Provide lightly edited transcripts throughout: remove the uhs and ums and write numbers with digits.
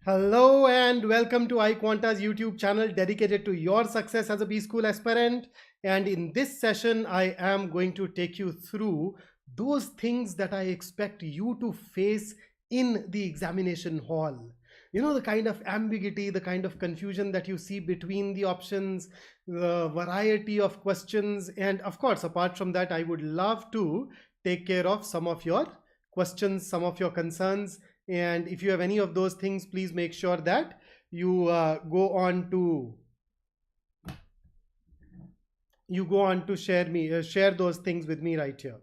Hello and welcome to iQuanta's YouTube channel dedicated to your success as a B School aspirant. And in this session, I am going to take you through those things that I expect you to face in the examination hall. You know, the kind of ambiguity, the kind of confusion that you see between the options, the variety of questions. And of course, apart from that, I would love to take care of some of your questions, some of your concerns. And if you have any of those things, please make sure that you go on to share those things with me right here.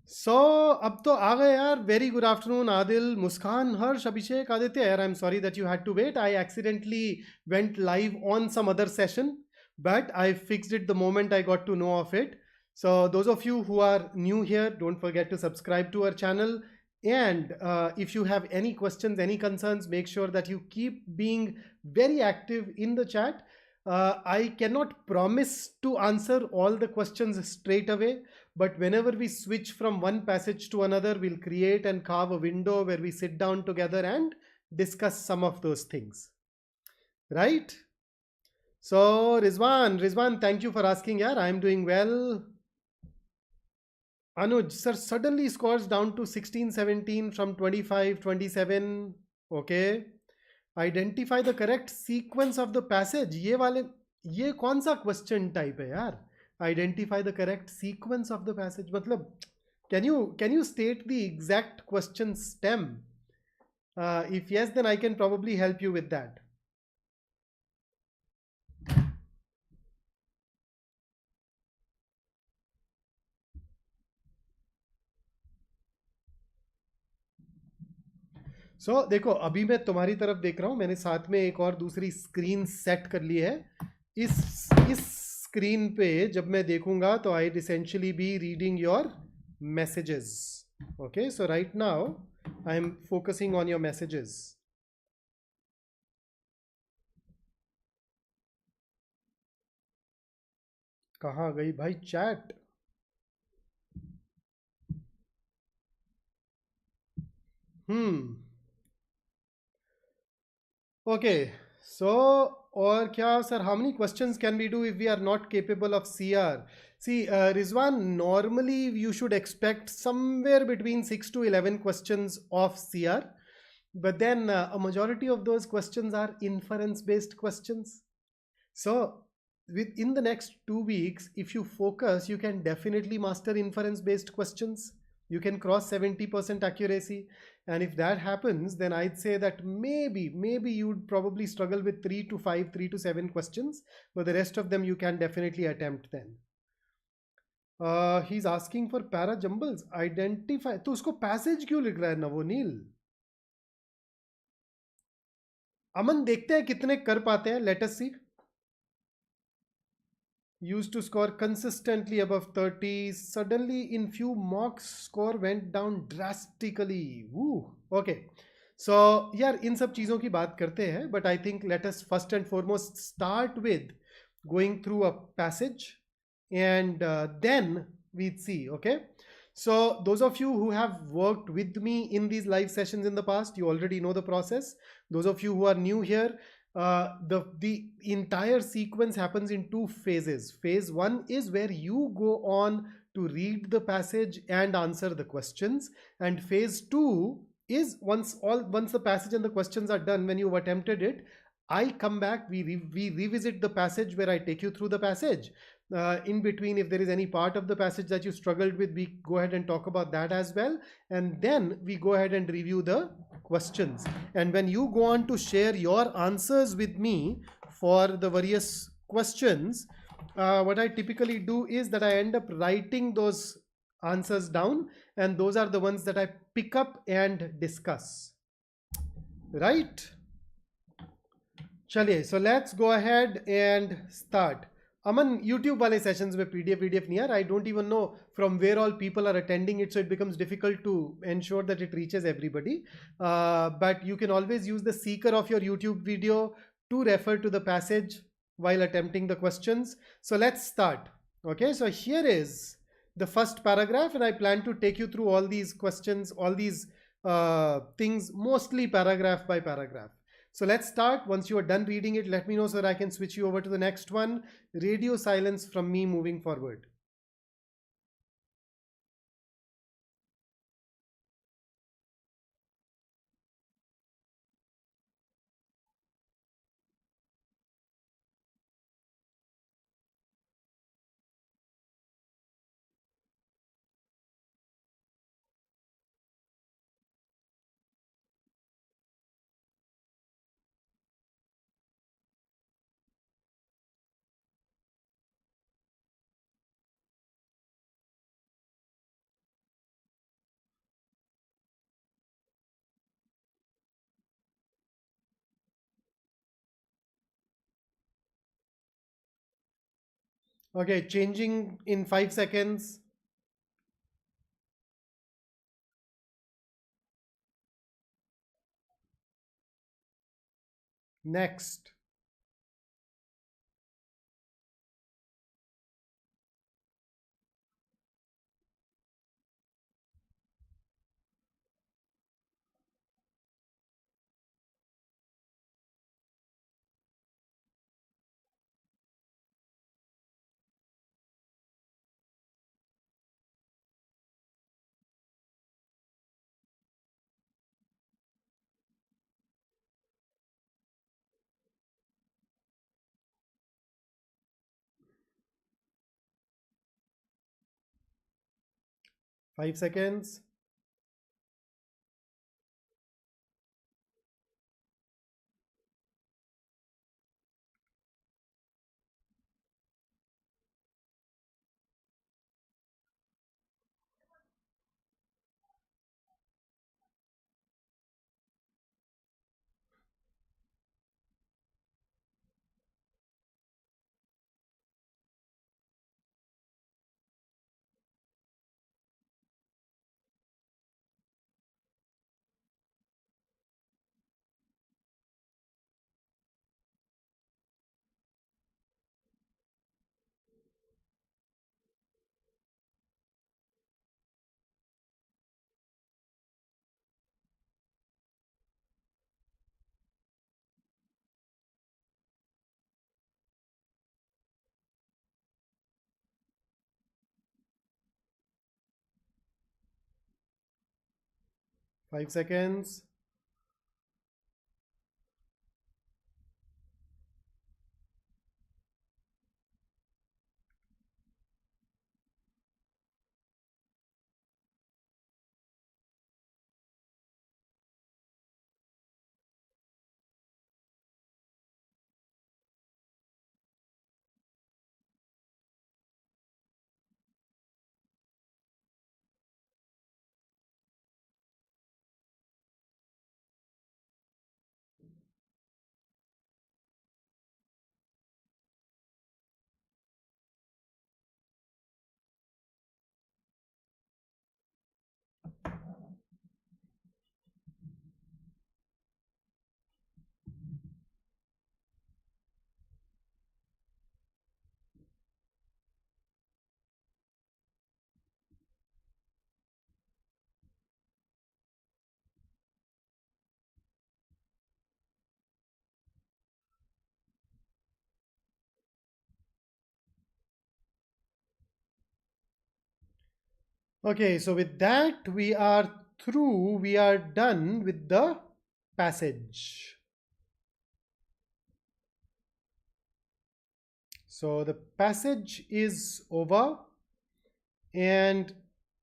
So अब तो आ गए यार. Very good afternoon, Adil, Muskan, Harsh, Abhishek, Aditya. I'm sorry that you had to wait. I accidentally went live on some other session, but I fixed it the moment I got to know of it. So those of you who are new here, don't forget to subscribe to our channel. And if you have any questions, any concerns, make sure that you keep being very active in the chat. I cannot promise to answer all the questions straight away, but whenever we switch from one passage to another, we'll create and carve a window where we sit down together and discuss some of those things. Right? So Rizwan, thank you for asking. Yeah, I'm doing well. Anuj, sir, suddenly scores down to 16, 17 from 25, 27. Okay. Identify the correct sequence of the passage. ये कौन सा question type है यार? Identify the correct sequence of the passage. मतलब, can you state the exact question stem? If yes, then I can probably help you with that. सो देखो, अभी मैं तुम्हारी तरफ देख रहा हूँ. मैंने साथ में एक और दूसरी स्क्रीन सेट कर ली है. इस स्क्रीन पे जब मैं देखूंगा तो I essentially be reading your messages. Okay, so right now I am focusing on your messages. कहाँ गई भाई chat? Okay, so or kya sir, how many questions can we do if we are not capable of CR? See, Rizwan, normally you should expect somewhere between 6 to 11 questions of CR, but then a majority of those questions are inference based questions. So within the next 2 weeks, if you focus, you can definitely master inference based questions. You can cross 70% accuracy. And if that happens, then I'd say that maybe you'd probably struggle with 3 to 5, 3 to 7 questions, but the rest of them you can definitely attempt then. He's asking for para jumbles. Identify. तो उसको passage क्यों लिख रहा है नवोनील? अमन, देखते हैं कितने कर पाते हैं. Let us see. Used to score consistently above 30. Suddenly in few mocks score went down drastically. Woo. Okay. So यार इन सब चीज़ों की बात करते हैं, but I think let us first and foremost start with going through a passage and then we'd see. Okay. So those of you who have worked with me in these live sessions in the past, you already know the process. Those of you who are new here, the entire sequence happens in 2 phases. Phase 1 is where you go on to read the passage and answer the questions, and phase 2 is once the passage and the questions are done, when you've attempted it, I come back, we revisit the passage where I take you through the passage. In between, if there is any part of the passage that you struggled with, we go ahead and talk about that as well, and then we go ahead and review the questions. And when you go on to share your answers with me for the various questions, what I typically do is that I end up writing those answers down, and those are the ones that I pick up and discuss. Right? Chaliye, so let's go ahead and start. Aman, YouTube wale sessions में PDF नहीं यार. I don't even know from where all people are attending it, so it becomes difficult to ensure that it reaches everybody. But you can always use the seeker of your YouTube video to refer to the passage while attempting the questions. So let's start. Okay, so here is the first paragraph, and I plan to take you through all these questions, all these things, mostly paragraph by paragraph. So let's start. Once you are done reading it, let me know so that I can switch you over to the next one. Radio silence from me moving forward. Okay, changing in 5 seconds. Next. 5 seconds. Five seconds. Okay, so with that, we are through. We are done with the passage. So the passage is over, and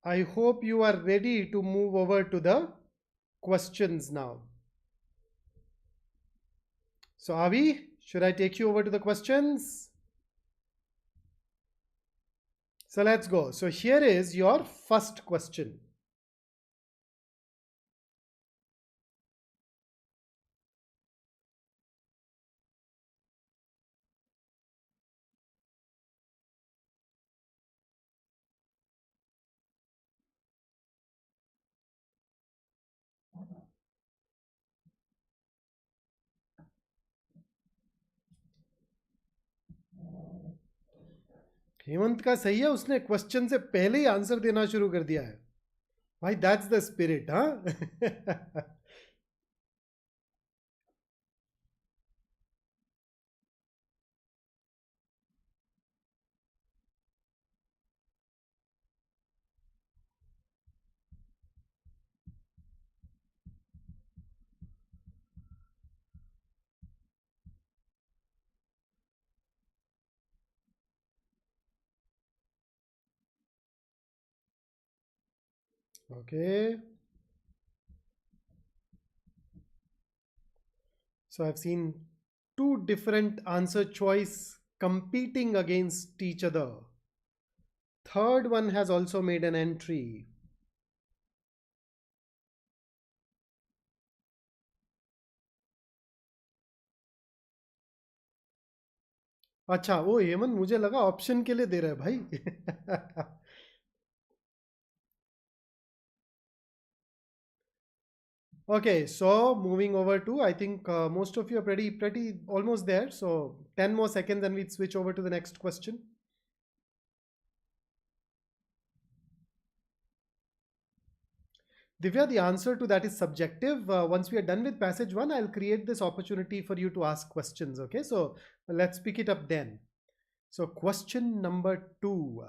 I hope you are ready to move over to the questions now. So Avi, should I take you over to the questions? So let's go. So here is your first question. Hemant का सही है, उसने question से पहले ही answer देना शुरू कर दिया है भाई, दैट्स द स्पिरिट, हाँ। Okay, so I've seen two different answer choice competing against each other. Third one has also made an entry. अच्छा, वो हेमंत मुझे लगा ऑप्शन के लिए दे रहा है भाई। Okay, so moving over to, I think most of you are pretty almost there. So 10 more seconds and we switch over to the next question. Divya, the answer to that is subjective. Once we are done with passage one, I'll create this opportunity for you to ask questions. Okay, so let's pick it up then. So question number 2.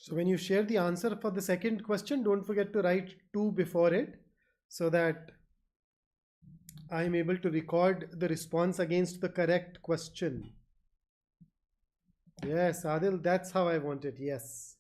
So when you share the answer for the second question, don't forget to write 2 before it so that I'm able to record the response against the correct question. Yes, Adil, that's how I want it. Yes.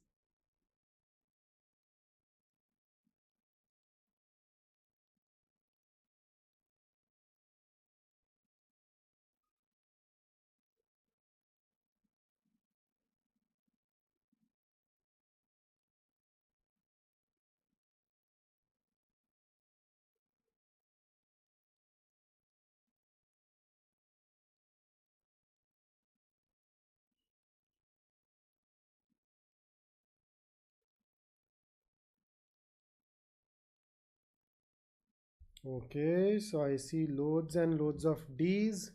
Okay, so I see loads and loads of D's.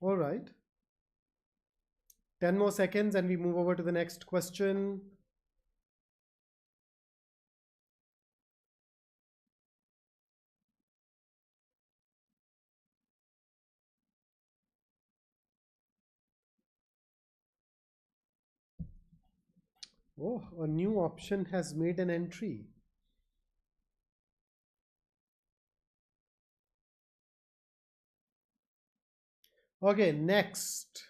All right. 10 more seconds and we move over to the next question. Oh, a new option has made an entry. Okay, next.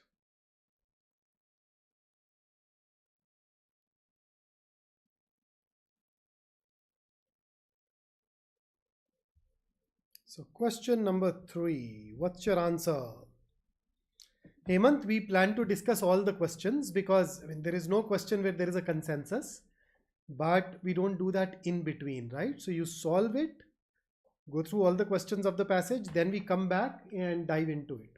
So question number 3. What's your answer? Hemant, we plan to discuss all the questions because I mean, there is no question where there is a consensus, but we don't do that in between, right? So you solve it, go through all the questions of the passage, then we come back and dive into it.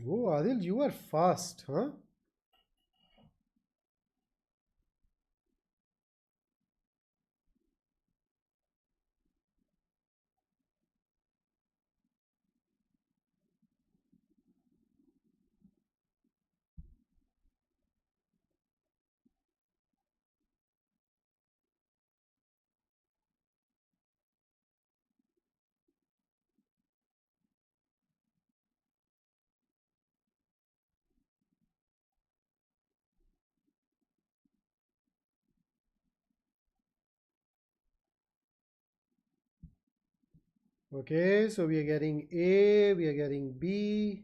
Oh, Adil, you are fast, huh? Okay, so we are getting A, we are getting B.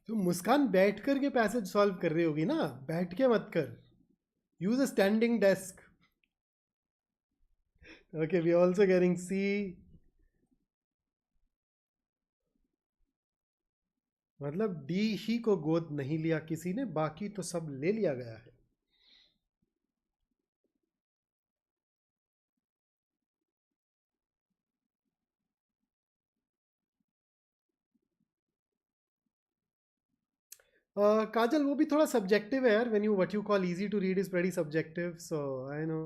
तो मुस्कान बैठ कर के passage solve कर रही होगी ना, बैठ के मत कर. Use a standing desk. Okay, we are also getting C. मतलब डी ही को गोद नहीं लिया किसी ने, बाकी तो सब ले लिया गया है. काजल, वो भी थोड़ा सब्जेक्टिव है यार. When you what you call easy to read is very subjective, so I know.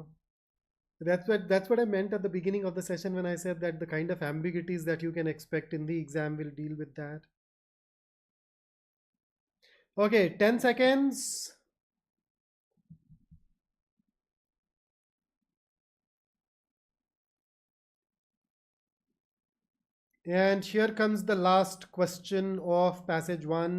That's what I meant at the beginning of the session when I said that the kind of ambiguities that you can expect in the exam will deal with that. Okay, 10 seconds. And here comes the last question of passage 1.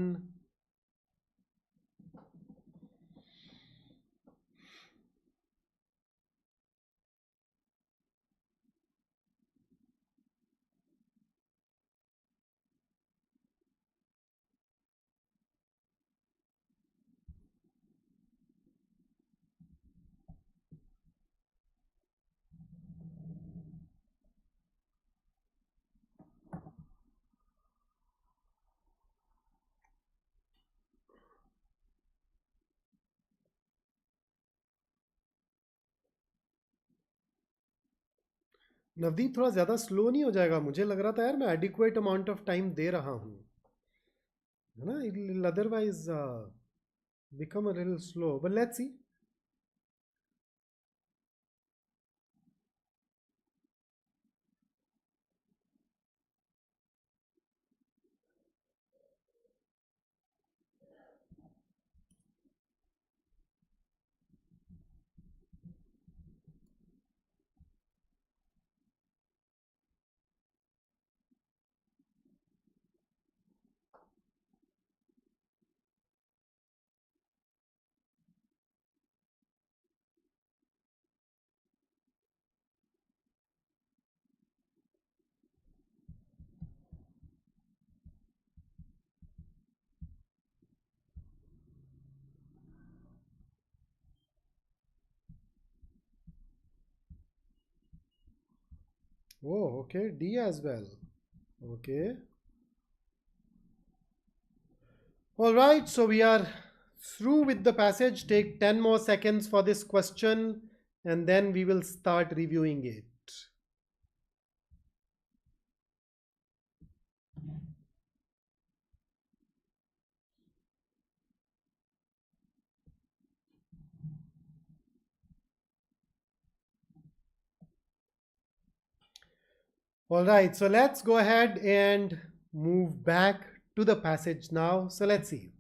Navdeep, थोड़ा ज़्यादा slow नहीं हो जाएगा? मुझे लग रहा था यार मैं एडिक्वेट अमाउंट ऑफ टाइम दे रहा हूँ, है ना. It will otherwise become a little slow, but let's see. Oh, okay, D as well. Okay. All right, so we are through with the passage. Take 10 more seconds for this question and then we will start reviewing it. All right, so let's go ahead and move back to the passage now. So let's see.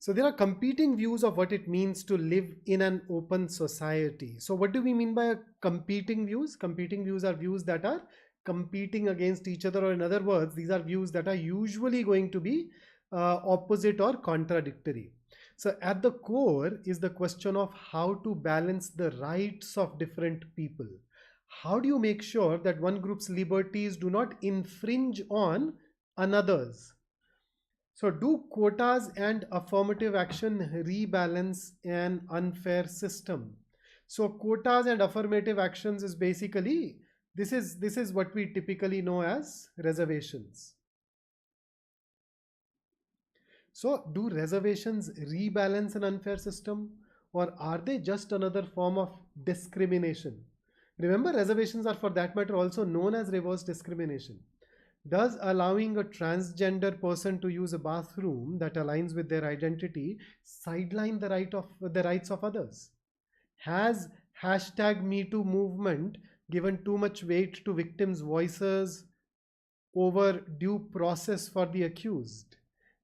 So there are competing views of what it means to live in an open society. So what do we mean by competing views? Competing views are views that are competing against each other, or in other words, these are views that are usually going to be opposite or contradictory. So at the core is the question of how to balance the rights of different people. How do you make sure that one group's liberties do not infringe on another's? So do quotas and affirmative action rebalance an unfair system? So quotas and affirmative actions is basically, this is what we typically know as reservations. So do reservations rebalance an unfair system, or are they just another form of discrimination? Remember, reservations are, for that matter, also known as reverse discrimination. Does allowing a transgender person to use a bathroom that aligns with their identity sideline the rights of others? Has hashtag Me Too movement given too much weight to victims' voices? over due process for the accused?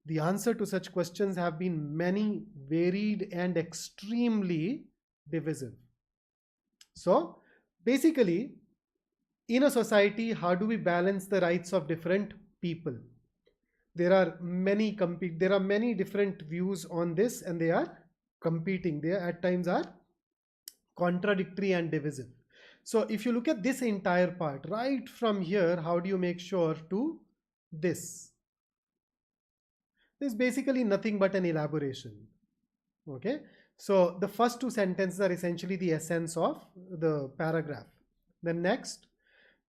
The answer to such questions have been many, varied, and extremely divisive. So basically, in a society, how do we balance the rights of different people? There are many different views on this, and they are competing. They at times are contradictory and divisive. So if you look at this entire part, right from here, how do you make sure to this? This is basically nothing but an elaboration. Okay, so the first two sentences are essentially the essence of the paragraph. Then next,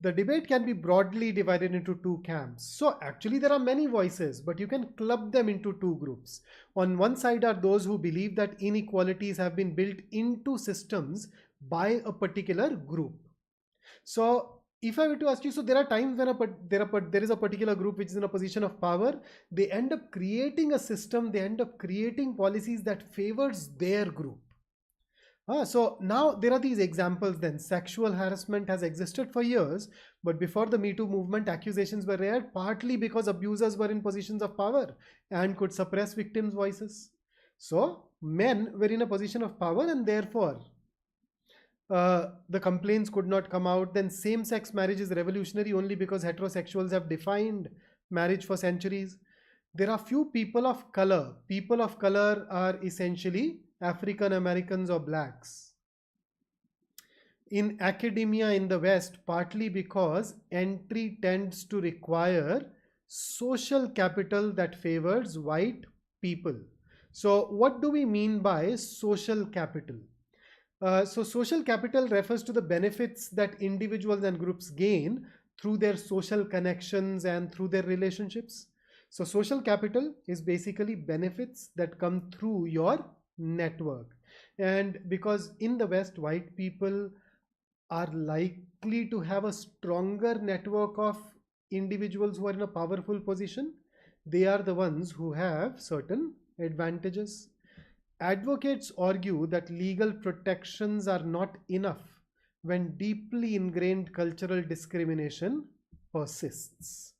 the debate can be broadly divided into two camps. So actually there are many voices, but you can club them into two groups. On one side are those who believe that inequalities have been built into systems by a particular group. So if I were to ask you, so there are times when there is a particular group which is in a position of power, they end up creating a system, they end up creating policies that favors their group. So now there are these examples then. Sexual harassment has existed for years, but before the Me Too movement, accusations were rare, partly because abusers were in positions of power and could suppress victims' voices. So men were in a position of power, and therefore the complaints could not come out. Then same-sex marriage is revolutionary only because heterosexuals have defined marriage for centuries. There are few people of color. People of color are essentially African Americans or blacks. In academia in the West, partly because entry tends to require social capital that favors white people. So what do we mean by social capital? So social capital refers to the benefits that individuals and groups gain through their social connections and through their relationships. So social capital is basically benefits that come through your network. And because in the West, white people are likely to have a stronger network of individuals who are in a powerful position, they are the ones who have certain advantages. Advocates argue that legal protections are not enough when deeply ingrained cultural discrimination persists.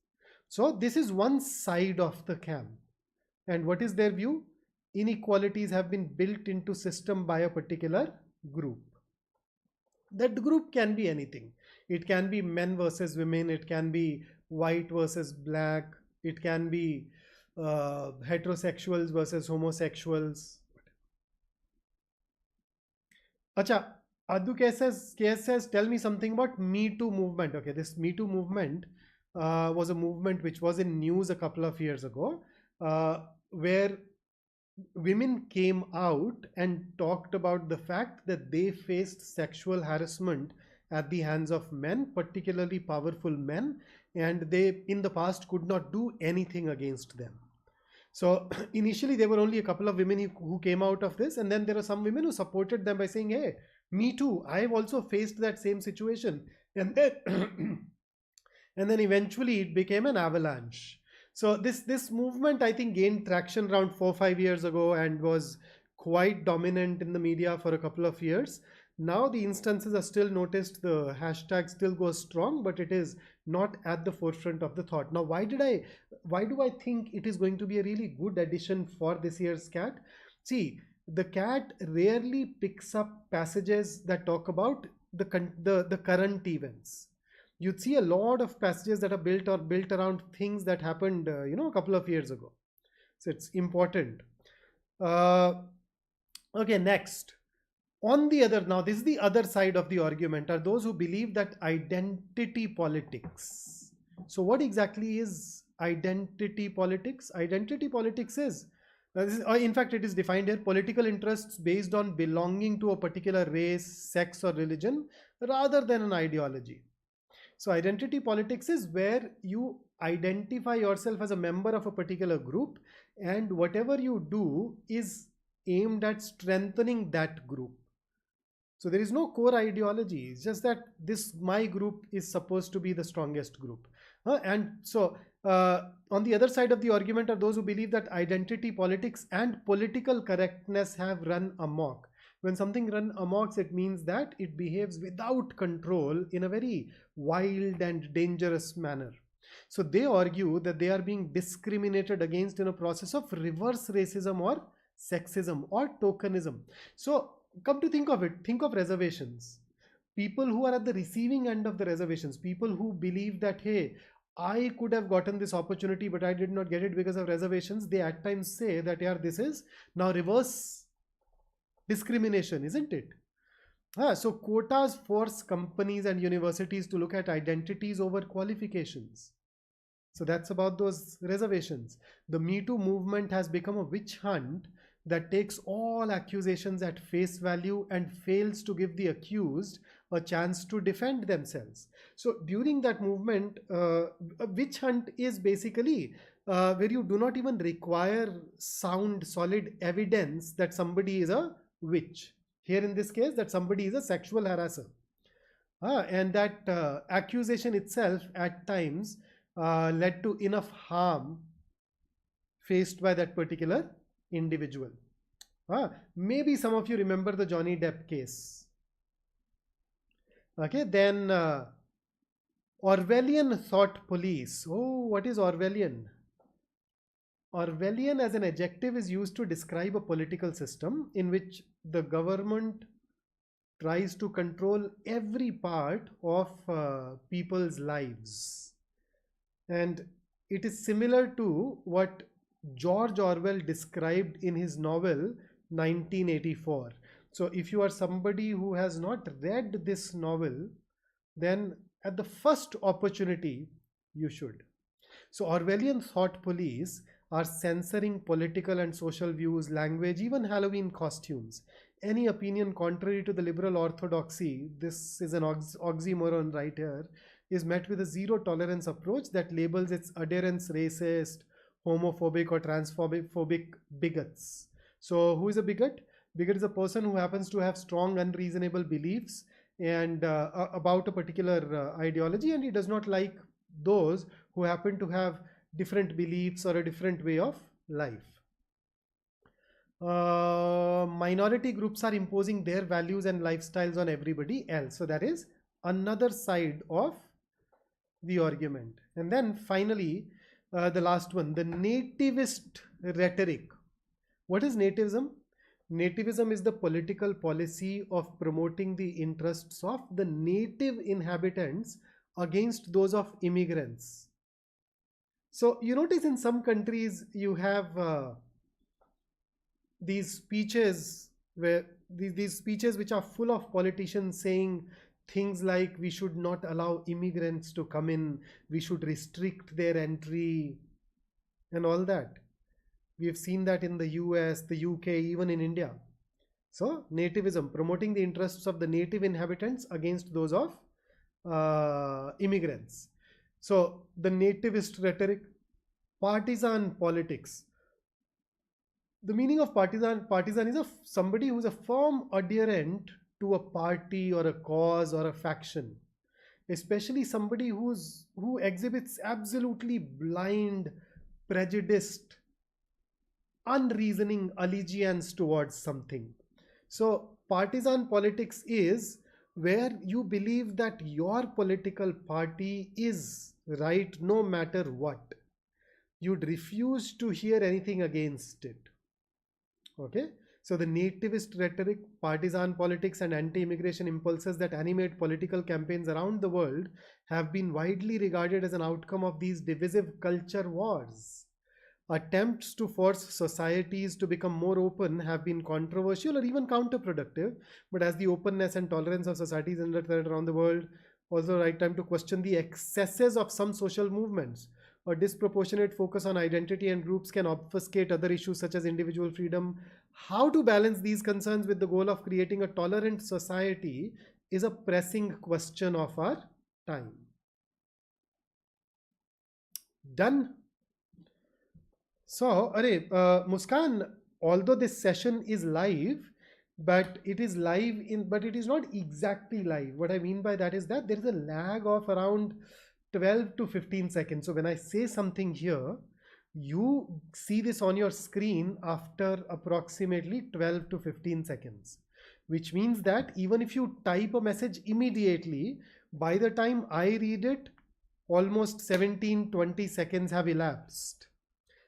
So this is one side of the camp. And what is their view? Inequalities have been built into system by a particular group. That group can be anything. It can be men versus women, it can be white versus black, it can be heterosexuals versus homosexuals. Acha, Addu says, tell me something about Me Too movement. Okay, this Me Too movement was a movement which was in news a couple of years ago, where women came out and talked about the fact that they faced sexual harassment at the hands of men, particularly powerful men, and they in the past could not do anything against them. So initially there were only a couple of women who came out of this, and then there are some women who supported them by saying, hey, me too, I've also faced that same situation. And then and then eventually it became an avalanche. So this movement, I think, gained traction around 4 or 5 years ago and was quite dominant in the media for a couple of years. Now the instances are still noticed, the hashtag still goes strong, but it is not at the forefront of the thought. Now, why do I think it is going to be a really good addition for this year's CAT? See, the CAT rarely picks up passages that talk about the current events. You'd see a lot of passages that are built around things that happened, a couple of years ago. So it's important. Okay, next. On the other, now this is the other side of the argument, are those who believe that identity politics. So what exactly is identity politics? Identity politics is, in fact, it is defined here, political interests based on belonging to a particular race, sex, or religion rather than an ideology. So identity politics is where you identify yourself as a member of a particular group, and whatever you do is aimed at strengthening that group. So there is no core ideology. It's just that my group is supposed to be the strongest group. And so on the other side of the argument are those who believe that identity politics and political correctness have run amok. When something run amok, it means that it behaves without control in a very wild and dangerous manner. So they argue that they are being discriminated against in a process of reverse racism or sexism or tokenism. So come to think of it, think of reservations. People who are at the receiving end of the reservations, people who believe that, hey, I could have gotten this opportunity, but I did not get it because of reservations. They at times say that, yeah, this is now reverse discrimination, isn't it? So quotas force companies and universities to look at identities over qualifications. So that's about those reservations. The Me Too movement has become a witch hunt that takes all accusations at face value and fails to give the accused a chance to defend themselves. So during that movement, a witch hunt is basically where you do not even require sound, solid evidence that somebody is a witch. Here in this case, that somebody is a sexual harasser. And that accusation itself at times led to enough harm faced by that particular individual. Maybe some of you remember the Johnny Depp case. Okay, then Orwellian thought police. Oh, what is Orwellian? Orwellian as an adjective is used to describe a political system in which the government tries to control every part of people's lives. And it is similar to what George Orwell described in his novel 1984. So if you are somebody who has not read this novel, then at the first opportunity, you should. So Orwellian thought police are censoring political and social views, language, even Halloween costumes. Any opinion contrary to the liberal orthodoxy, this is an oxymoron right here, is met with a zero tolerance approach that labels its adherents racist, homophobic or transphobic bigots. So who is a bigot? Bigot is a person who happens to have strong unreasonable beliefs and about a particular ideology, and he does not like those who happen to have different beliefs or a different way of life. Minority groups are imposing their values and lifestyles on everybody else. So that is another side of the argument. And then finally, the last one, the nativist rhetoric. What is nativism? Nativism is the political policy of promoting the interests of the native inhabitants against those of immigrants. So you notice in some countries you have these speeches where these speeches which are full of politicians saying things like we should not allow immigrants to come in, we should restrict their entry and all that. We have seen that in the US, the UK, even in India. So nativism, promoting the interests of the native inhabitants against those of immigrants. So the nativist rhetoric, partisan politics. The meaning of partisan is somebody who's a firm adherent to a party or a cause or a faction, especially somebody who exhibits absolutely blind, prejudiced, unreasoning allegiance towards something. So partisan politics is where you believe that your political party is right no matter what. You'd refuse to hear anything against it. Okay, so the nativist rhetoric, partisan politics, and anti-immigration impulses that animate political campaigns around the world have been widely regarded as an outcome of these divisive culture wars. Attempts to force societies to become more open have been controversial or even counterproductive, but as the openness and tolerance of societies under threat around the world, also the right time to question the excesses of some social movements. A disproportionate focus on identity and groups can obfuscate other issues such as individual freedom. How to balance these concerns with the goal of creating a tolerant society is a pressing question of our time. Done. So, Muskan, although this session is live, but it is live but it is not exactly live. What I mean by that is that there is a lag of around 12 to 15 seconds. So when I say something here, you see this on your screen after approximately 12 to 15 seconds, which means that even if you type a message immediately, by the time I read it, almost 17-20 seconds have elapsed.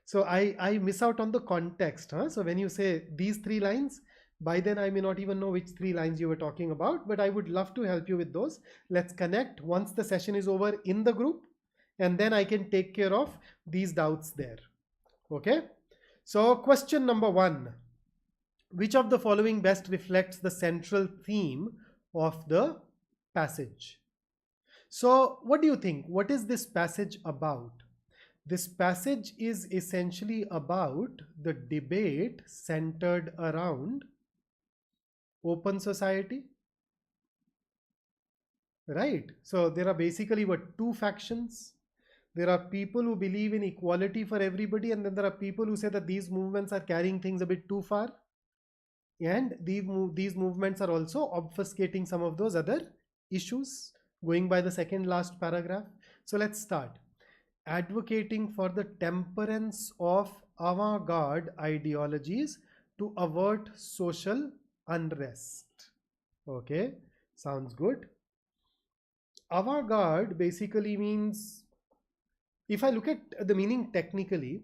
So I miss out on the context. So when you say these 3 lines, by then I may not even know which 3 lines you were talking about, but I would love to help you with those. Let's connect once the session is over in the group, and then I can take care of these doubts there. Okay. So question number 1, which of the following best reflects the central theme of the passage? So what do you think? What is this passage about? This passage is essentially about the debate centered around open society, right? So there are basically what, 2 factions. There are people who believe in equality for everybody, and then there are people who say that these movements are carrying things a bit too far, and these movements are also obfuscating some of those other issues, going by the second last paragraph. So let's start. Advocating for the temperance of avant-garde ideologies to avert social unrest. Okay, sounds good. Avant-garde basically means, if I look at the meaning technically,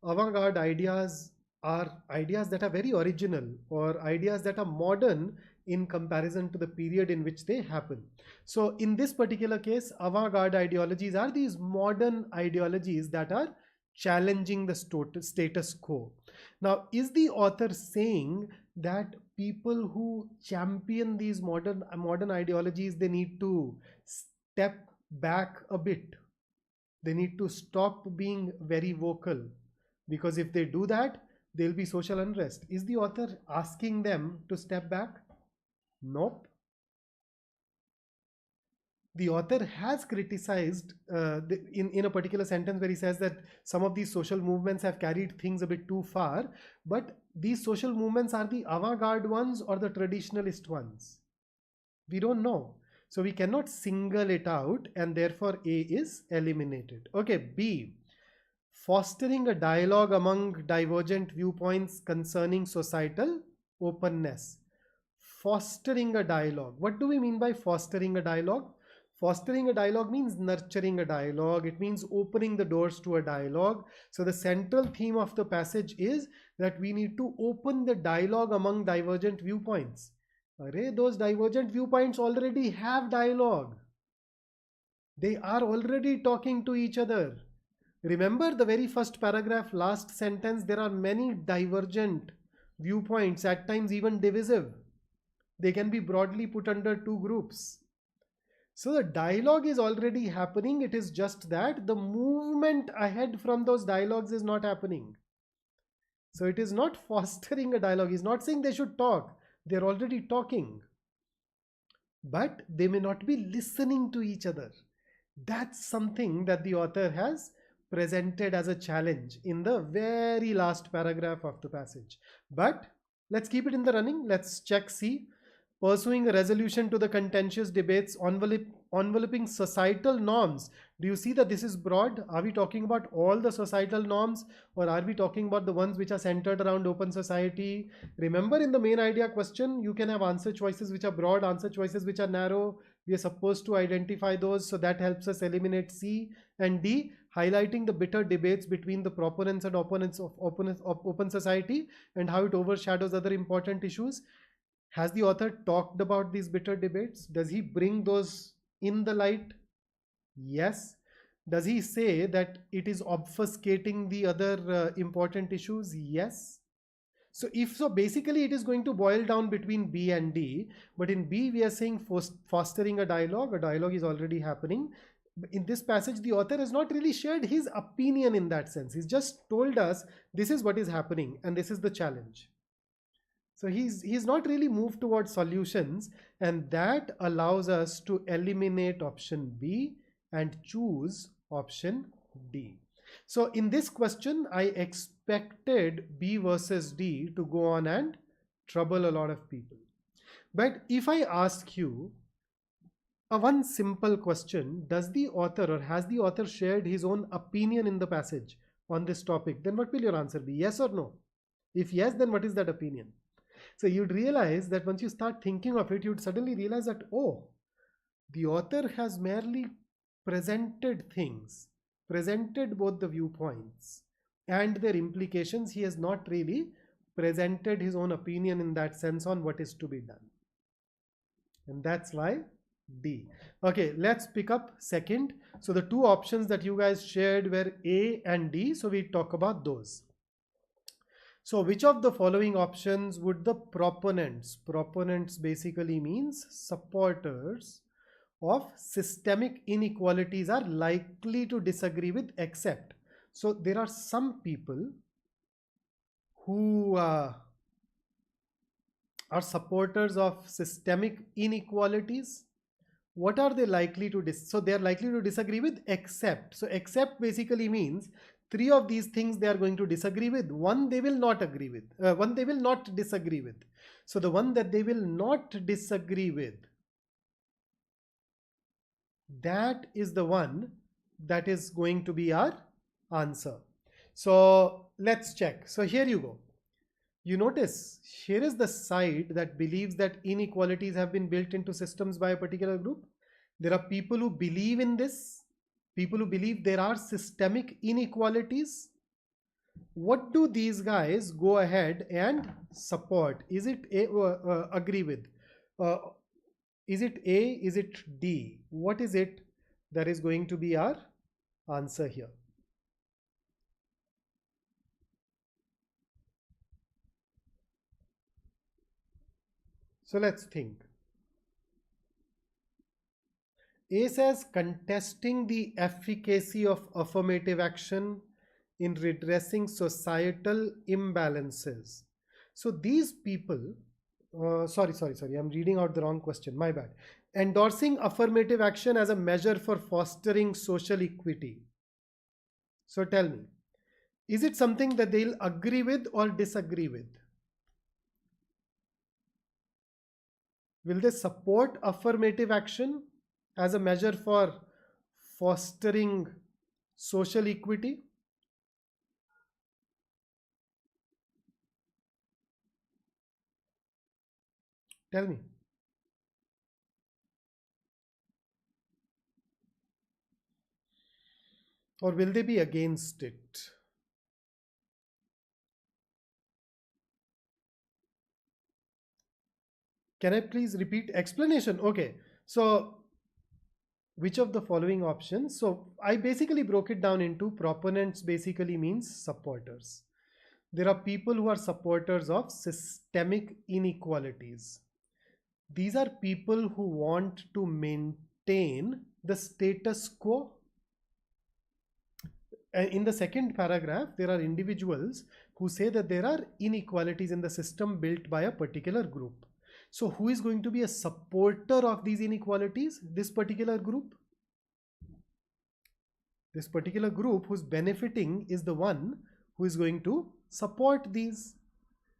avant-garde ideas are ideas that are very original, or ideas that are modern in comparison to the period in which they happen. So in this particular case, avant-garde ideologies are these modern ideologies that are challenging the status quo. Now, is the author saying that people who champion these modern ideologies, they need to step back a bit? They need to stop being very vocal, because if they do that, there'll be social unrest. Is the author asking them to step back? Nope. The author has criticized in a particular sentence where he says that some of these social movements have carried things a bit too far, but these social movements are the avant-garde ones or the traditionalist ones. We don't know. So we cannot single it out, and therefore A is eliminated. Okay, B. Fostering a dialogue among divergent viewpoints concerning societal openness. Fostering a dialogue. What do we mean by fostering a dialogue? Fostering a dialogue means nurturing a dialogue. It means opening the doors to a dialogue. So the central theme of the passage is that we need to open the dialogue among divergent viewpoints. Those divergent viewpoints already have dialogue. They are already talking to each other. Remember the very first paragraph, last sentence, there are many divergent viewpoints, at times even divisive. They can be broadly put under 2 groups. So the dialogue is already happening. It is just that the movement ahead from those dialogues is not happening. So it is not fostering a dialogue. He's not saying they should talk. They're already talking. But they may not be listening to each other. That's something that the author has presented as a challenge in the very last paragraph of the passage. But let's keep it in the running. Let's check C. Pursuing a resolution to the contentious debates enveloping societal norms. Do you see that this is broad? Are we talking about all the societal norms, or are we talking about the ones which are centered around open society? Remember, in the main idea question, you can have answer choices which are broad, answer choices which are narrow. We are supposed to identify those, so that helps us eliminate C. And D, highlighting the bitter debates between the proponents and opponents of open society and how it overshadows other important issues. Has the author talked about these bitter debates? Does he bring those in the light? Yes. Does he say that it is obfuscating the other important issues? Yes. So basically it is going to boil down between B and D, but in B we are saying fostering a dialogue is already happening. In this passage, the author has not really shared his opinion in that sense. He's just told us this is what is happening and this is the challenge. So he's not really moved towards solutions, and that allows us to eliminate option B and choose option D. So in this question, I expected B versus D to go on and trouble a lot of people. But if I ask you one simple question, does the author or has the author shared his own opinion in the passage on this topic, then what will your answer be? Yes or no? If yes, then what is that opinion? So you'd realize that once you start thinking of it, you'd suddenly realize that, oh, the author has merely presented things, presented both the viewpoints and their implications. He has not really presented his own opinion in that sense on what is to be done. And that's why D. Okay, let's pick up second. So the two options that you guys shared were A and D. So we talk about those. So which of the following options would the proponents basically means supporters of systemic inequalities are likely to disagree with, except? So there are some people who are supporters of systemic inequalities. What are they likely to so they are likely to disagree with, except. So except basically means three of these things they are going to disagree with. One they will not agree with, one they will not disagree with. So the one that they will not disagree with, that is the one that is going to be our answer. So let's check. So here you go. You notice here is the side that believes that inequalities have been built into systems by a particular group. There are people who believe in this, people who believe there are systemic inequalities. What do these guys go ahead and support? Is it A, agree with? Is it A? Is it D? What is it that is going to be our answer here? So let's think. A says contesting the efficacy of affirmative action in redressing societal imbalances. So these people, sorry, I'm reading out the wrong question, my bad. Endorsing affirmative action as a measure for fostering social equity. So tell me, is it something that they'll agree with or disagree with? Will they support affirmative action as a measure for fostering social equity? Tell me. Or will they be against it? Can I please repeat explanation? Okay, so which of the following options? So I basically broke it down into proponents basically means supporters. There are people who are supporters of systemic inequalities. These are people who want to maintain the status quo. And in the second paragraph, there are individuals who say that there are inequalities in the system built by a particular group. So who is going to be a supporter of these inequalities? This particular group. This particular group who's benefiting is the one who is going to support these.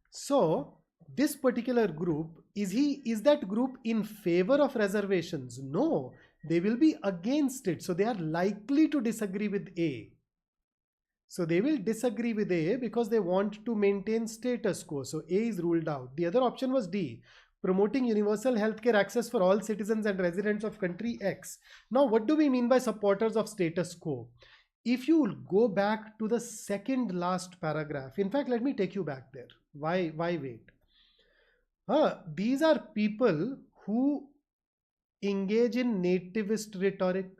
So this particular group, is that group in favor of reservations? No, they will be against it. So they are likely to disagree with A. So they will disagree with A because they want to maintain status quo. So A is ruled out. The other option was D, promoting universal healthcare access for all citizens and residents of country X. Now, what do we mean by supporters of status quo? If you go back to the second last paragraph, in fact, let me take you back there. Why wait? These are people who engage in nativist rhetoric,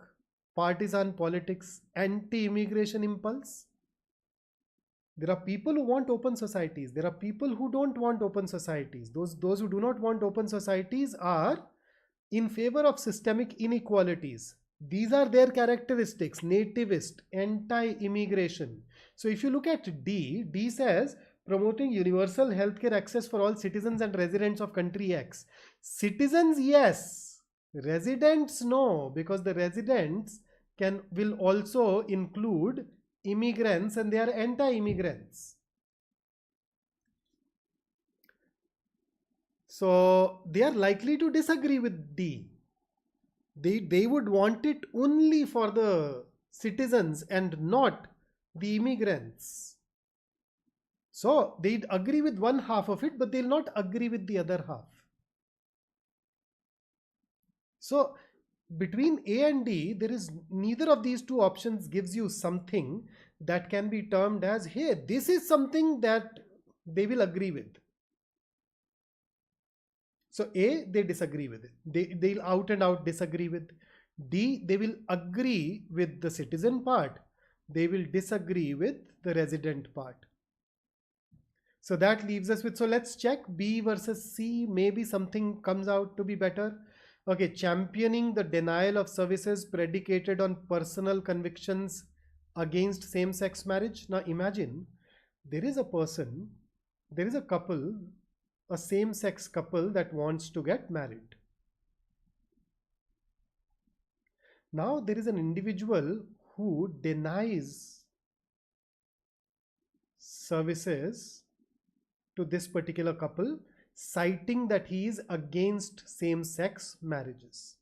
partisan politics, anti-immigration impulse. There are people who want open societies. There are people who don't want open societies. Those who do not want open societies are in favor of systemic inequalities. These are their characteristics: nativist, anti-immigration. So if you look at D says promoting universal healthcare access for all citizens and residents of country X. Citizens, yes. Residents, no, because the residents will also include immigrants and they are anti-immigrants. So they are likely to disagree with D. They would want it only for the citizens and not the immigrants. So they'd agree with one half of it, but they'll not agree with the other half. So between A and D, there is neither of these two options gives you something that can be termed as, hey, this is something that they will agree with. So A, they disagree with it. They'll out and out disagree with. D, they will agree with the citizen part. They will disagree with the resident part. So that leaves us with, so let's check B versus C. Maybe something comes out to be better. Okay, championing the denial of services predicated on personal convictions against same-sex marriage. Now imagine there is a person, there is a couple, a same-sex couple that wants to get married. Now there is an individual who denies services to this particular couple, citing that he is against same-sex marriages.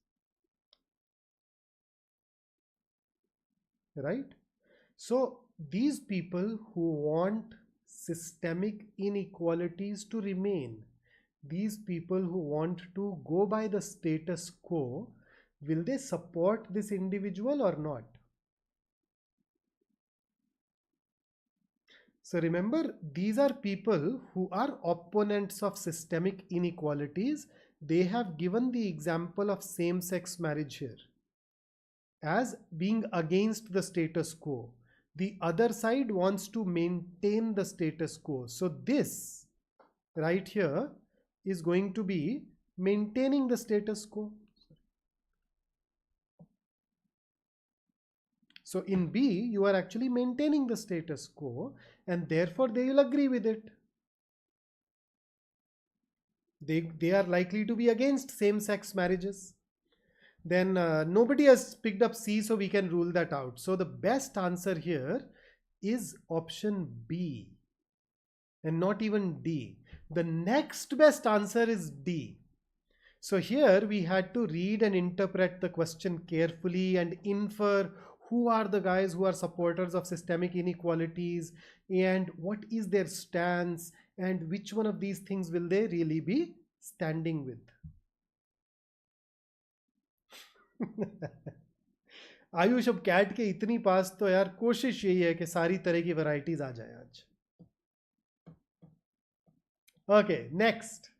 Right? So these people who want systemic inequalities to remain, these people who want to go by the status quo, will they support this individual or not? So remember, these are people who are opponents of systemic inequalities. They have given the example of same-sex marriage here as being against the status quo. The other side wants to maintain the status quo. So this right here is going to be maintaining the status quo. So in B, you are actually maintaining the status quo, and therefore they will agree with it. They are likely to be against same-sex marriages. Then nobody has picked up C, so we can rule that out. So the best answer here is option B, and not even D. The next best answer is D. So here we had to read and interpret the question carefully and infer who are the guys who are supporters of systemic inequalities and what is their stance and which one of these things will they really be standing with. Ayush अब cat के इतनी पास तो यार कोशिश यही है कि सारी तरह की वैरायटीज आ जाए आज. Okay, next.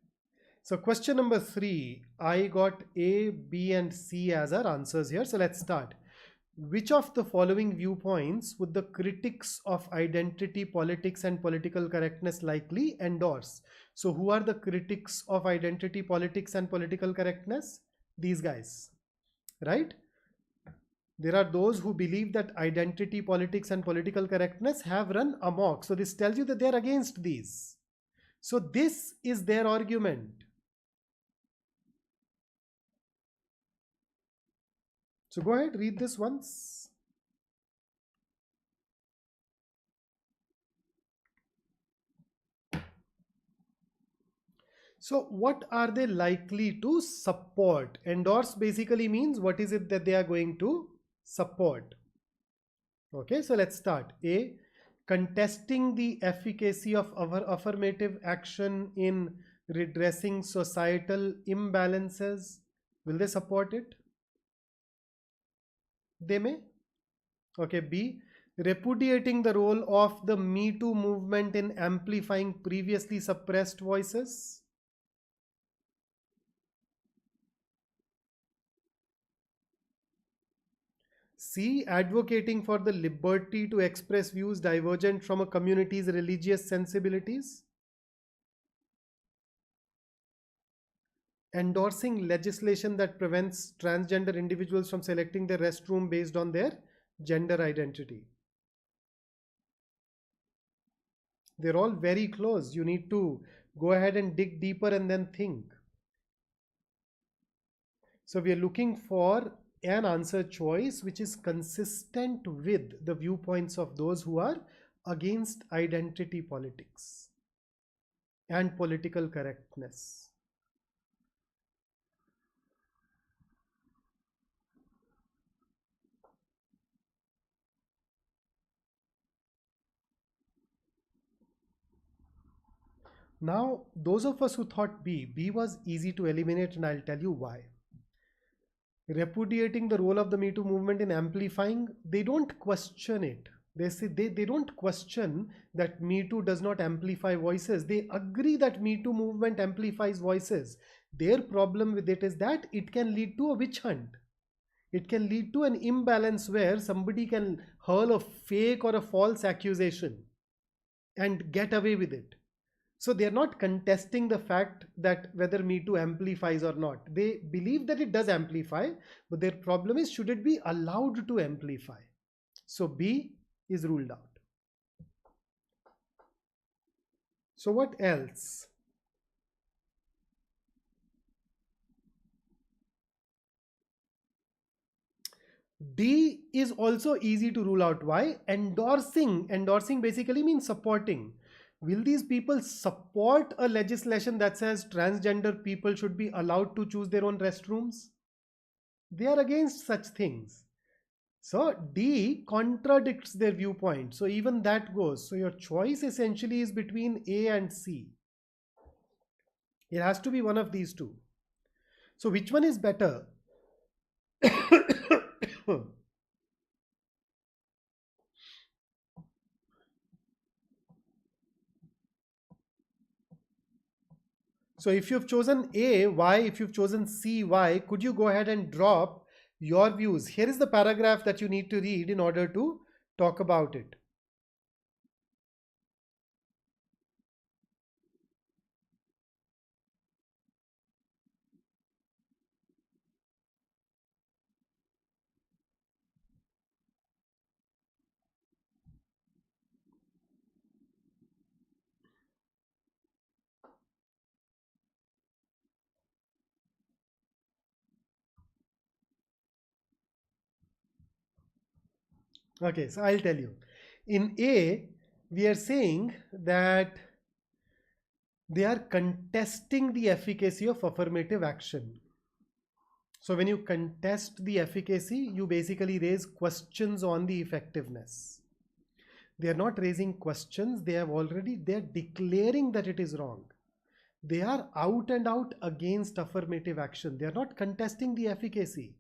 So question number 3, I got A, B and C as our answers here. So let's start. Which of the following viewpoints would the critics of identity politics and political correctness likely endorse? So who are the critics of identity politics and political correctness? These guys, right? There are those who believe that identity politics and political correctness have run amok. So this tells you that they're against these. So this is their argument. So go ahead, read this once. So what are they likely to support? Endorse basically means what is it that they are going to support? Okay, so let's start. A, contesting the efficacy of our affirmative action in redressing societal imbalances. Will they support it? They may. Okay, B, repudiating the role of the Me Too movement in amplifying previously suppressed voices. C, advocating for the liberty to express views divergent from a community's religious sensibilities. Endorsing legislation that prevents transgender individuals from selecting their restroom based on their gender identity. They're all very close. You need to go ahead and dig deeper and then think. So we are looking for an answer choice which is consistent with the viewpoints of those who are against identity politics and political correctness. Now, those of us who thought B was easy to eliminate, and I'll tell you why. repudiating the role of the Me Too movement in amplifying, they don't question it. They say they don't question that Me Too does not amplify voices. They agree that Me Too movement amplifies voices. Their problem with it is that it can lead to a witch hunt. It can lead to an imbalance where somebody can hurl a fake or a false accusation and get away with it. So they're not contesting the fact that whether Me Too amplifies or not. They believe that it does amplify, but their problem is, should it be allowed to amplify? So B is ruled out. So what else? D is also easy to rule out. Why? Endorsing. Endorsing basically means supporting. Will these people support a legislation that says transgender people should be allowed to choose their own restrooms? They are against such things. So D contradicts their viewpoint. So even that goes. So your choice essentially is between A and C. It has to be one of these two. So which one is better? So if you've chosen A, why? If you've chosen C, why? Could you go ahead and drop your views? Here is the paragraph that you need to read in order to talk about it. Okay, so I'll tell you. In A, we are saying that they are contesting the efficacy of affirmative action. So when you contest the efficacy, you basically raise questions on the effectiveness. They are not raising questions. They are declaring that it is wrong. They are out and out against affirmative action. They are not contesting the efficacy.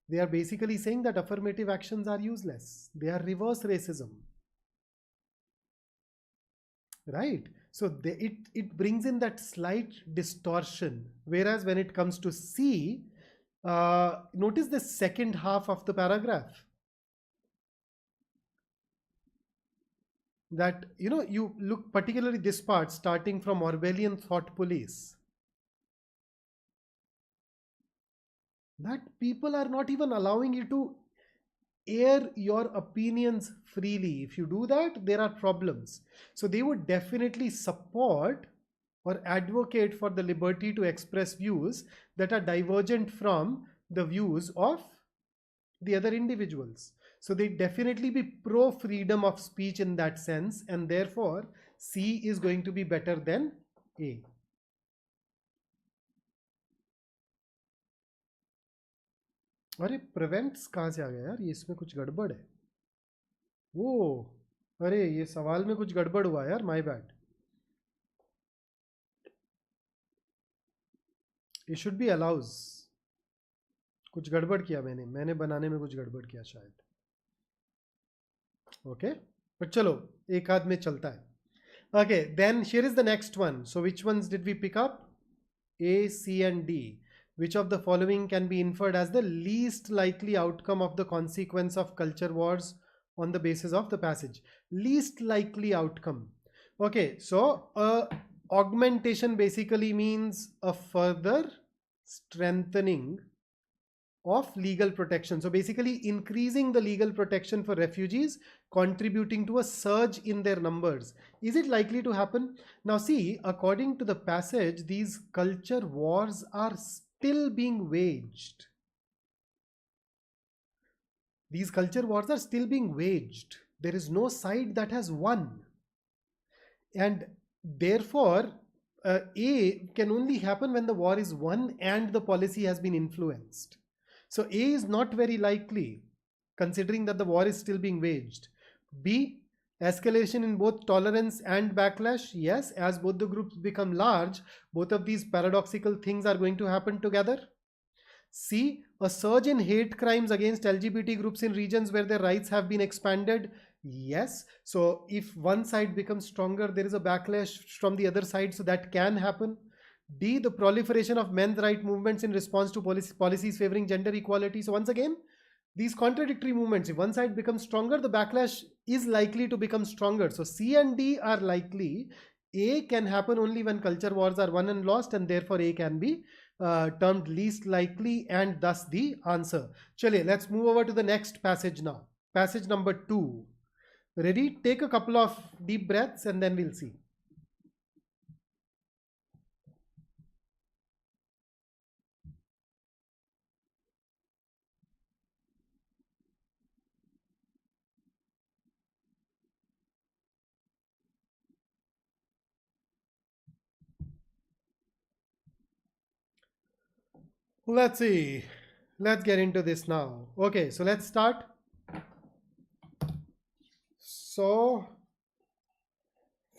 They are basically saying that affirmative actions are useless. They are reverse racism. Right? So it brings in that slight distortion. Whereas when it comes to C, notice the second half of the paragraph. That, you look particularly this part starting from Orwellian thought police. That people are not even allowing you to air your opinions freely. If you do that, there are problems. So they would definitely support or advocate for the liberty to express views that are divergent from the views of the other individuals. So they definitely be pro freedom of speech in that sense, and therefore C is going to be better than A. अरे prevents कहाँ से आ गया यार? ये इसमें कुछ गड़बड़ है. वो अरे ये सवाल में कुछ गड़बड़ हुआ यार, my bad. It should be allows. कुछ गड़बड़ किया मैंने बनाने में कुछ गड़बड़ किया शायद. Okay, but चलो एक आध में चलता है. Okay, then here is the next one. So which ones did we pick up? A, C and D. Which of the following can be inferred as the least likely outcome of the consequence of culture wars on the basis of the passage? Least likely outcome. Okay, so augmentation basically means a further strengthening of legal protection. So basically increasing the legal protection for refugees, contributing to a surge in their numbers. Is it likely to happen? Now see, according to the passage, these culture wars are still being waged. These culture wars are still being waged. There is no side that has won. And therefore, A can only happen when the war is won and the policy has been influenced. So A is not very likely, considering that the war is still being waged. B, escalation in both tolerance and backlash. Yes, as both the groups become large, both of these paradoxical things are going to happen together. C, a surge in hate crimes against LGBT groups in regions where their rights have been expanded. Yes. So if one side becomes stronger, there is a backlash from the other side. So that can happen. D, the proliferation of men's right movements in response to policies favoring gender equality. So once again, these contradictory movements, if one side becomes stronger, the backlash is likely to become stronger. So C and D are likely. A can happen only when culture wars are won and lost, and therefore A can be termed least likely and thus the answer. Chale, let's move over to the next passage now. Passage number 2. Ready? Take a couple of deep breaths and then we'll see. Let's see. Let's get into this now. Okay, so let's start. So,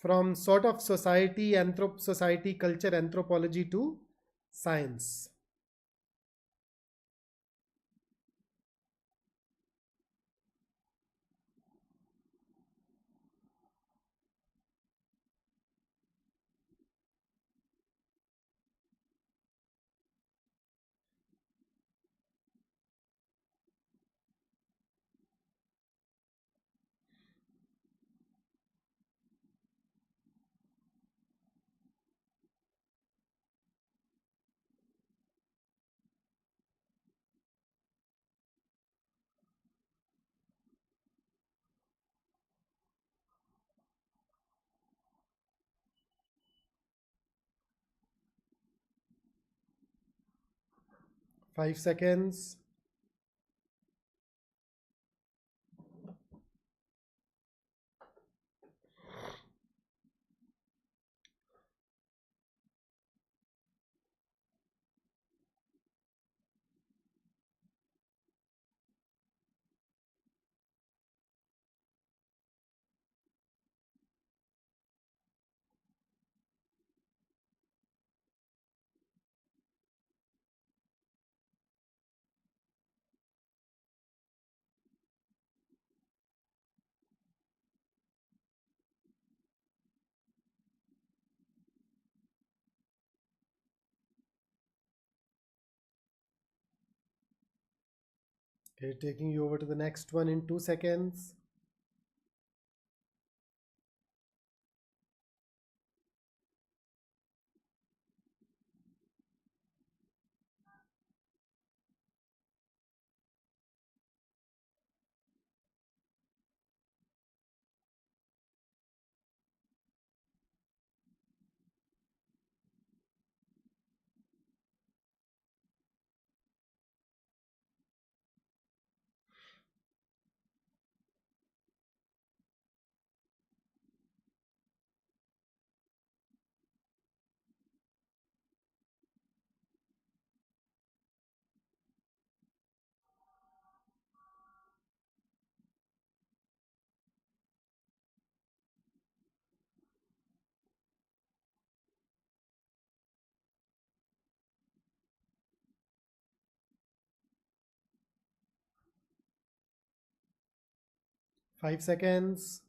from sort of society, society, culture, anthropology to science. 5 seconds. Okay, taking you over to the next one in 2 seconds. 5 seconds.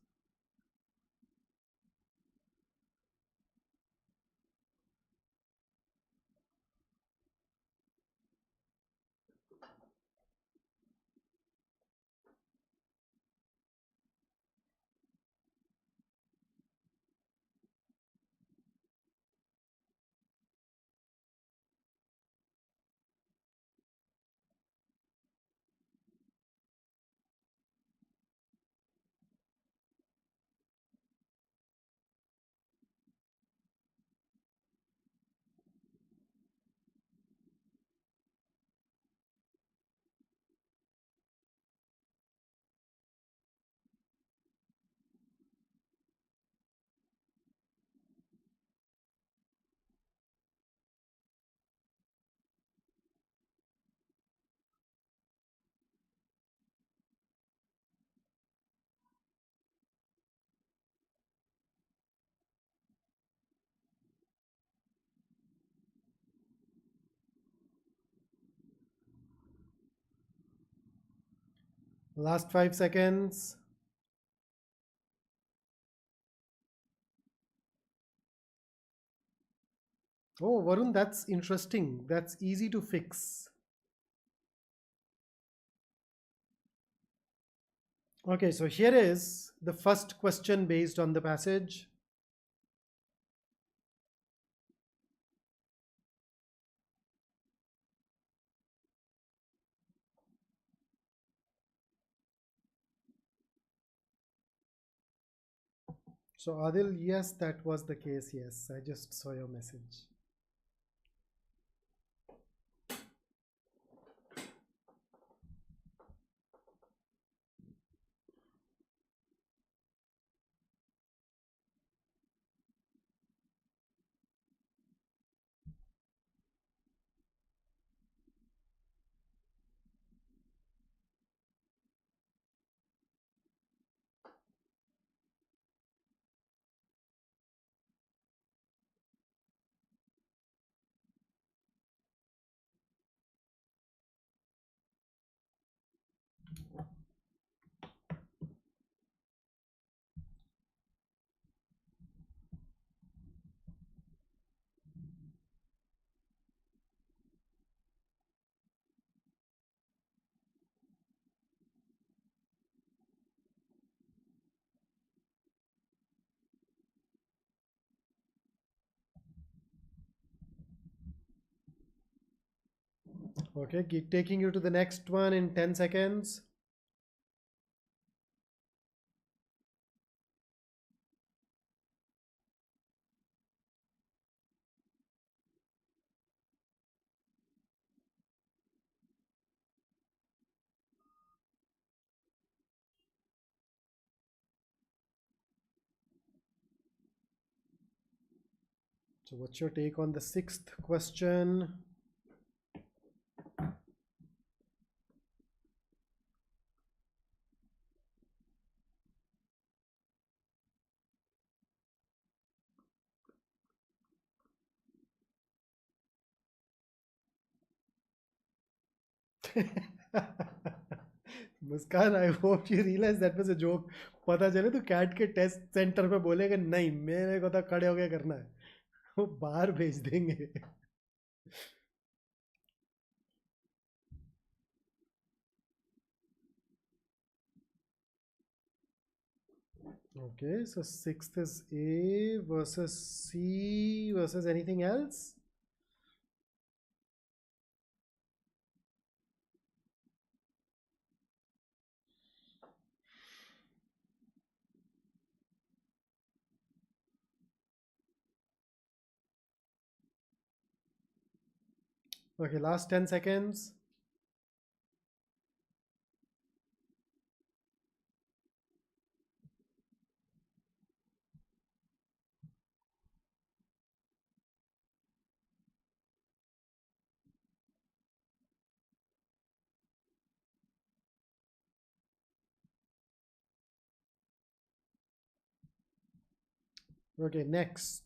Last 5 seconds. Oh, Varun, that's interesting. That's easy to fix. Okay, so here is the first question based on the passage. So Adil, yes, that was the case. Yes, I just saw your message. Okay, taking you to the next one in 10 seconds. So what's your take on the sixth question? Muskaan, I hope you realise that was a joke. पता चले तो cat के test centre पे बोलेगा नहीं मेरे को तो खड़े होके करना है, वो बाहर भेज देंगे. Okay, so sixth is A versus C versus anything else? Okay, last 10 seconds. Okay, next.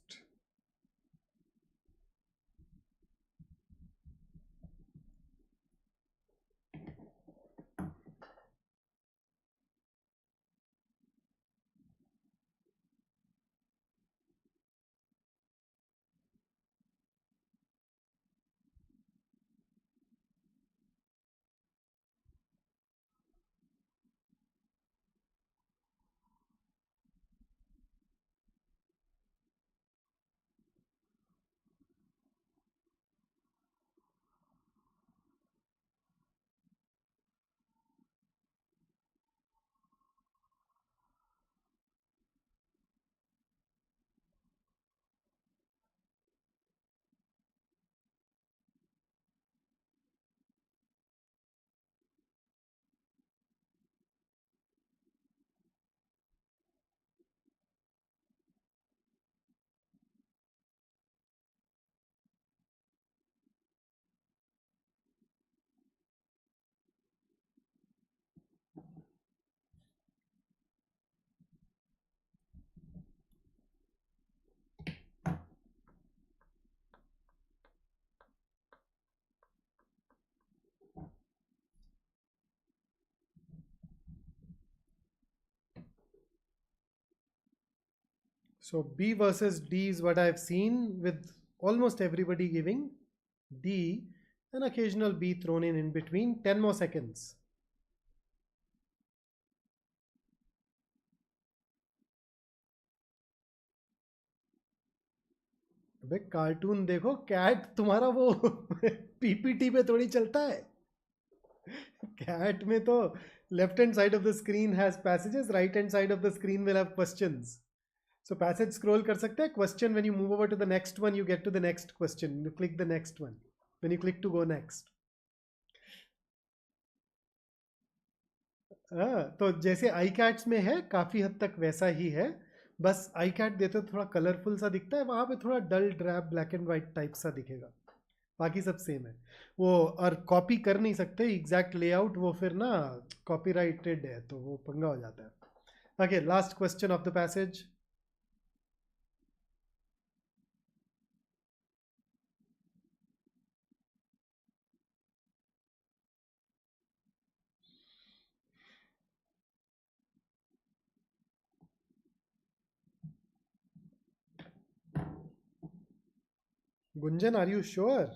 So B versus D is what I've seen, with almost everybody giving D, an occasional B thrown in between. 10 more seconds. अबे cartoon देखो, cat तुम्हारा वो PPT पे थोड़ी चलता है. Cat में तो left hand side of the screen has passages, right hand side of the screen will have questions. So passage scroll कर सकते हैं. Question, when you move over to the next one, you get to the next question. You click the next one. When you click to go next. तो जैसे iCats में है, काफ़ी हद तक वैसा ही है. बस iCat देते तो थोड़ा कलरफुल सा दिखता है, वहाँ पे थोड़ा dull drab black and white type सा दिखेगा. बाकी सब सेम है वो. और कॉपी कर नहीं सकते एग्जैक्ट लेआउट, वो फिर ना कॉपीराइटेड है, तो वो पंगा हो जाता है. Okay, last question of the passage. Gunjan, are you sure?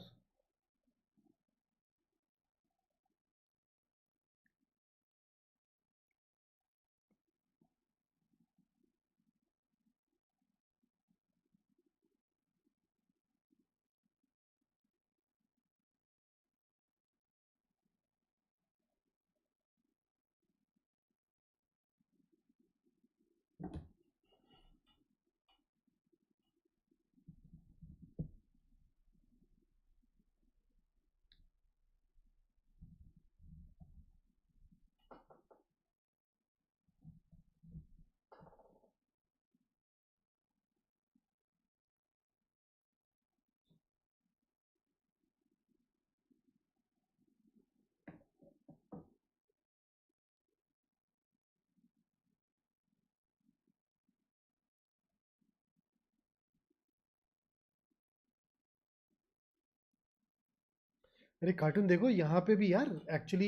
अरे कार्टून देखो, यहाँ पे भी यार एक्चुअली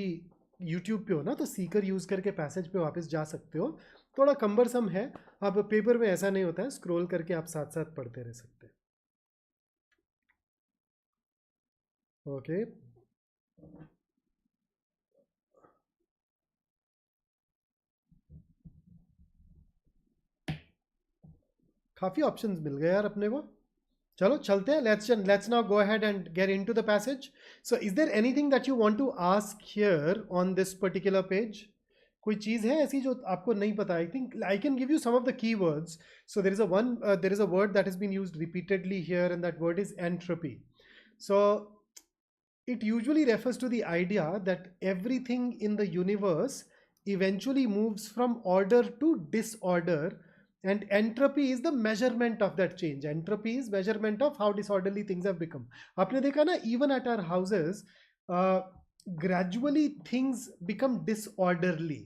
यूट्यूब पे हो ना, तो सीकर यूज़ करके पैसेज पे वापस जा सकते हो. थोड़ा कम्बरसम है. अब पेपर में ऐसा नहीं होता है, स्क्रॉल करके आप साथ साथ पढ़ते रह सकते हैं. ओके, काफ़ी ऑप्शंस मिल गए यार अपने को. चलो चलते हैं. Let's now go ahead and get into the passage. So is there anything that you want to ask here on this particular page? कोई चीज़ है ऐसी जो आपको नहीं पता? I think I can give you some of the key words. So there is a word that has been used repeatedly here, and that word is entropy. So it usually refers to the idea that everything in the universe eventually moves from order to disorder, and entropy is the measurement of that change. Entropy is measurement of how disorderly things have become. आपने देखा ना, even at our houses, gradually things become disorderly.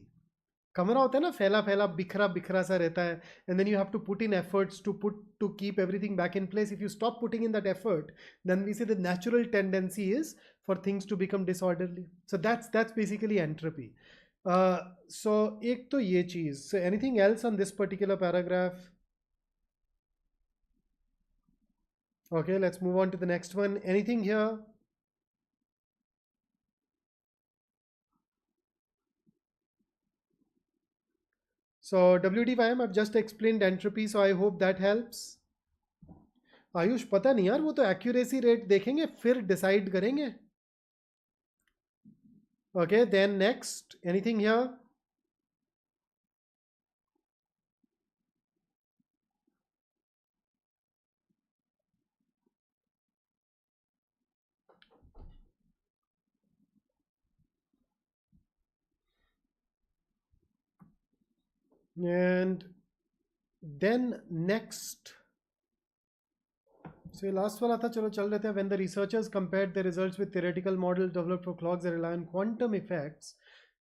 कमरा होता है ना, फैला फैला बिखरा बिखरा सा रहता है, and then you have to put in efforts to keep everything back in place. If you stop putting in that effort, then we say the natural tendency is for things to become disorderly. So that's basically entropy. So एक तो ये चीज. So anything else on this particular paragraph? Okay, let's move on to the next one. Anything here? So WD5, I've just explained entropy, so I hope that helps. Ayush पता नहीं यार, वो तो accuracy rate देखेंगे फिर डिसाइड करेंगे. Okay, then next. Anything here? And then next, so last वाला था, चलो चल रहे थे. When the researchers compared the results with theoretical models developed for clocks that rely on quantum effects.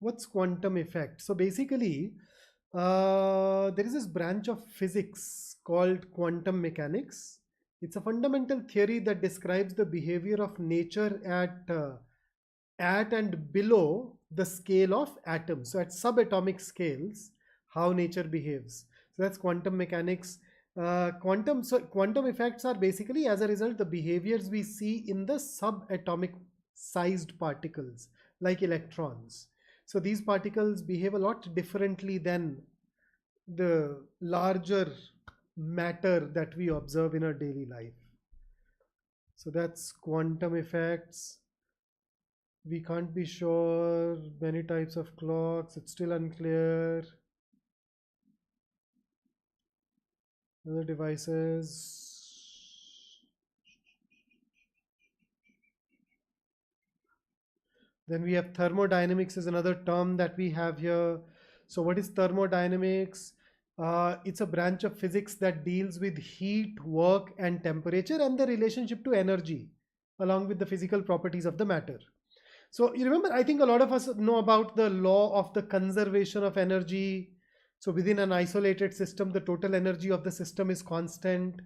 What's quantum effect? So basically, there is this branch of physics called quantum mechanics. It's a fundamental theory that describes the behavior of nature at and below the scale of atoms. So at subatomic scales, how nature behaves. So that's quantum mechanics. Quantum effects are basically, as a result, the behaviors we see in the subatomic sized particles like electrons. So these particles behave a lot differently than the larger matter that we observe in our daily life. So that's quantum effects. We can't be sure. Many types of clocks. It's still unclear. Other devices. Then we have thermodynamics is another term that we have here. So what is thermodynamics? It's a branch of physics that deals with heat, work, and temperature and the relationship to energy, along with the physical properties of the matter. So you remember, I think a lot of us know about the law of the conservation of energy. So within an isolated system, the total energy of the system is constant.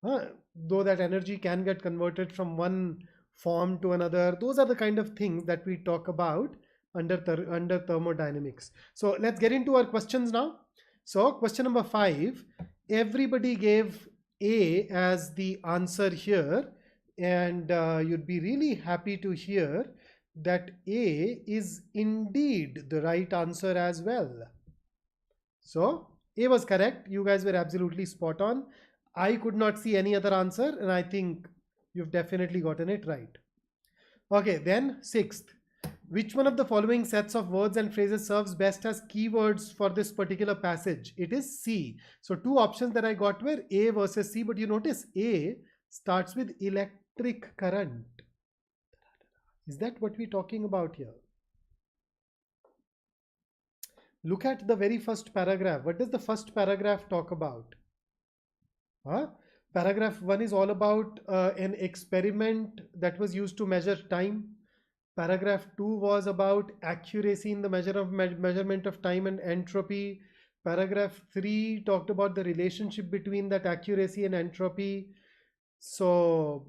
Though that energy can get converted from one form to another. Those are the kind of things that we talk about under thermodynamics. So let's get into our questions now. So question number 5, everybody gave A as the answer here, and you'd be really happy to hear that A is indeed the right answer as well. So A was correct. You guys were absolutely spot on. I could not see any other answer, and I think you've definitely gotten it right. Okay, then 6th. Which one of the following sets of words and phrases serves best as keywords for this particular passage? It is C. So 2 options that I got were A versus C, but you notice A starts with electric current. Is that what we're talking about here? Look at the very first paragraph. What does the first paragraph talk about? Paragraph 1 is all about an experiment that was used to measure time. Paragraph 2 was about accuracy in the measurement of time and entropy. Paragraph 3 talked about the relationship between that accuracy and entropy. So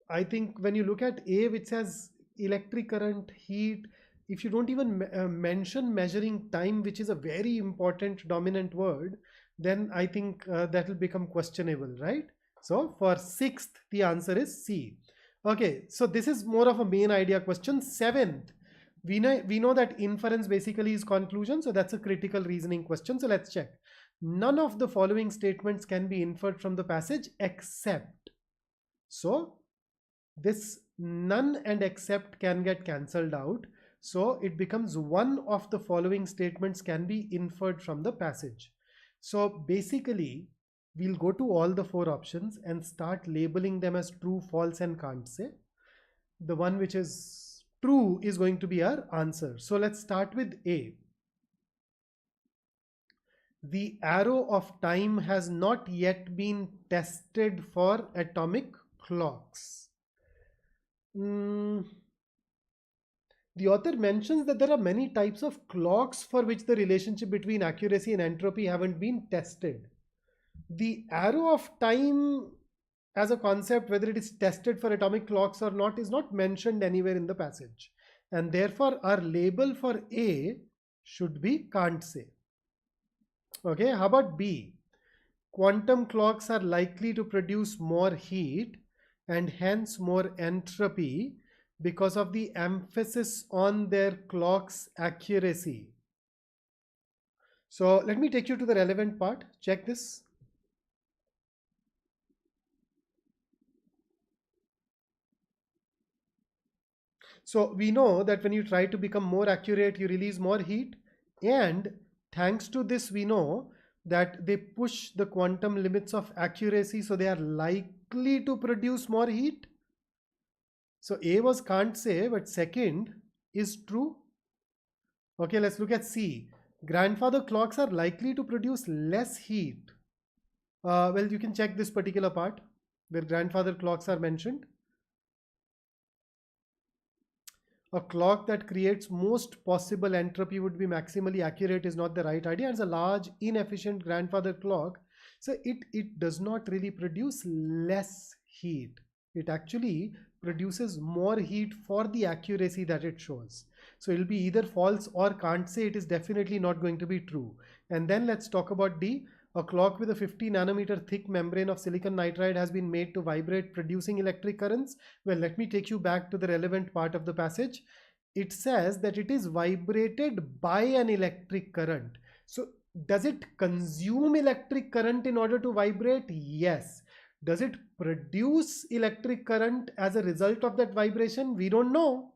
I think when you look at A, which says electric current, heat, if you don't even mention measuring time, which is a very important dominant word, then I think that will become questionable, right? So for 6th, the answer is C. Okay, so this is more of a main idea question. 7th, we know that inference basically is conclusion, so that's a critical reasoning question. So let's check. None of the following statements can be inferred from the passage except. So this none and except can get cancelled out. So it becomes one of the following statements can be inferred from the passage. So basically, we'll go to all the 4 options and start labeling them as true, false, and can't say. The one which is true is going to be our answer. So let's start with A. The arrow of time has not yet been tested for atomic clocks. The author mentions that there are many types of clocks for which the relationship between accuracy and entropy haven't been tested. The arrow of time as a concept, whether it is tested for atomic clocks or not, is not mentioned anywhere in the passage. And therefore, our label for A should be can't say. Okay, how about B? Quantum clocks are likely to produce more heat and hence more entropy because of the emphasis on their clock's accuracy. So let me take you to the relevant part. Check this. So we know that when you try to become more accurate, you release more heat. And thanks to this, we know that they push the quantum limits of accuracy. So they are likely to produce more heat. So A was can't say, but second is true. Okay, let's look at C. Grandfather clocks are likely to produce less heat. Well, you can check this particular part where grandfather clocks are mentioned. A clock that creates most possible entropy would be maximally accurate is not the right idea. It's a large, inefficient grandfather clock. So it does not really produce less heat. It actually produces more heat for the accuracy that it shows. So it'll be either false or can't say. It is definitely not going to be true. And then let's talk about D. a clock with a 50 nanometer thick membrane of silicon nitride has been made to vibrate, producing electric currents. Well, let me take you back to the relevant part of the passage. It says that it is vibrated by an electric current. So does it consume electric current in order to vibrate? Yes. Does it produce electric current as a result of that vibration? We don't know.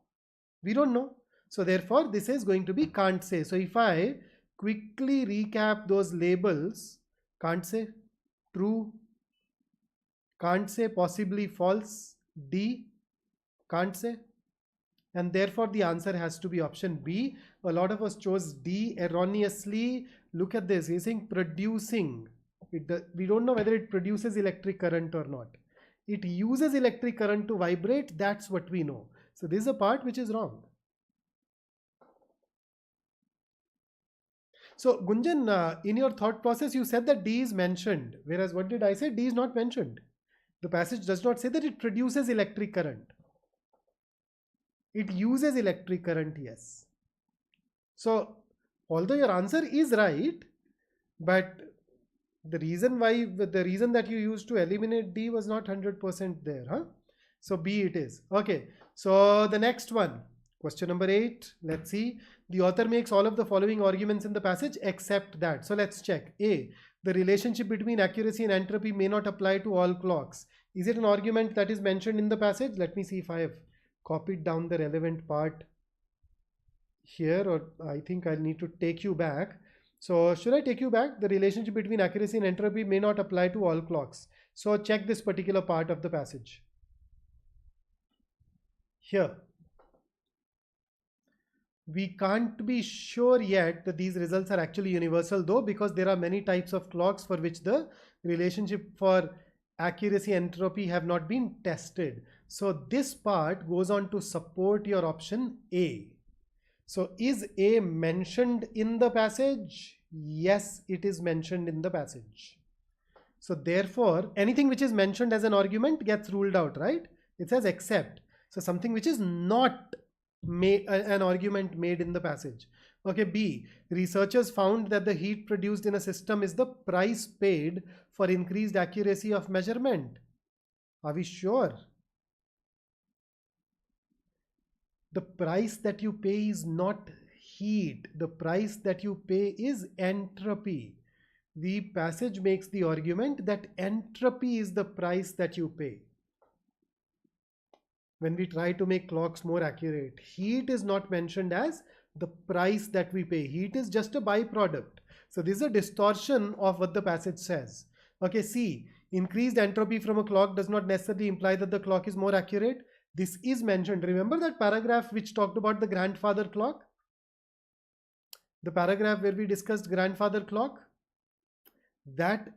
We don't know. So therefore, this is going to be can't say. So if I quickly recap those labels, can't say, true, can't say, possibly false, D, can't say. And therefore, the answer has to be option B. A lot of us chose D erroneously. Look at this. He's saying producing. We don't know whether it produces electric current or not. It uses electric current to vibrate. That's what we know. So this is a part which is wrong. So Gunjan, in your thought process, you said that D is mentioned. Whereas what did I say? D is not mentioned. The passage does not say that it produces electric current. It uses electric current, yes. So although your answer is right, but the reason that you used to eliminate D was not 100% there, huh? So B it is. Okay. So the next one, question number 8. Let's see. The author makes all of the following arguments in the passage except that. So let's check. A, the relationship between accuracy and entropy may not apply to all clocks. Is it an argument that is mentioned in the passage? Let me see if I have copied down the relevant part here, or I think I'll need to take you back. So should I take you back? The relationship between accuracy and entropy may not apply to all clocks. So check this particular part of the passage. Here. We can't be sure yet that these results are actually universal though, because there are many types of clocks for which the relationship for accuracy and entropy have not been tested. So this part goes on to support your option A. So is A mentioned in the passage? Yes, it is mentioned in the passage. So therefore, anything which is mentioned as an argument gets ruled out, right? It says except. So something which is not an argument made in the passage. Okay, B, researchers found that the heat produced in a system is the price paid for increased accuracy of measurement. Are we sure? The price that you pay is not heat. The price that you pay is entropy. The passage makes the argument that entropy is the price that you pay. When we try to make clocks more accurate, heat is not mentioned as the price that we pay. Heat is just a byproduct. So this is a distortion of what the passage says. Okay, C, increased entropy from a clock does not necessarily imply that the clock is more accurate. This is mentioned. Remember that paragraph which talked about the grandfather clock? The paragraph where we discussed grandfather clock? That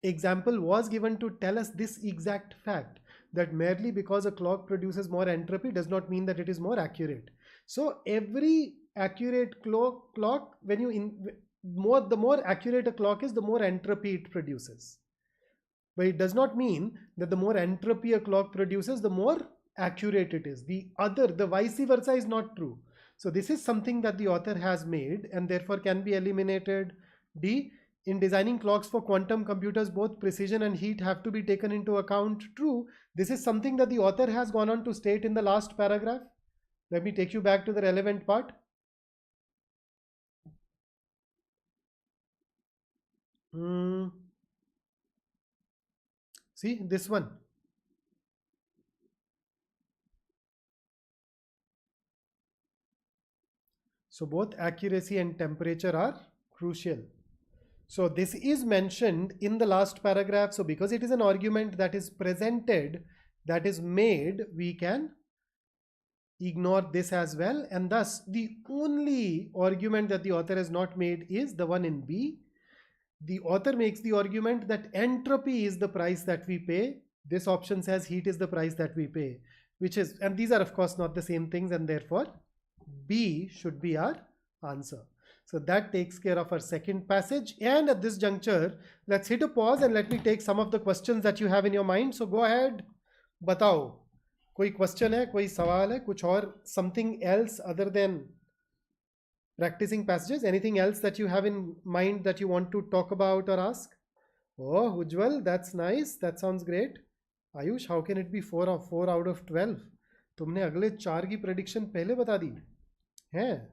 example was given to tell us this exact fact, that merely because a clock produces more entropy does not mean that it is more accurate. So every accurate clock, when you the more accurate a clock is, the more entropy it produces. But it does not mean that the more entropy a clock produces, the more accurate it is. The vice versa is not true. So this is something that the author has made and therefore can be eliminated. D, in designing clocks for quantum computers, both precision and heat have to be taken into account. True. This is something that the author has gone on to state in the last paragraph. Let me take you back to the relevant part. See this one. So both accuracy and temperature are crucial. So this is mentioned in the last paragraph. So because it is an argument that is presented, that is made, we can ignore this as well. And thus the only argument that the author has not made is the one in B. The author makes the argument that entropy is the price that we pay. This option says heat is the price that we pay, which is, and these are of course not the same things, and therefore B should be our answer. So that takes care of our second passage. And at this juncture, let's hit a pause and let me take some of the questions that you have in your mind. So go ahead, batao. Koi question hai, koi sawal hai, kuch aur, something else other than practicing passages, anything else that you have in mind that you want to talk about or ask? Oh, Ujjwal, that's nice. That sounds great. Ayush, how can it be 4 out of 12? तुमने अगले 4 की prediction पहले बता दी हैं?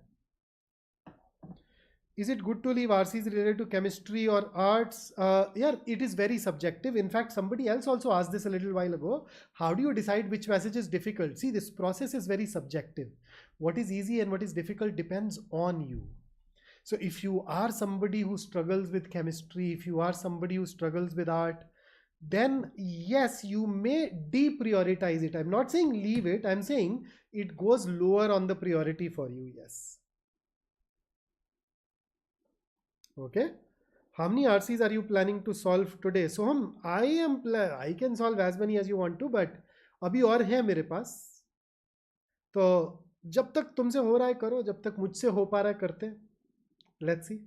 Is it good to leave RCs related to chemistry or arts? Yeah, it is very subjective. In fact, somebody else also asked this a little while ago. How do you decide which passage is difficult? See, this process is very subjective. What is easy and what is difficult depends on you. So if you are somebody who struggles with chemistry, if you are somebody who struggles with art, then yes, you may deprioritize it. I'm not saying leave it. I'm saying it goes lower on the priority for you. Yes. Okay. How many RCs are you planning to solve today? So I can solve as many as you want to, but अभी और है मेरे पास. तो जब तक तुमसे हो रहा है करो, जब तक मुझसे हो पा रहा है करते. Let's see.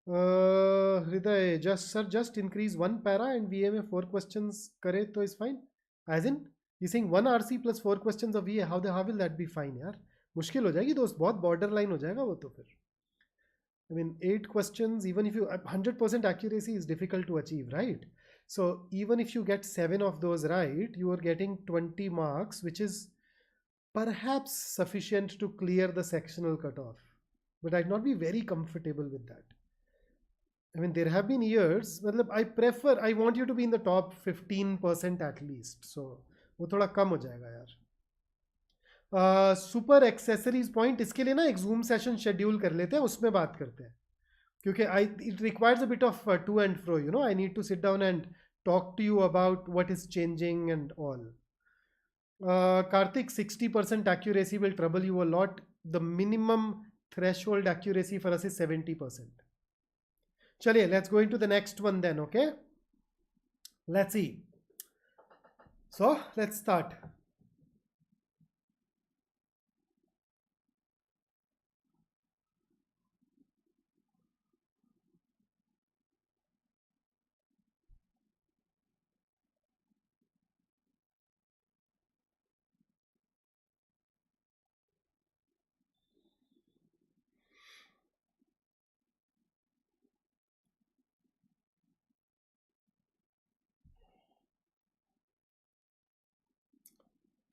Hriday, just increase one para and VA में 4 questions करे तो is fine. As in, you saying 1 RC plus 4 questions of VA, how will that be fine यार? मुश्किल हो जाएगी दोस्त, बहुत borderline हो जाएगा वो तो फिर. I mean, 8 questions, even if you 100% accuracy is difficult to achieve, right? So even if you get 7 of those right, you are getting 20 marks, which is perhaps sufficient to clear the sectional cutoff. But I'd not be very comfortable with that. I mean, there have been years, I want you to be in the top 15% at least. So, वो थोड़ा कम हो जाएगा यार. Super accessories point इसके लिए ना एक zoom session schedule कर लेते हैं, उसमें बात करते हैं, क्योंकि it requires a bit of to and fro, you know. I need to sit down and talk to you about what is changing and all. Karthik, 60% accuracy will trouble you a lot. The minimum threshold accuracy for us is 70%. चलिए, let's go into the next one then, okay? Let's see. So, let's start.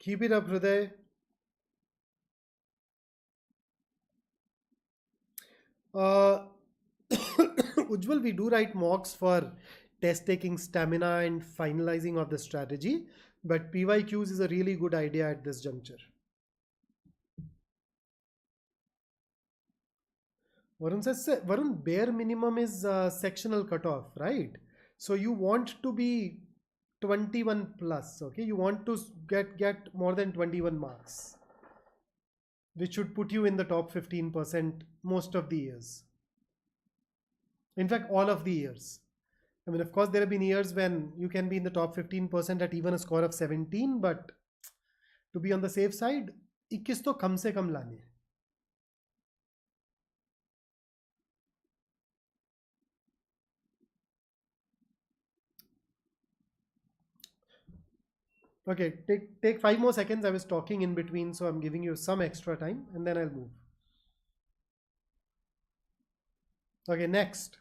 Keep it up, Hriday. Ujjwal, we do write mocks for test taking stamina and finalizing of the strategy, but PYQs is a really good idea at this juncture. Varun says, Varun, bare minimum is sectional cutoff, right? So you want to be 21 plus, okay? You want to get more than 21 marks, which should put you in the top 15% most of the years. In fact, all of the years. I mean, of course, there have been years when you can be in the top 15% at even a score of 17, but to be on the safe side, 21 तो कम से कम लाने. Okay, take 5 more seconds. I was talking in between, so I'm giving you some extra time and then I'll move. Okay, next.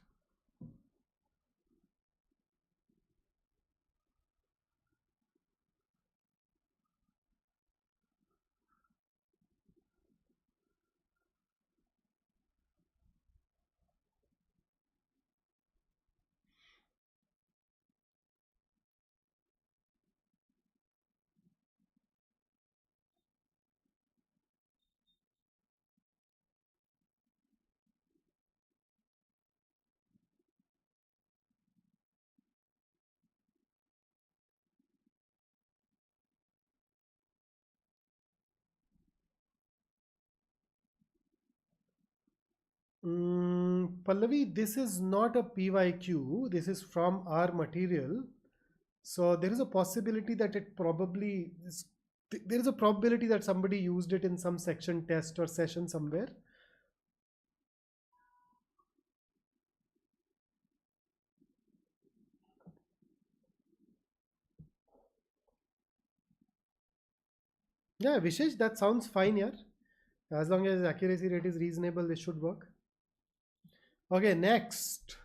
Pallavi, this is not a PYQ. This is from our material. So there is a possibility that it probably is, there is a probability that somebody used it in some section test or session somewhere. Yeah, Vishesh, that sounds fine, yeah. As long as accuracy rate is reasonable, this should work. Okay, next.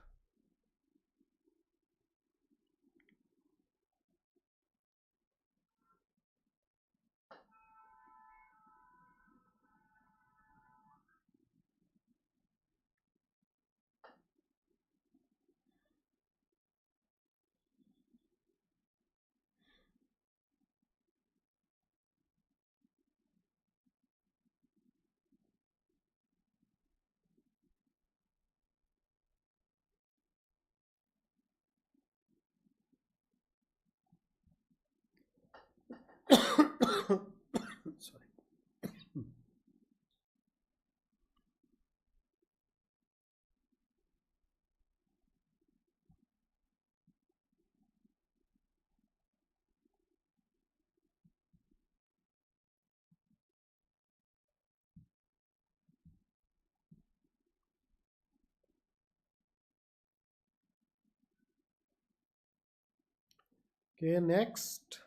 Okay, next.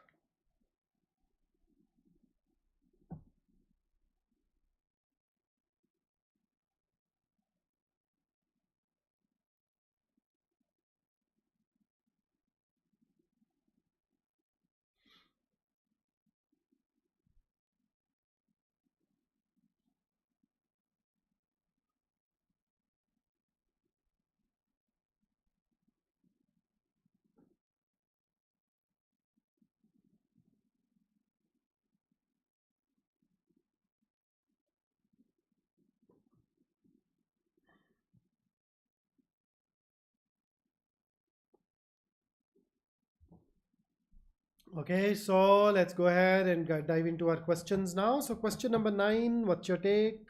Okay, so let's go ahead and dive into our questions now. So question number 9, what's your take?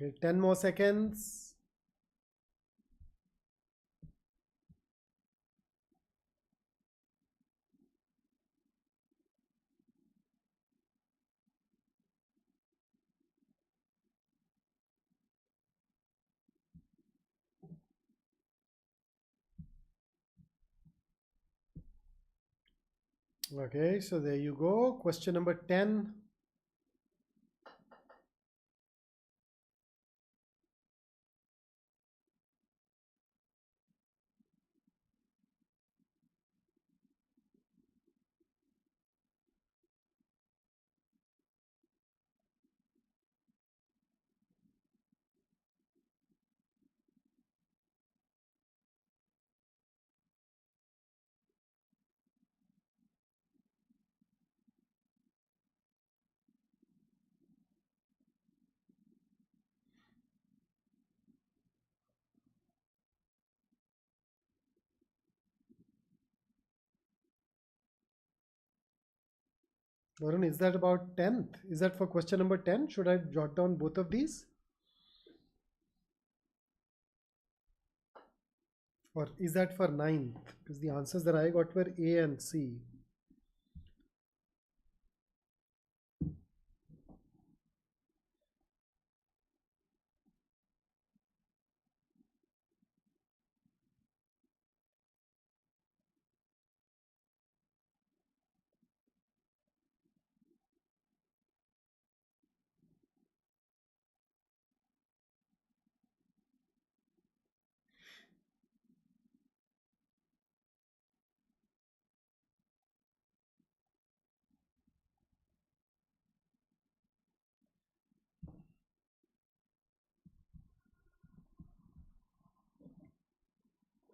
Okay, 10 more seconds. Okay, so there you go. Question number 10. Varun, is that about 10th? Is that for question number 10? Should I jot down both of these? Or is that for 9th? Because the answers that I got were A and C.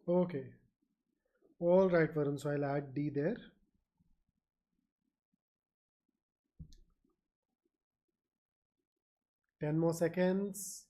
Okay. All right, Varun. So I'll add D there. 10 more seconds.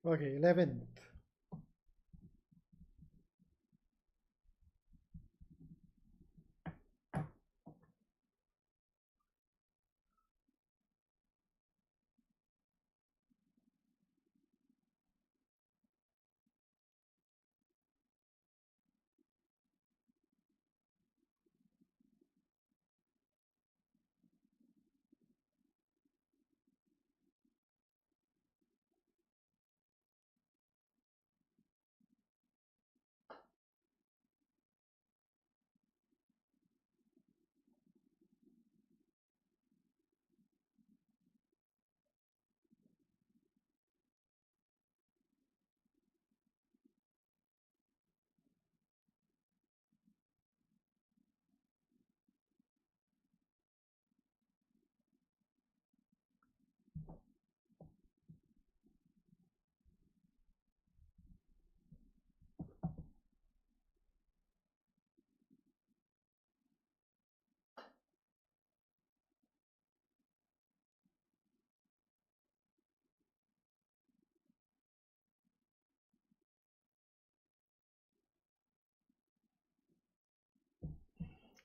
Okay, 11th.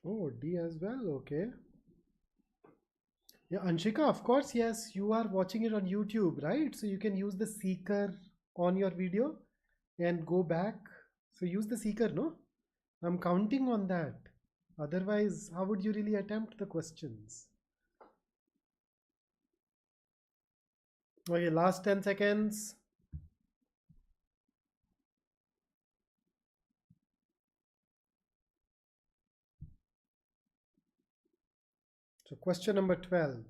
Oh, D as well. Okay. Yeah, Anshika, of course, yes, you are watching it on YouTube, right? So you can use the seeker on your video and go back. So use the seeker, no? I'm counting on that. Otherwise, how would you really attempt the questions? Okay, last 10 seconds. So question number 12.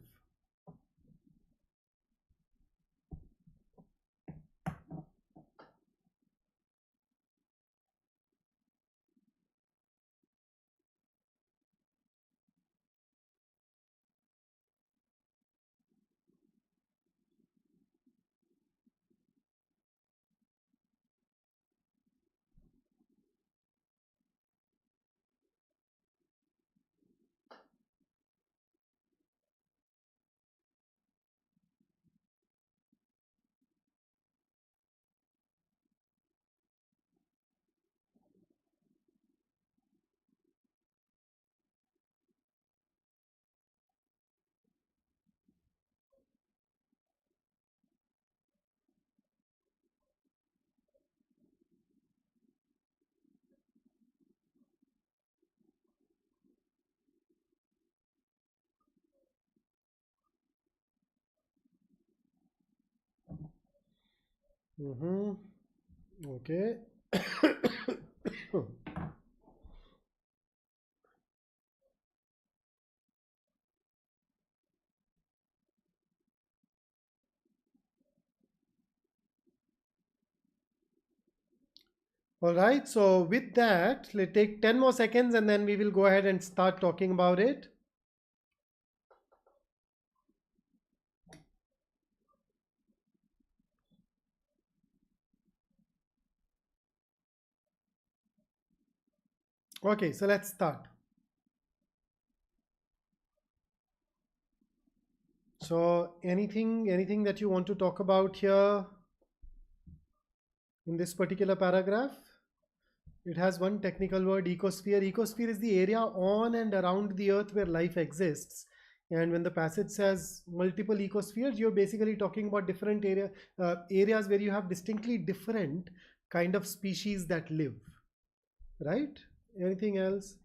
Mm-hmm. Okay. All right. So with that, let's take 10 more seconds and then we will go ahead and start talking about it. Okay, so let's start. So anything that you want to talk about here in this particular paragraph? It has one technical word, ecosphere. Ecosphere is the area on and around the earth where life exists. And when the passage says multiple ecospheres, you're basically talking about different areas where you have distinctly different kind of species that live, right? Anything else?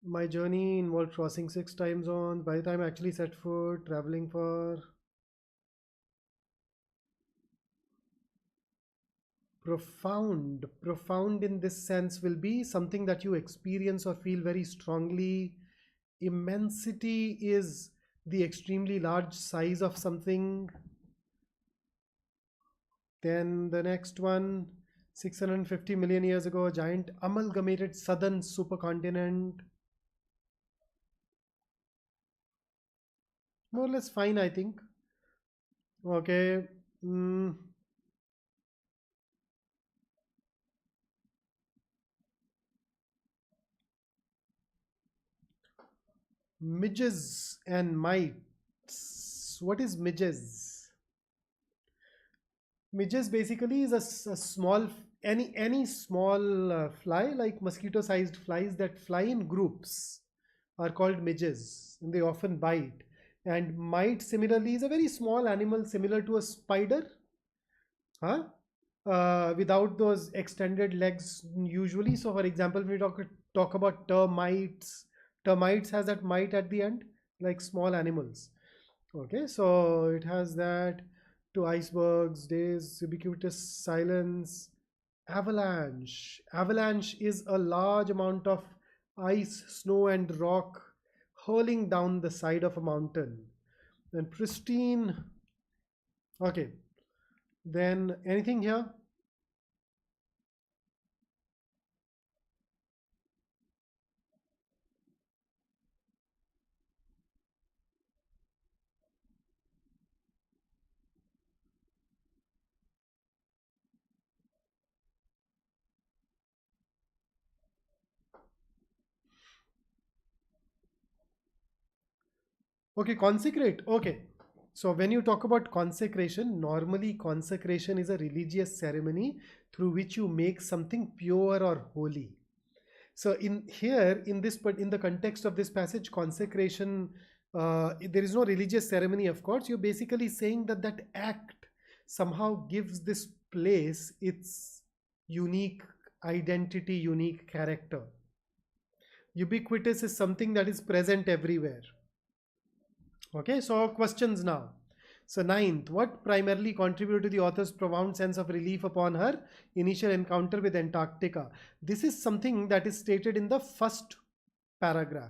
My journey involved crossing 6 time zones. By the time I actually set foot, traveling for profound in this sense will be something that you experience or feel very strongly. Immensity is the extremely large size of something. Then the next one, 650 million years ago, a giant amalgamated southern supercontinent. More or less fine, I think. Okay. mm, Midges and mites. What is midges? Midges basically is a small, any small fly, like mosquito sized flies that fly in groups are called midges, and they often bite. And mite similarly is a very small animal similar to a spider, huh? Without those extended legs usually. So for example, when we talk about termites, termites has that mite at the end, like small animals. Okay, so it has that. To icebergs, days, ubiquitous silence, avalanche. Avalanche is a large amount of ice, snow, and rock hurling down the side of a mountain. And pristine. Okay, then anything here? Okay, consecrate. Okay. So when you talk about consecration, normally consecration is a religious ceremony through which you make something pure or holy. So in here, in this, but in the context of this passage, consecration, there is no religious ceremony, of course. You're basically saying that that act somehow gives this place its unique identity, unique character. Ubiquitous is something that is present everywhere. Okay, so questions now. So ninth, what primarily contributed to the author's profound sense of relief upon her initial encounter with Antarctica? This is something that is stated in the first paragraph.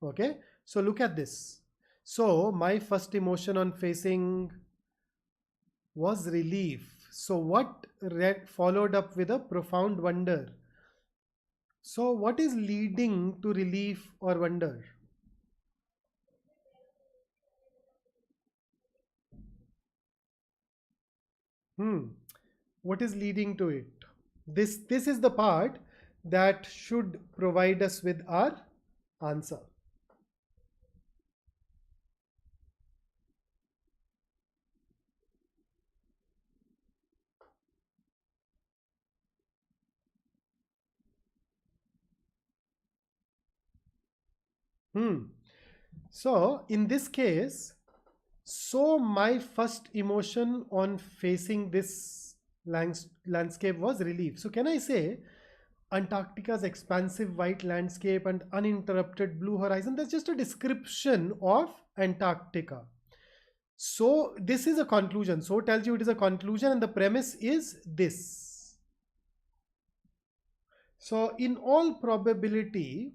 Okay, so look at this. So my first emotion on facing was relief. So what followed up with a profound wonder? So what is leading to relief or wonder? What is leading to it? This is the part that should provide us with our answer. So in this case, so my first emotion on facing this landscape was relief. So can I say Antarctica's expansive white landscape and uninterrupted blue horizon? That's just a description of Antarctica. So this is a conclusion. So tells you it is a conclusion, and the premise is this. So in all probability,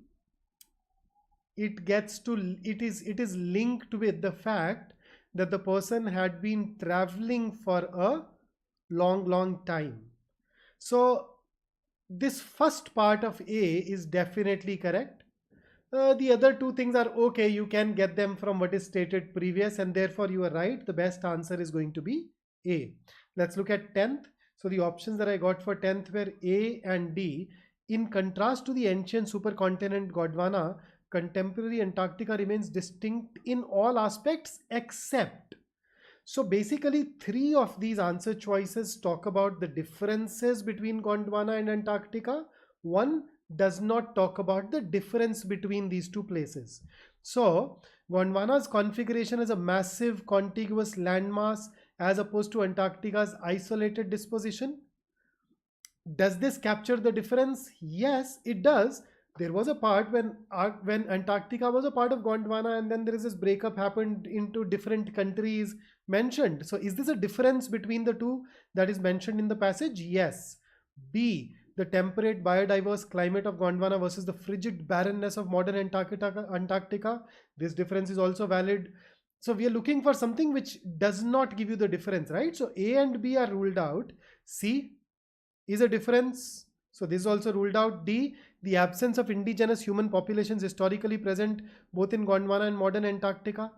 it is linked with the fact that the person had been traveling for a long time. So this first part of A is definitely correct. The other two things are okay, you can get them from what is stated previous, and therefore you are right. The best answer is going to be A. Let's look at 10th. So the options that I got for 10th were A and D. In contrast to the ancient supercontinent Gondwana, contemporary Antarctica remains distinct in all aspects except. So basically, three of these answer choices talk about the differences between Gondwana and Antarctica. One does not talk about the difference between these two places. So Gondwana's configuration is a massive contiguous landmass as opposed to Antarctica's isolated disposition. Does this capture the difference? Yes, it does. There was a part when Antarctica was a part of Gondwana, and then there is this breakup happened into different countries mentioned. So is this a difference between the two that is mentioned in the passage? Yes. B, the temperate biodiverse climate of Gondwana versus the frigid barrenness of modern Antarctica. This difference is also valid. So we are looking for something which does not give you the difference, right? So A and B are ruled out. C is a difference. So this is also ruled out. D, the absence of indigenous human populations historically present both in Gondwana and modern Antarctica.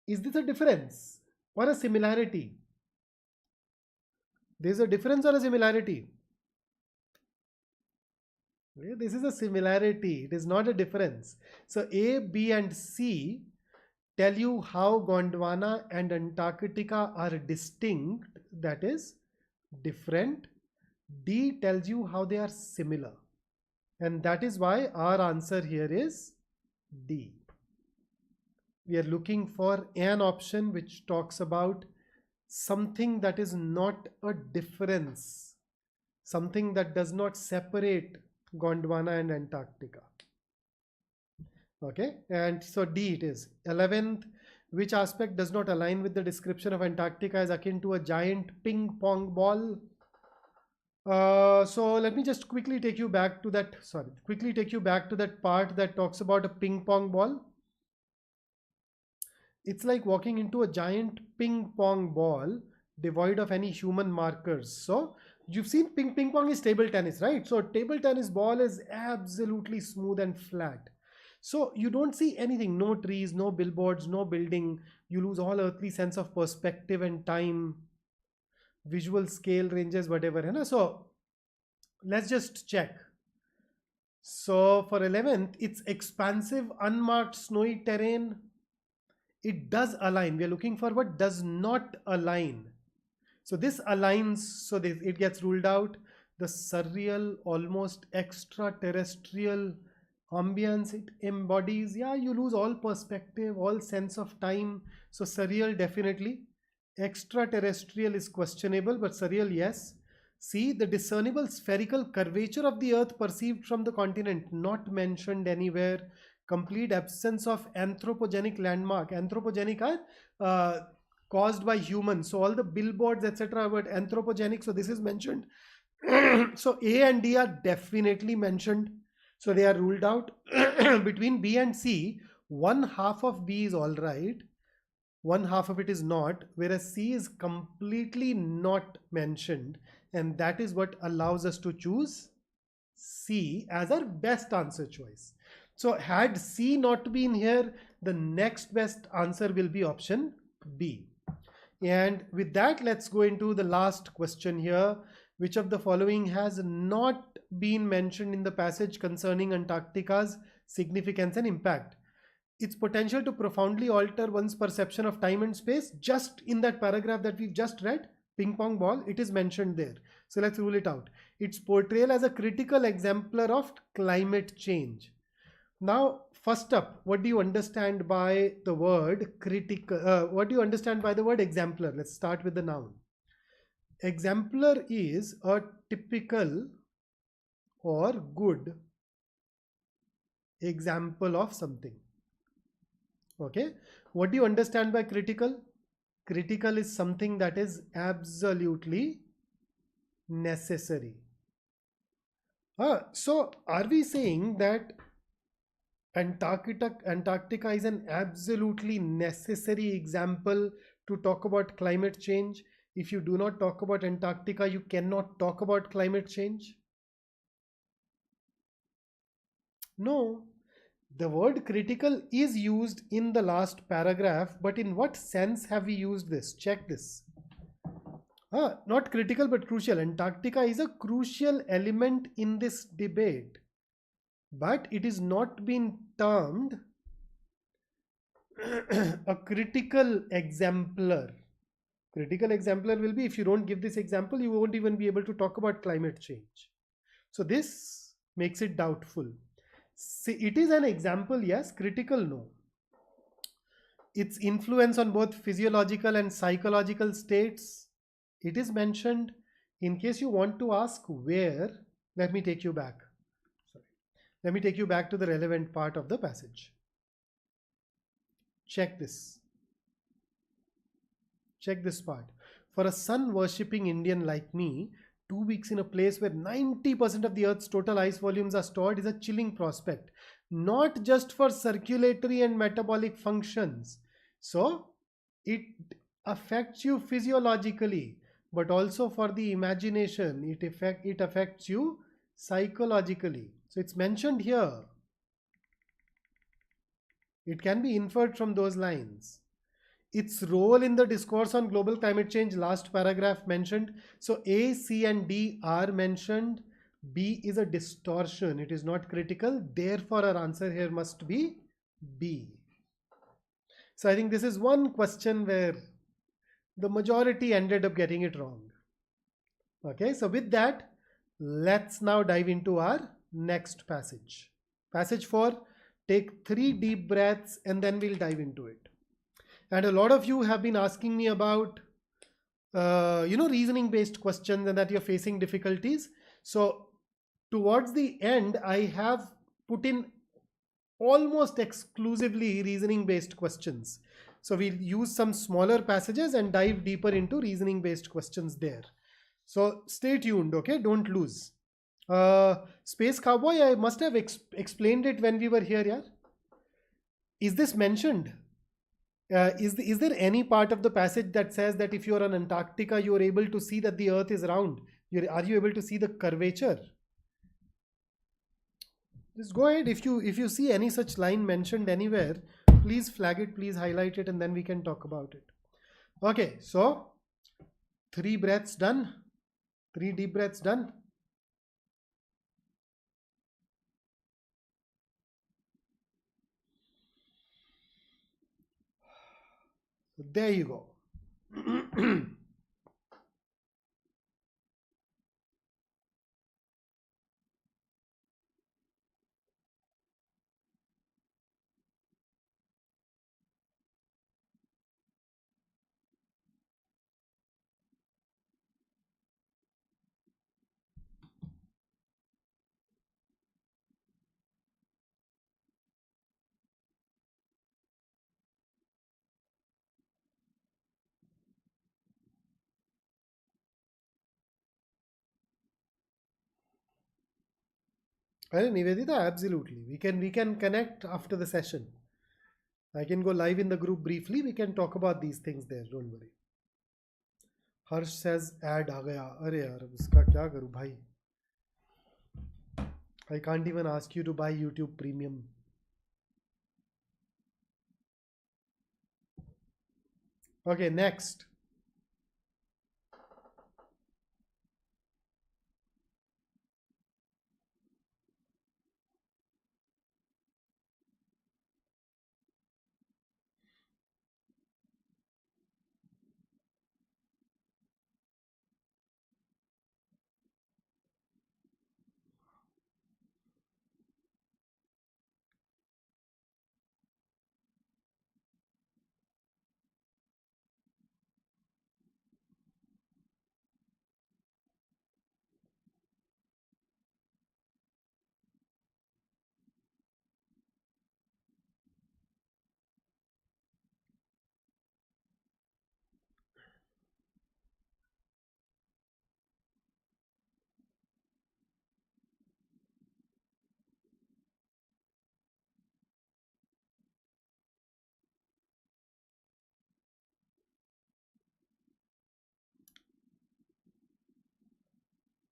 Is this a difference or a similarity? There is a difference or a similarity? Okay, this is a similarity. It is not a difference. So A, B, and C tell you how Gondwana and Antarctica are distinct, that is different. D tells you how they are similar. And that is why our answer here is D. We are looking for an option which talks about something that is not a difference, something that does not separate Gondwana and Antarctica. Okay, and so D it is. 11th, which aspect does not align with the description of Antarctica as akin to a giant ping pong ball? So let me just quickly take you back to that, part that talks about a ping pong ball. It's like walking into a giant ping pong ball devoid of any human markers. So you've seen ping pong is table tennis, right? So table tennis ball is absolutely smooth and flat. So you don't see anything, no trees, no billboards, no building. You lose all earthly sense of perspective and time, visual scale ranges, whatever. Hai na? So let's just check. So for 11th, it's expansive, unmarked, snowy terrain. It does align. We are looking for what does not align. So this aligns, so it gets ruled out. The surreal, almost extraterrestrial ambience it embodies, yeah, you lose all perspective, all sense of time. So surreal, definitely. Extraterrestrial is questionable, but surreal, yes. See, the discernible spherical curvature of the earth perceived from the continent, not mentioned anywhere. Complete absence of anthropogenic landmark. Anthropogenic are caused by humans. So all the billboards, etc. were anthropogenic. So this is mentioned. So A and D are definitely mentioned. So they are ruled out. Between B and C, one half of B is all right. One half of it is not, whereas C is completely not mentioned. And that is what allows us to choose C as our best answer choice. So had C not been here, the next best answer will be option B. And with that, let's go into the last question here. Which of the following has not been mentioned in the passage concerning Antarctica's significance and impact? Its potential to profoundly alter one's perception of time and space, just in that paragraph that we've just read, ping pong ball, it is mentioned there. So let's rule it out. Its portrayal as a critical exemplar of climate change. Now, first up, what do you understand by the word critical? What do you understand by the word exemplar? Let's start with the noun. Exemplar is a typical or good example of something. Okay. What do you understand by critical? Critical is something that is absolutely necessary. So are we saying that Antarctica is an absolutely necessary example to talk about climate change? If you do not talk about Antarctica, you cannot talk about climate change? No. The word critical is used in the last paragraph, but in what sense have we used this? Check this. Not critical, but crucial. Antarctica is a crucial element in this debate, but it is not been termed a critical exemplar. Critical exemplar will be, if you don't give this example, you won't even be able to talk about climate change. So this makes it doubtful. See, it is an example, yes. Critical, no. Its influence on both physiological and psychological states, it is mentioned. In case you want to ask where, let me take you back. Let me take you back to the relevant part of the passage. Check this. Check this part. For a sun-worshipping Indian like me, 2 weeks in a place where 90% of the Earth's total ice volumes are stored is a chilling prospect. Not just for circulatory and metabolic functions. So it affects you physiologically, but also for the imagination. It affects you psychologically. So it's mentioned here. It can be inferred from those lines. Its role in the discourse on global climate change, last paragraph mentioned. So A, C and D are mentioned. B is a distortion. It is not critical. Therefore, our answer here must be B. So I think this is one question where the majority ended up getting it wrong. Okay, so with that, let's now dive into our next passage. Passage 4, take 3 deep breaths and then we'll dive into it. And a lot of you have been asking me about, reasoning based questions and that you're facing difficulties. So towards the end, I have put in almost exclusively reasoning based questions. So we'll use some smaller passages and dive deeper into reasoning based questions there. So stay tuned, okay? Don't lose. Space Cowboy, I must have explained it when we were here, yeah? Is this mentioned? Is there any part of the passage that says that if you're on Antarctica, you're able to see that the Earth is round? Are you able to see the curvature? Just go ahead. If you see any such line mentioned anywhere, please flag it, please highlight it, and then we can talk about it. Okay, so 3 breaths done. 3 deep breaths done. So there you go. Nivedita, absolutely. We can connect after the session. I can go live in the group briefly. We can talk about these things there. Don't worry. Harsh says ad आ गया. अरे यार उसका क्या करूँ भाई? I can't even ask you to buy YouTube Premium. Okay, next.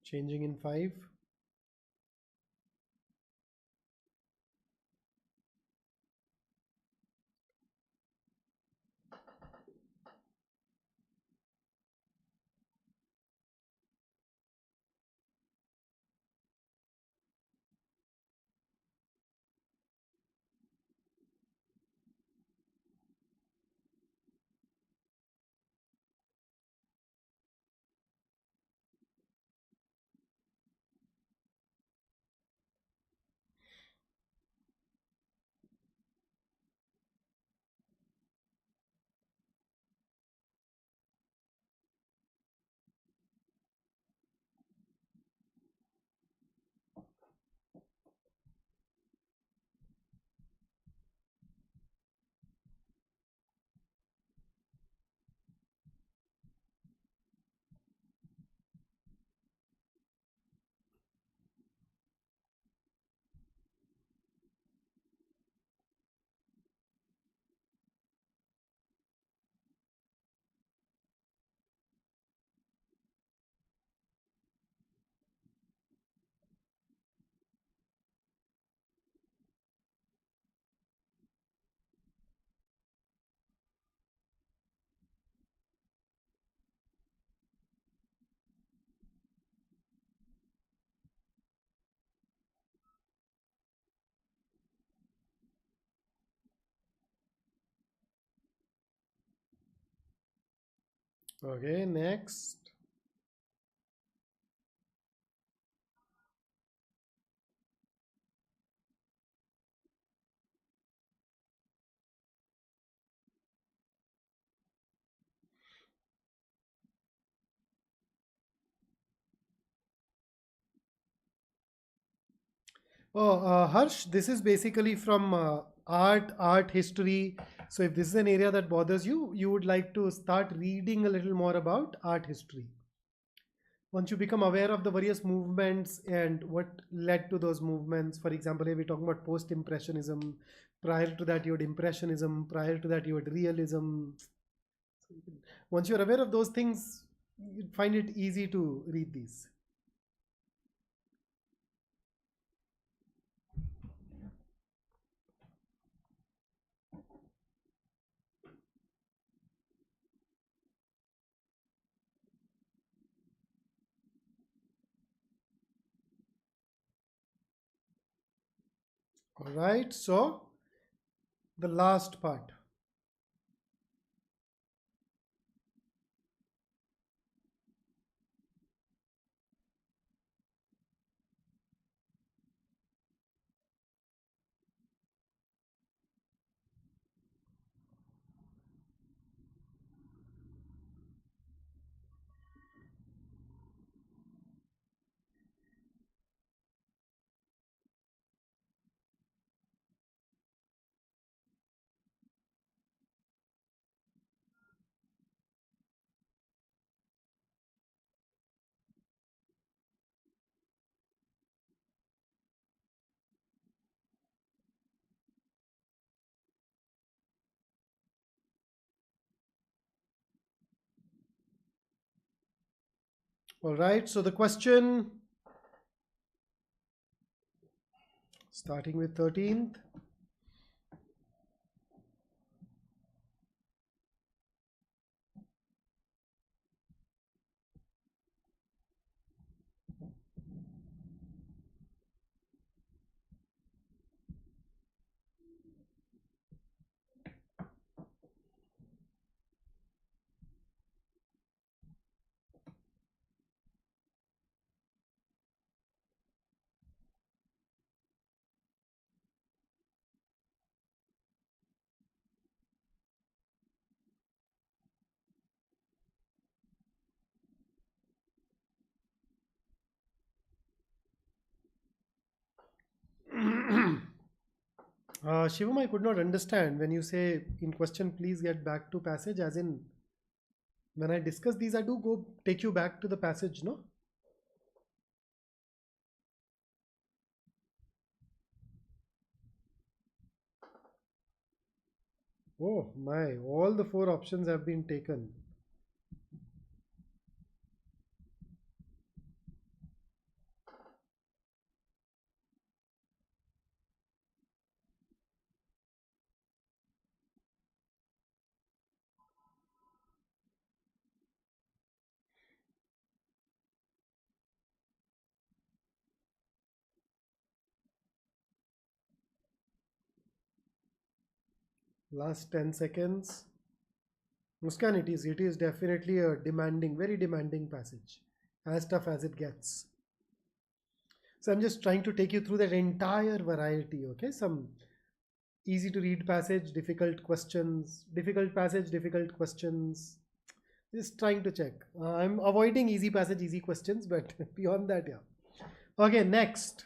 Changing in 5. Okay, next. Oh, Harsh, this is basically from art history. So if this is an area that bothers you, you would like to start reading a little more about art history. Once you become aware of the various movements and what led to those movements, for example, if we're talking about post-impressionism, prior to that you had impressionism, prior to that you had realism. Once you're aware of those things, you find it easy to read these. All right, so the last part. All right, so the question, starting with 13th. Shivam, I could not understand when you say in question, please get back to passage, as in when I discuss these, I do go take you back to the passage, no? Oh my, all the four options have been taken. Last 10 seconds. Muskan, it is definitely a demanding, very demanding passage, as tough as it gets. So I'm just trying to take you through that entire variety, okay? Some easy to read passage, difficult questions, difficult passage, difficult questions. Just trying to check. I'm avoiding easy passage, easy questions, but beyond that, yeah. Okay, next.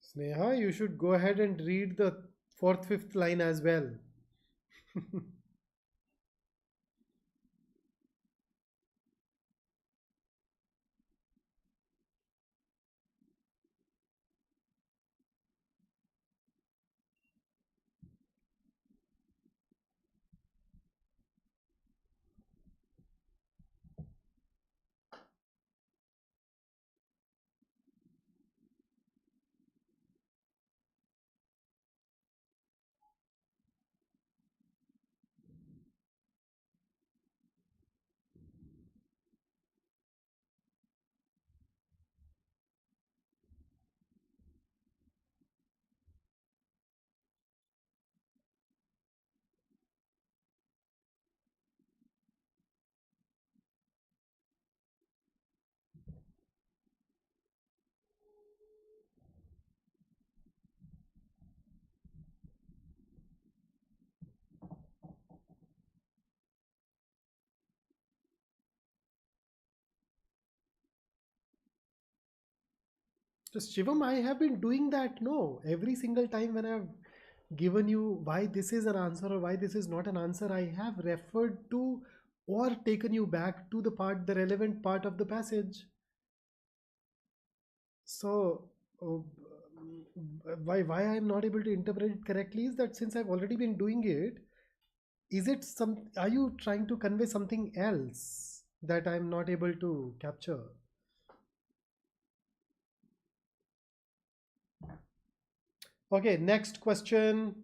Sneha, you should go ahead and read the fourth, fifth line as well. Just Shivam, I have been doing that. No, every single time when I've given you why this is an answer or why this is not an answer, I have referred to or taken you back to the relevant part of the passage. So, uh, why I'm not able to interpret it correctly is that since I've already been doing it, is it some? Are you trying to convey something else that I'm not able to capture? Okay, next question.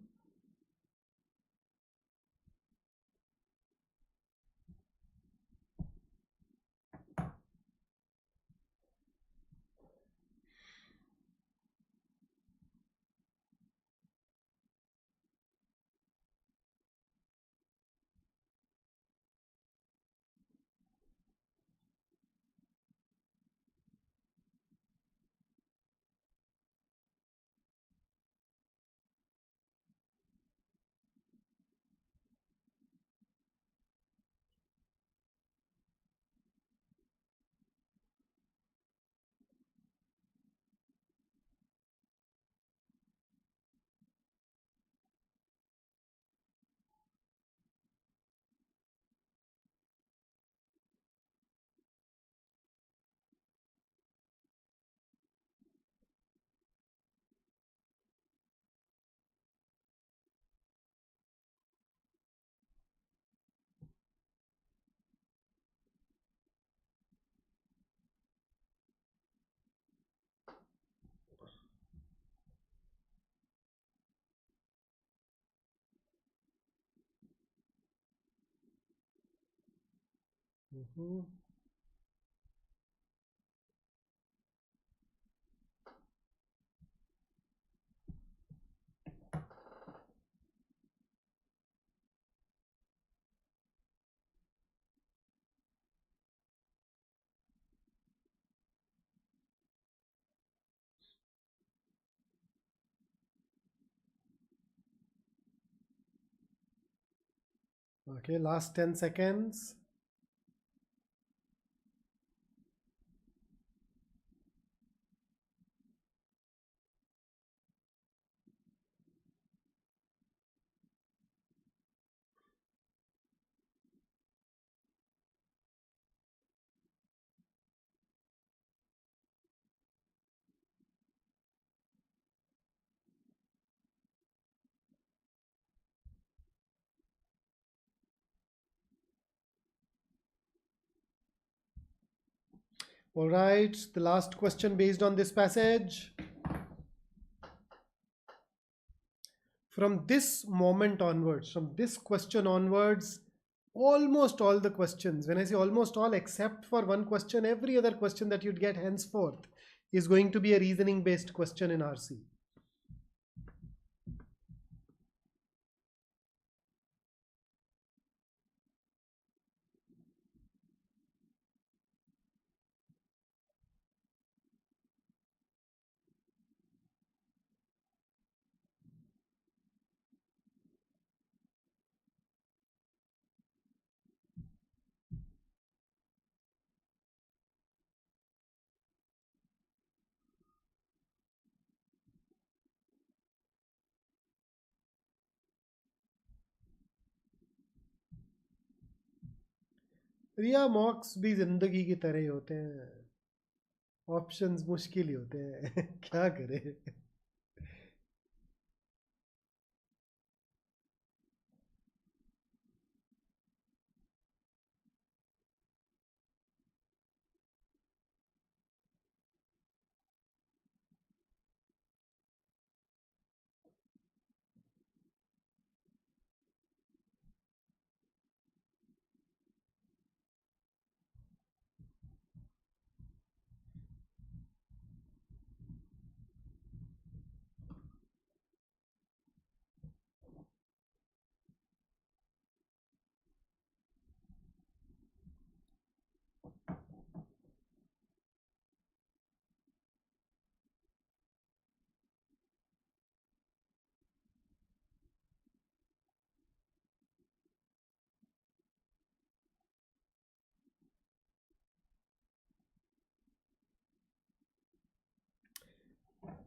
Mhm. Okay, last 10 seconds. All right, the last question based on this passage. From this moment onwards, from this question onwards, almost all the questions, when I say almost all except for one question, every other question that you'd get henceforth is going to be a reasoning based question in RC. रिया मॉक्स भी जिंदगी की तरह ही होते हैं, options मुश्किल ही होते हैं क्या करें.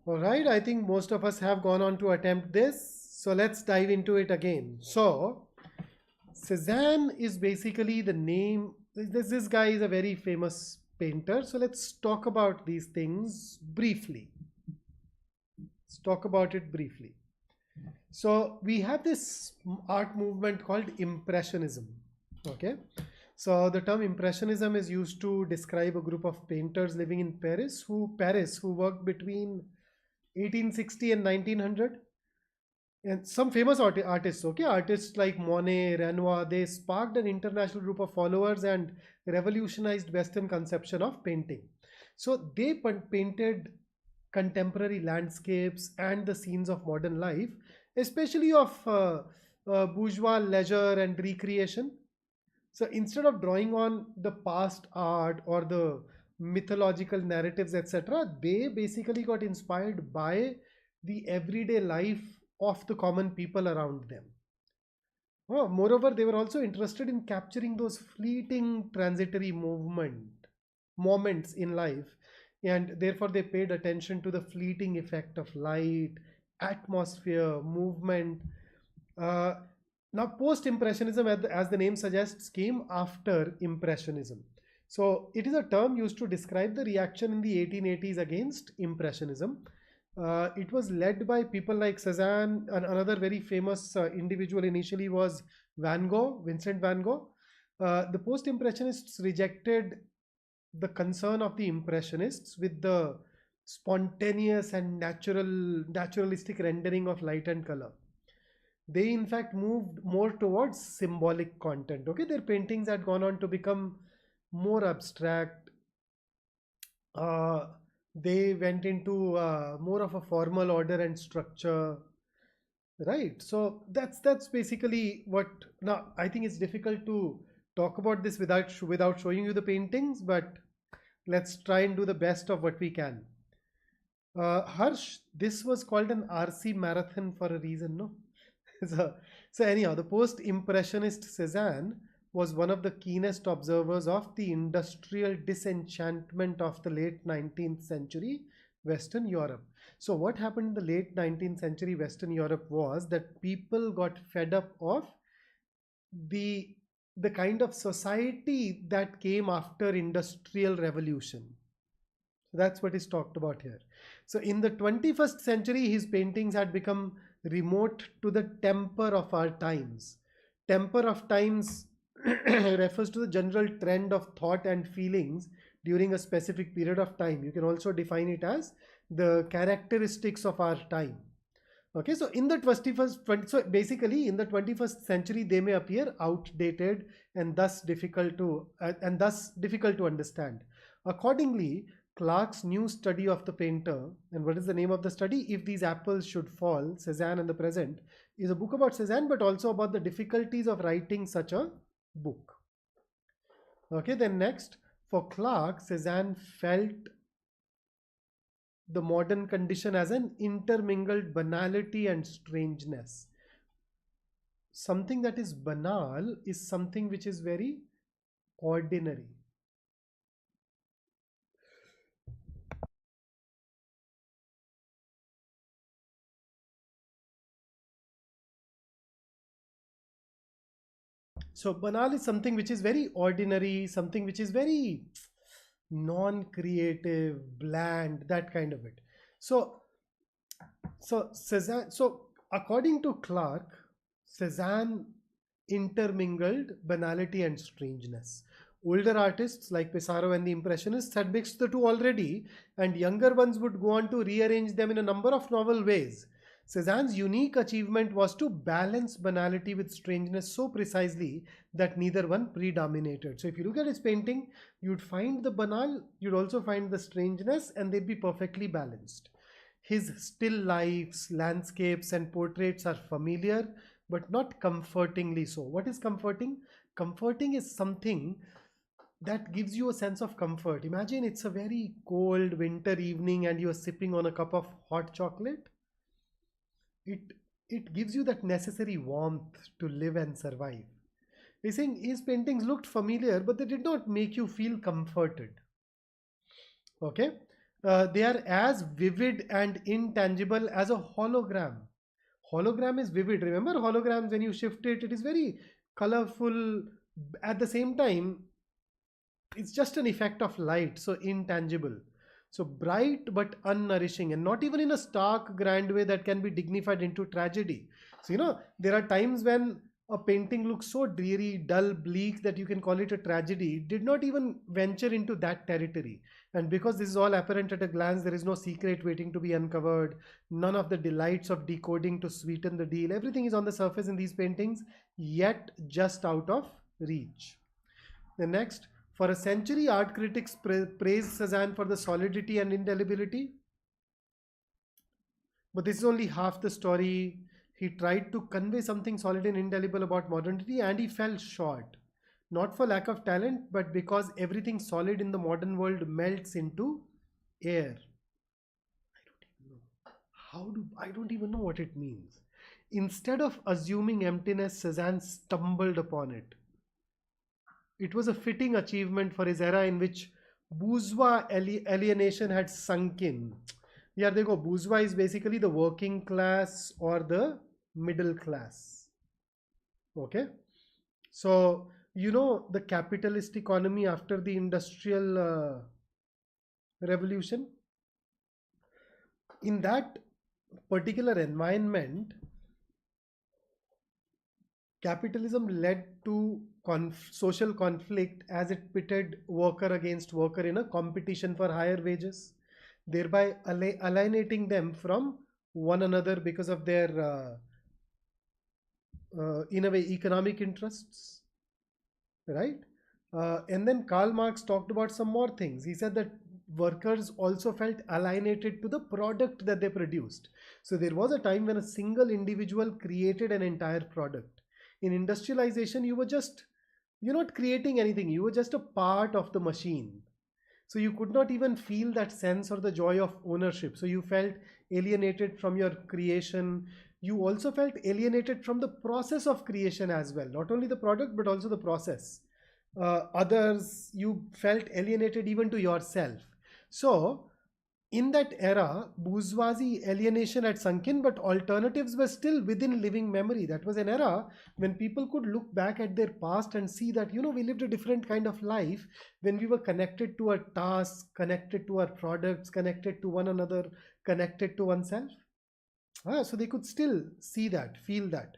All right, I think most of us have gone on to attempt this. So let's dive into it again. So, Cezanne is basically the name. This guy is a very famous painter. So let's talk about these things briefly. Let's talk about it briefly. So we have this art movement called Impressionism. Okay. So the term Impressionism is used to describe a group of painters living in Paris who worked between 1860 and 1900. And some famous artists, okay, artists like Monet, Renoir, they sparked an international group of followers and revolutionized Western conception of painting. So they painted contemporary landscapes and the scenes of modern life, especially of bourgeois leisure and recreation. So instead of drawing on the past art or the mythological narratives, etc., they basically got inspired by the everyday life of the common people around them. Oh, moreover, they were also interested in capturing those fleeting transitory moments in life, and therefore they paid attention to the fleeting effect of light, atmosphere, movement. Uh, Now, post-impressionism, as the name suggests, came after impressionism. So it is a term used to describe the reaction in the 1880s against impressionism. It was led by people like Cezanne, and another very famous individual initially was Vincent Van Gogh. The post-impressionists rejected the concern of the impressionists with the spontaneous and naturalistic rendering of light and color. They in fact moved more towards symbolic content. Okay, their paintings had gone on to become more abstract. uh, they went into more of a formal order and structure, right? So that's basically what. Now I think it's difficult to talk about this without showing you the paintings, but let's try and do the best of what we can. Harsh, this was called an RC marathon for a reason, no? so, so anyhow, the post-impressionist Cezanne was one of the keenest observers of the industrial disenchantment of the late 19th century Western Europe. So what happened in the late 19th century Western Europe was that people got fed up of the the kind of society that came after industrial revolution. So that's what is talked about here. So in the 21st century, his paintings had become remote to the temper of our times. Temper of times refers to the general trend of thought and feelings during a specific period of time. You can also define it as the characteristics of our time. Okay, so in the 21st, so basically in the 21st century, they may appear outdated and thus difficult to understand. Accordingly, Clark's new study of the painter, and what is the name of the study? If These Apples Should Fall, Cezanne and the Present, is a book about Cezanne, but also about the difficulties of writing such a book. Okay, then next, for Clark, Cezanne felt the modern condition as an intermingled banality and strangeness. Something that is banal is something which is very ordinary. So banal is something which is very ordinary, something which is very non-creative, bland, that kind of it. So Cezanne, so according to Clark, Cezanne intermingled banality and strangeness. Older artists like Pissarro and the Impressionists had mixed the two already, and younger ones would go on to rearrange them in a number of novel ways. Cezanne's unique achievement was to balance banality with strangeness so precisely that neither one predominated. So if you look at his painting, you'd find the banal, you'd also find the strangeness, and they'd be perfectly balanced. His still lifes, landscapes, and portraits are familiar, but not comfortingly so. What is comforting? Comforting is something that gives you a sense of comfort. Imagine it's a very cold winter evening and you're sipping on a cup of hot chocolate. It gives you that necessary warmth to live and survive. He's saying his paintings looked familiar, but they did not make you feel comforted. Okay? They are as vivid and intangible as a hologram. Hologram is vivid. Remember holograms, when you shift it, it is very colorful. At the same time, it's just an effect of light, so intangible. So bright but unnourishing, and not even in a stark, grand way that can be dignified into tragedy. So, there are times when a painting looks so dreary, dull, bleak that you can call it a tragedy. It did not even venture into that territory. And because this is all apparent at a glance, there is no secret waiting to be uncovered, none of the delights of decoding to sweeten the deal. Everything is on the surface in these paintings, yet just out of reach. The next, for a century, art critics praised Cezanne for the solidity and indelibility. But this is only half the story. He tried to convey something solid and indelible about modernity, and he fell short. Not for lack of talent, but because everything solid in the modern world melts into air. I don't even know what it means. Instead of assuming emptiness, Cezanne stumbled upon it. It was a fitting achievement for his era in which bourgeois alienation had sunk in. Yeah, देखो, bourgeois is basically the working class or the middle class. Okay? So, the capitalist economy after the industrial revolution. In that particular environment, capitalism led to social conflict as it pitted worker against worker in a competition for higher wages, thereby alienating them from one another because of their, in a way, economic interests, right? And then Karl Marx talked about some more things. He said that workers also felt alienated to the product that they produced. So there was a time when a single individual created an entire product. In industrialization, you're not creating anything. You were just a part of the machine. So you could not even feel that sense or the joy of ownership. So you felt alienated from your creation. You also felt alienated from the process of creation as well. Not only the product, but also the process. Others, you felt alienated even to yourself. So in that era, bourgeoisie alienation had sunk in, but alternatives were still within living memory. That was an era when people could look back at their past and see that, we lived a different kind of life when we were connected to our tasks, connected to our products, connected to one another, connected to oneself. So they could still see that, feel that.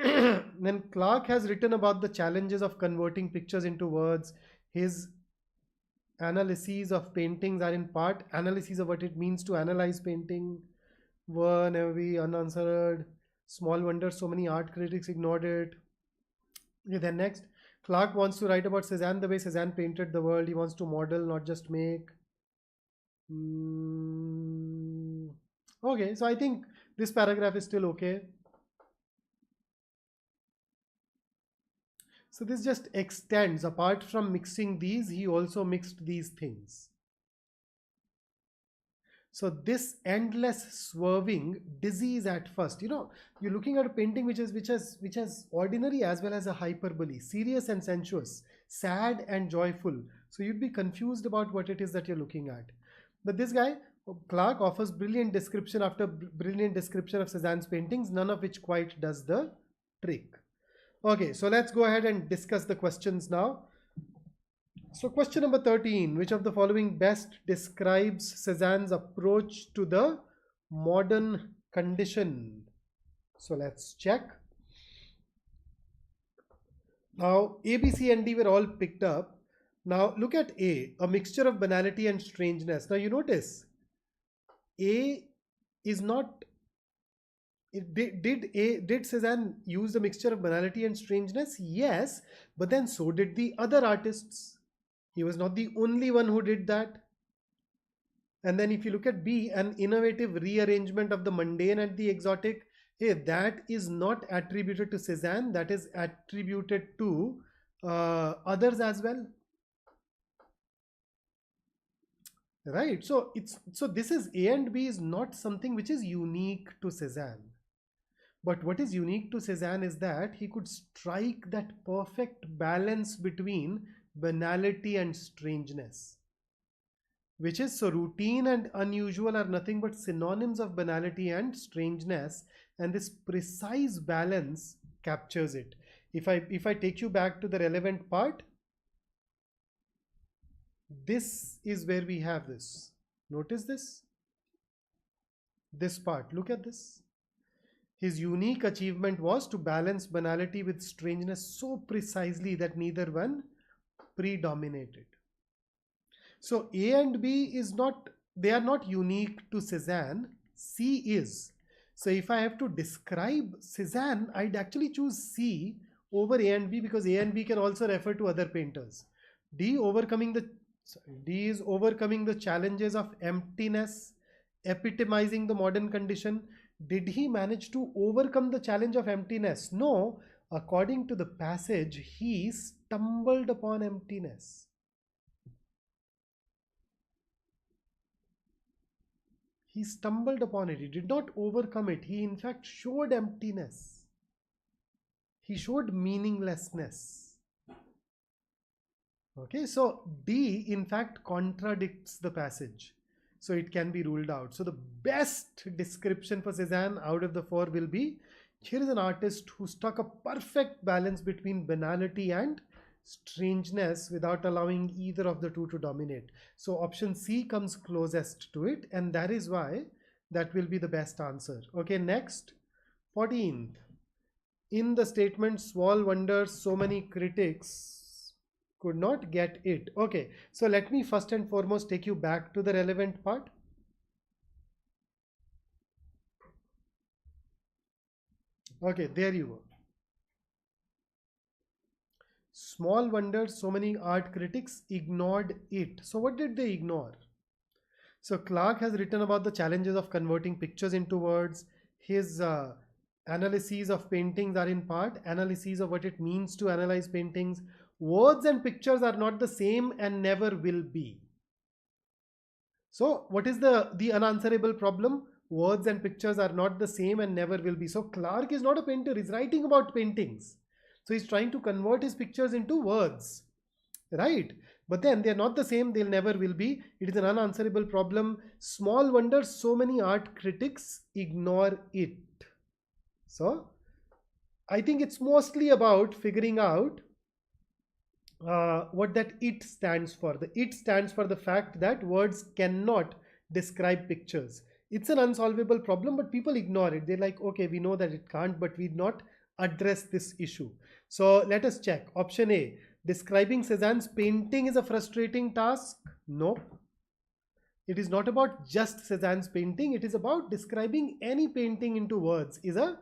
Then Clark has written about the challenges of converting pictures into words. His analyses of paintings are in part analyses of what it means to analyze painting. One heavy, unanswered. Small wonder so many art critics ignored it. Okay, then next, Clark wants to write about Cezanne the way Cezanne painted the world. He wants to model, not just make. Okay, so I think this paragraph is still okay. So this just extends. Apart from mixing these, he also mixed these things. So this endless swerving, dizzy at first. You're looking at a painting which has ordinary as well as a hyperbole, serious and sensuous, sad and joyful. So you'd be confused about what it is that you're looking at. But this guy, Clark, offers brilliant description after brilliant description of Cezanne's paintings, none of which quite does the trick. Okay, so let's go ahead and discuss the questions now. So question number 13, which of the following best describes Cézanne's approach to the modern condition? So let's check. Now A, B, C and D were all picked up. Now look at a mixture of banality and strangeness. Now you notice A is not, did Cézanne use the mixture of banality and strangeness? Yes, but then so did the other artists. He was not the only one who did that. And then if you look at B, an innovative rearrangement of the mundane and the exotic, hey, that is not attributed to Cézanne, that is attributed to others as well. Right, so this is A and B is not something which is unique to Cézanne. But what is unique to Cézanne is that he could strike that perfect balance between banality and strangeness. Which is, so routine and unusual are nothing but synonyms of banality and strangeness, and this precise balance captures it. If I take you back to the relevant part, this is where we have this. Notice this part, look at this. His unique achievement was to balance banality with strangeness so precisely that neither one predominated. So A and B is not, they are not unique to Cézanne, C is. So if I have to describe Cézanne, I'd actually choose C over A and B, because A and B can also refer to other painters. D is overcoming the challenges of emptiness, epitomizing the modern condition. Did he manage to overcome the challenge of emptiness? No. According to the passage, he stumbled upon emptiness. He stumbled upon it. He did not overcome it. He in fact showed emptiness. He showed meaninglessness. Okay, so D in fact contradicts the passage. So it can be ruled out. So the best description for Cézanne out of the four will be, here is an artist who struck a perfect balance between banality and strangeness without allowing either of the two to dominate. So option C comes closest to it, and that is why that will be the best answer. Okay, next, 14th. In the statement, small wonders, so many critics could not get it. Okay, so let me first and foremost take you back to the relevant part. Okay, there you go. Small wonder, so many art critics ignored it. So what did they ignore? So Clark has written about the challenges of converting pictures into words. His analyses of paintings are in part analyses of what it means to analyze paintings. Words and pictures are not the same and never will be. So what is the unanswerable problem? Words and pictures are not the same and never will be. So Clark is not a painter, he's writing about paintings. So he's trying to convert his pictures into words, right? But then they're not the same, they'll never will be. It is an unanswerable problem. Small wonder, so many art critics ignore it. So I think it's mostly about figuring out what that it stands for. The it stands for the fact that words cannot describe pictures. It's an unsolvable problem, but people ignore it. They're like, okay, we know that it can't, but we not address this issue. So let us check. Option A, describing Cézanne's painting is a frustrating task. Nope. It is not about just Cézanne's painting. It is about describing any painting into words is an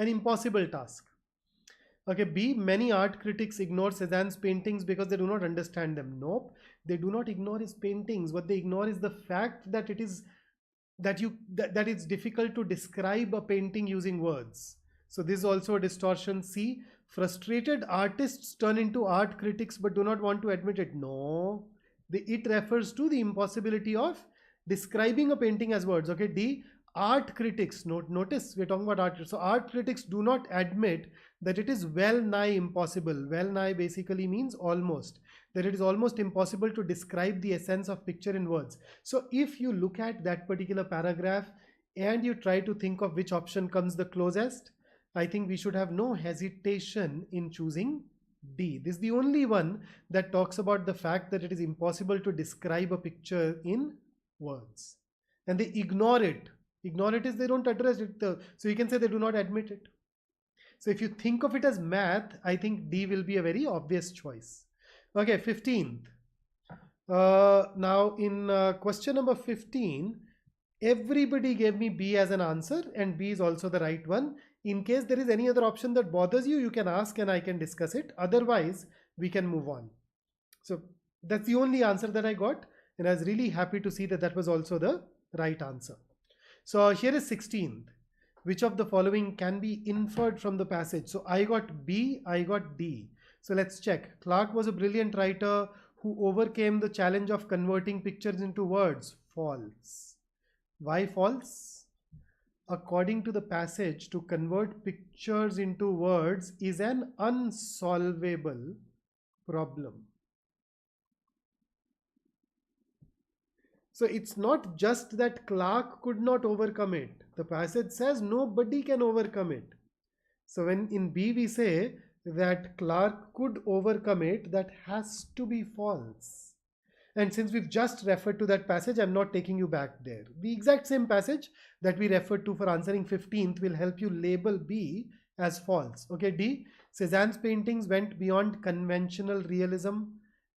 impossible task. Okay, B, many art critics ignore Cézanne's paintings because they do not understand them. Nope, they do not ignore his paintings. What they ignore is the fact that that it's difficult to describe a painting using words. So this is also a distortion. C, frustrated artists turn into art critics but do not want to admit it. No, it refers to the impossibility of describing a painting as words. Okay, D, art critics, notice we're talking about art. So art critics do not admit that it is well nigh impossible. Well nigh basically means almost. That it is almost impossible to describe the essence of picture in words. So if you look at that particular paragraph and you try to think of which option comes the closest, I think we should have no hesitation in choosing D. This is the only one that talks about the fact that it is impossible to describe a picture in words. And they ignore it. Ignore it is they don't address it. So you can say they do not admit it. So if you think of it as math, I think D will be a very obvious choice. Okay, 15th. Now in question number 15, everybody gave me B as an answer, and B is also the right one. In case there is any other option that bothers you, you can ask and I can discuss it. Otherwise, we can move on. So that's the only answer that I got, and I was really happy to see that that was also the right answer. So here is 16th. Which of the following can be inferred from the passage? So I got B, I got D. So let's check. Clark was a brilliant writer who overcame the challenge of converting pictures into words. False. Why false? According to the passage, to convert pictures into words is an unsolvable problem. So it's not just that Clark could not overcome it. The passage says nobody can overcome it. So when in B we say that Clark could overcome it, that has to be false. And since we've just referred to that passage, I'm not taking you back there. The exact same passage that we referred to for answering 15th will help you label B as false. Okay, D. Cézanne's paintings went beyond conventional realism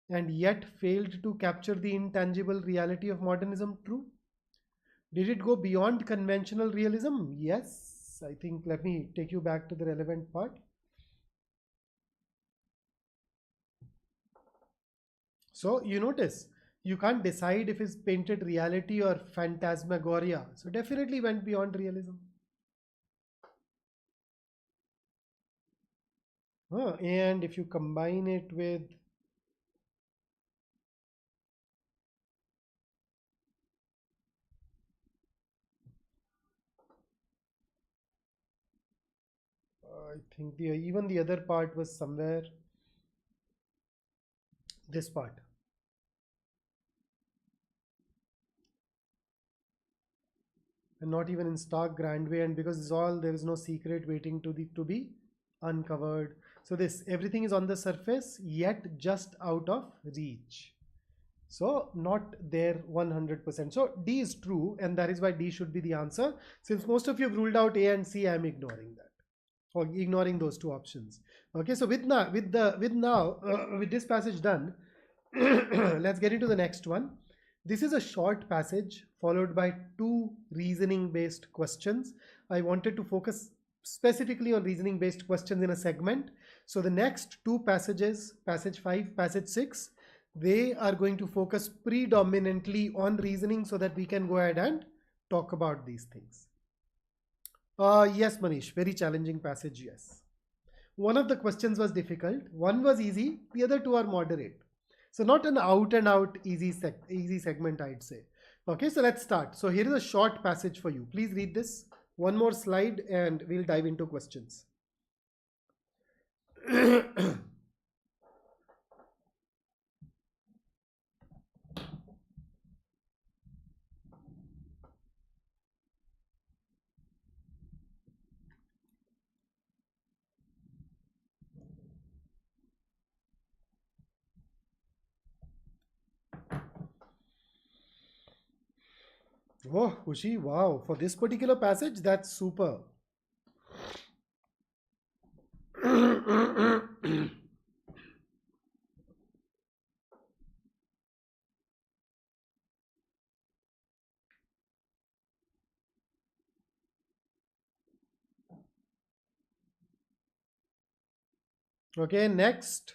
and yet failed to capture the intangible reality of modernism. True. Did it go beyond conventional realism? Yes. I think let me take you back to the relevant part. So you notice you can't decide if it's painted reality or phantasmagoria. So definitely went beyond realism. And if you combine it with I think even the other part was somewhere this part. And not even in stark grand way, and because it's all, there is no secret waiting to be uncovered. So this everything is on the surface yet just out of reach. So not there 100%. So D is true, and that is why D should be the answer. Since most of you have ruled out A and C, I am ignoring that, or ignoring those two options. Okay, so with this passage done, let's get into the next one. This is a short passage followed by two reasoning based questions. I wanted to focus specifically on reasoning based questions in a segment. So the next two passages, passage 5, passage 6, they are going to focus predominantly on reasoning so that we can go ahead and talk about these things. Yes, Manish, very challenging passage, yes. One of the questions was difficult, one was easy, the other two are moderate. So not an out and out easy segment, I'd say. Okay, so let's start. So here is a short passage for you. Please read this. One more slide and we'll dive into questions. Oh, Kushi, wow. For this particular passage, that's super. Okay, next.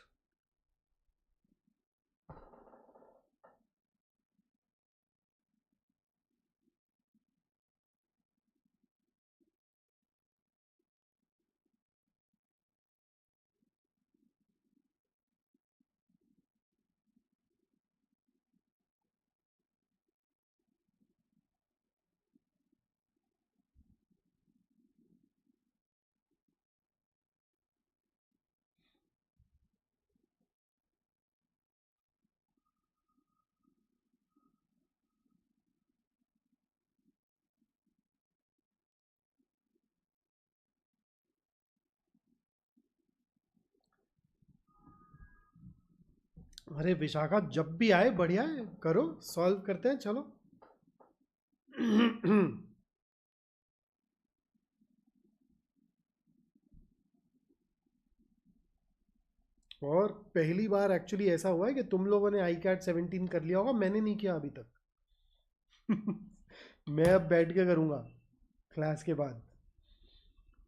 अरे विशाखा, जब भी आए बढ़िया है, करो, solve करते हैं, चलो। और पहली बार एक्चुअली ऐसा हुआ है कि तुम लोगों ने आई कैट 17 कर लिया होगा, मैंने नहीं किया अभी तक। मैं अब बैठ के करूंगा क्लास के बाद।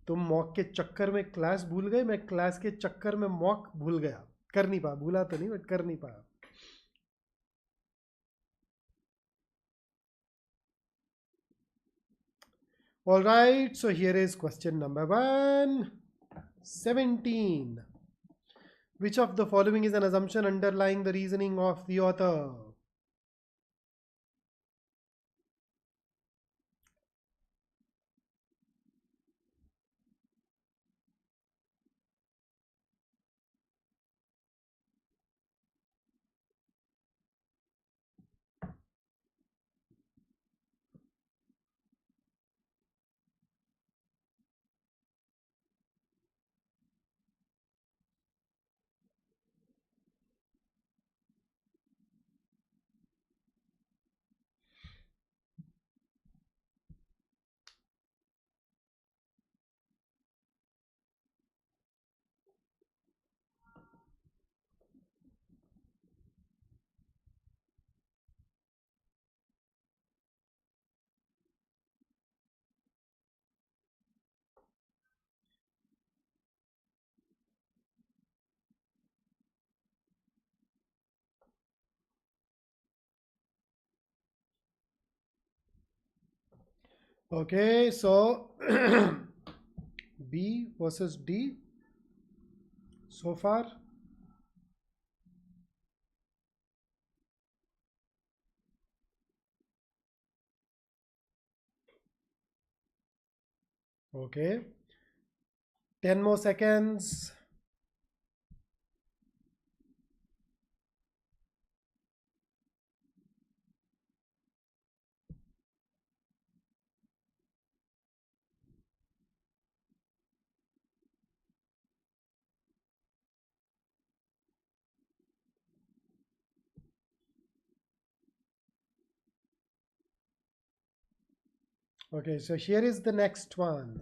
तुम मॉक के चक्कर में क्लास भूल गए, मैं क्लास के चक्कर में मॉक भूल गया। कर नहीं पाया, भूला तो नहीं बट कर नहीं पाया। All right, so here is question number 117. Which of the following is an assumption underlying the reasoning of the author? Okay, so B versus D so far. Okay, 10 more seconds. Okay, so here is the next one.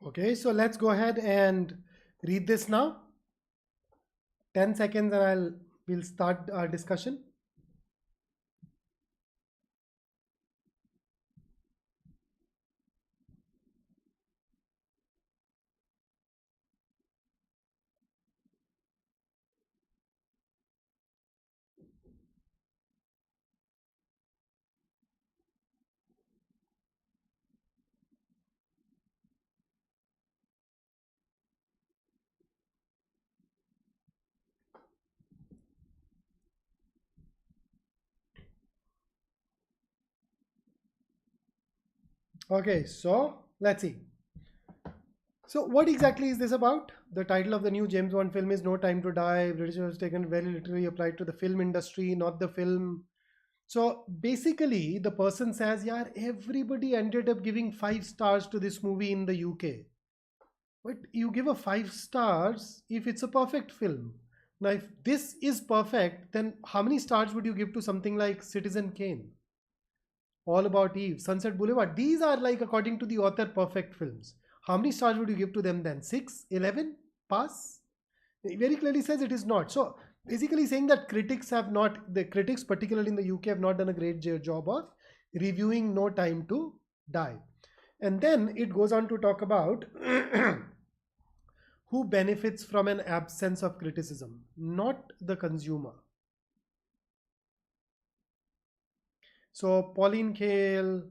Okay, so let's go ahead and read this now. 10 seconds and we'll start our discussion. Okay, so let's see. So what exactly is this about? The title of the new James Bond film is No Time to Die. British was taken very literally, applied to the film industry, not the film. So basically, the person says, yeah, everybody ended up giving 5 stars to this movie in the UK. But you give a 5 stars if it's a perfect film. Now, if this is perfect, then how many stars would you give to something like Citizen Kane, All About Eve, Sunset Boulevard? These are like, according to the author, perfect films. How many stars would you give to them then? 6, 11? Pass? It very clearly says it is not. So basically saying that the critics particularly in the UK have not done a great job of reviewing No Time to Die. And then it goes on to talk about who benefits from an absence of criticism, not the consumer. So Pauline Kael,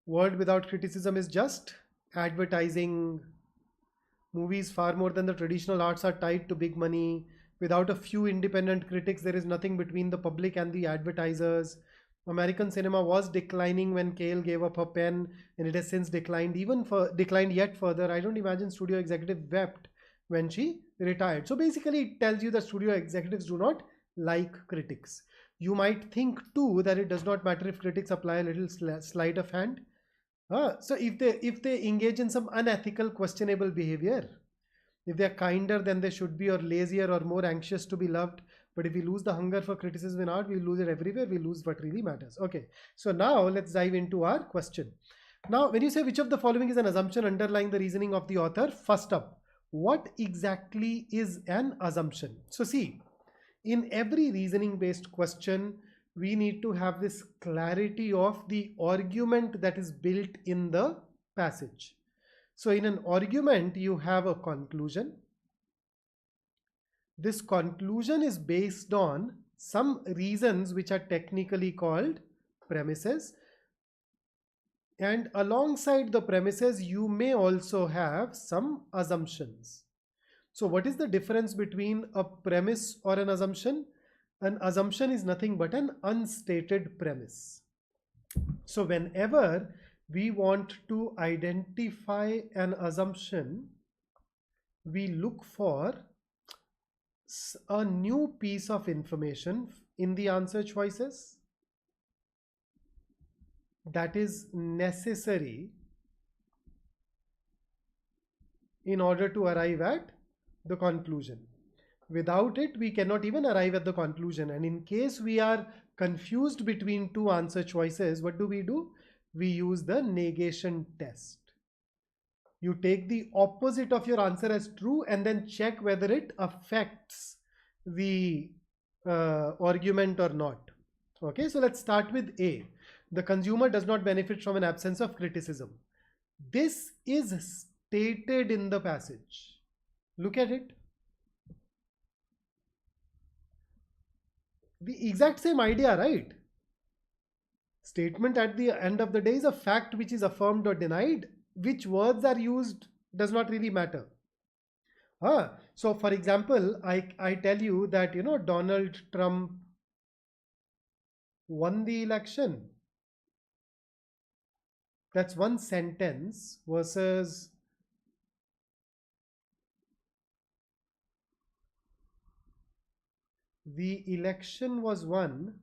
world without criticism is just advertising. Movies, far more than the traditional arts, are tied to big money. Without a few independent critics, there is nothing between the public and the advertisers. American cinema was declining when Kael gave up her pen, and it has since declined declined yet further. I don't imagine studio executive wept when she retired. So basically, it tells you that studio executives do not like critics. You might think too that it does not matter if critics apply a little sleight of hand. So if they engage in some unethical, questionable behavior, if they are kinder than they should be, or lazier, or more anxious to be loved, but if we lose the hunger for criticism in art, we lose it everywhere. We lose what really matters. Okay, so now let's dive into our question. Now, when you say which of the following is an assumption underlying the reasoning of the author, first up, what exactly is an assumption? So see, in every reasoning based question, we need to have this clarity of the argument that is built in the passage. So in an argument, you have a conclusion. This conclusion is based on some reasons which are technically called premises. And alongside the premises, you may also have some assumptions. So what is the difference between a premise or an assumption? An assumption is nothing but an unstated premise. So whenever we want to identify an assumption, we look for a new piece of information in the answer choices that is necessary in order to arrive at the conclusion. Without it, we cannot even arrive at the conclusion. And in case we are confused between two answer choices, what do? We use the negation test. You take the opposite of your answer as true and then check whether it affects the argument or not. Okay, so let's start with A. The consumer does not benefit from an absence of criticism. This is stated in the passage. Look at it. The exact same idea, right? Statement at the end of the day is a fact which is affirmed or denied. Which words are used does not really matter. So for example, I tell you that, Donald Trump won the election. That's one sentence versus the election was won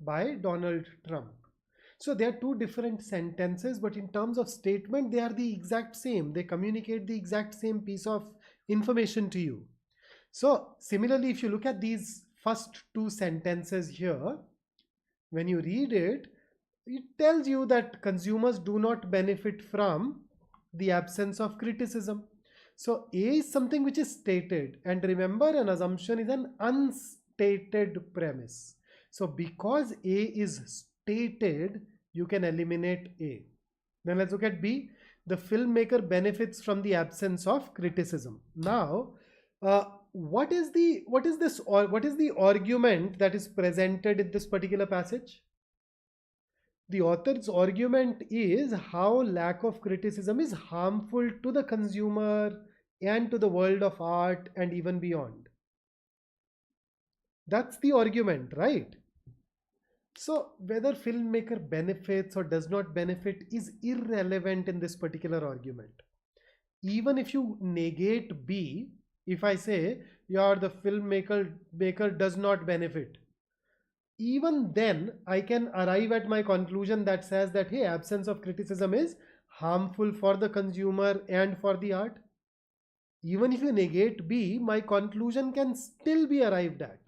by Donald Trump. So they are two different sentences, but in terms of statement, they are the exact same. They communicate the exact same piece of information to you. So similarly, if you look at these first two sentences here, when you read it, it tells you that consumers do not benefit from the absence of criticism. So A is something which is stated, and remember, an assumption is an unstated premise. So because A is stated, you can eliminate A. Then let's look at B. The filmmaker benefits from the absence of criticism. Now, what is the argument that is presented in this particular passage? The author's argument is how lack of criticism is harmful to the consumer and to the world of art and even beyond. That's the argument, right? So whether filmmaker benefits or does not benefit is irrelevant in this particular argument. Even if you negate B, if I say, yeah, the filmmaker maker does not benefit, even then I can arrive at my conclusion that says that, hey, absence of criticism is harmful for the consumer and for the art. Even if you negate B, my conclusion can still be arrived at,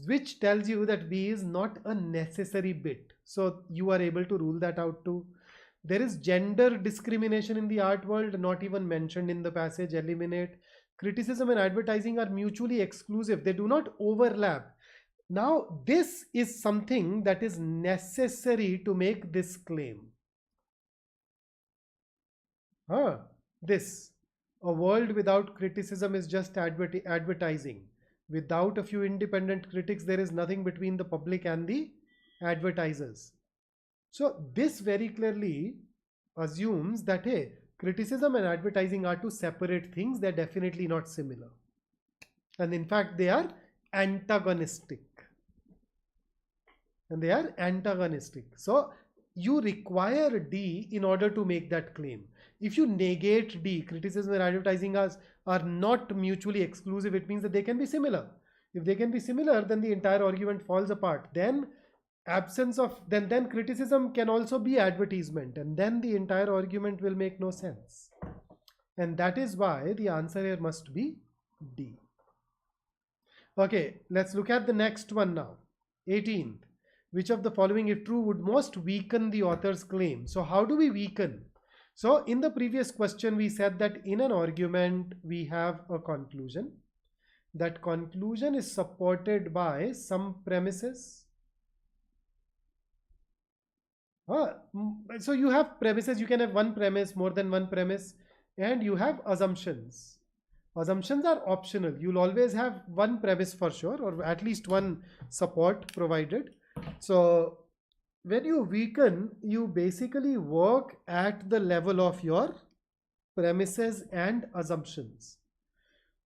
which tells you that B is not a necessary bit. So you are able to rule that out too. There is gender discrimination in the art world, not even mentioned in the passage. Eliminate. Criticism and advertising are mutually exclusive. They do not overlap. Now, this is something that is necessary to make this claim. This. A world without criticism is just advertising. Without a few independent critics, there is nothing between the public and the advertisers. So this very clearly assumes that, hey, criticism and advertising are two separate things. They're definitely not similar. And in fact, they are antagonistic. So you require D in order to make that claim. If you negate D, criticism and advertising are not mutually exclusive, it means that they can be similar. If they can be similar, then the entire argument falls apart. Then then criticism can also be advertisement, and then the entire argument will make no sense. And that is why the answer here must be D. Okay, let's look at the next one now. 18th. Which of the following, if true, would most weaken the author's claim? So how do we weaken? So in the previous question, we said that in an argument, we have a conclusion. That conclusion is supported by some premises. So you have premises, you can have one premise, more than one premise, and you have assumptions. Assumptions are optional. You'll always have one premise for sure, or at least one support provided. So when you weaken, you basically work at the level of your premises and assumptions.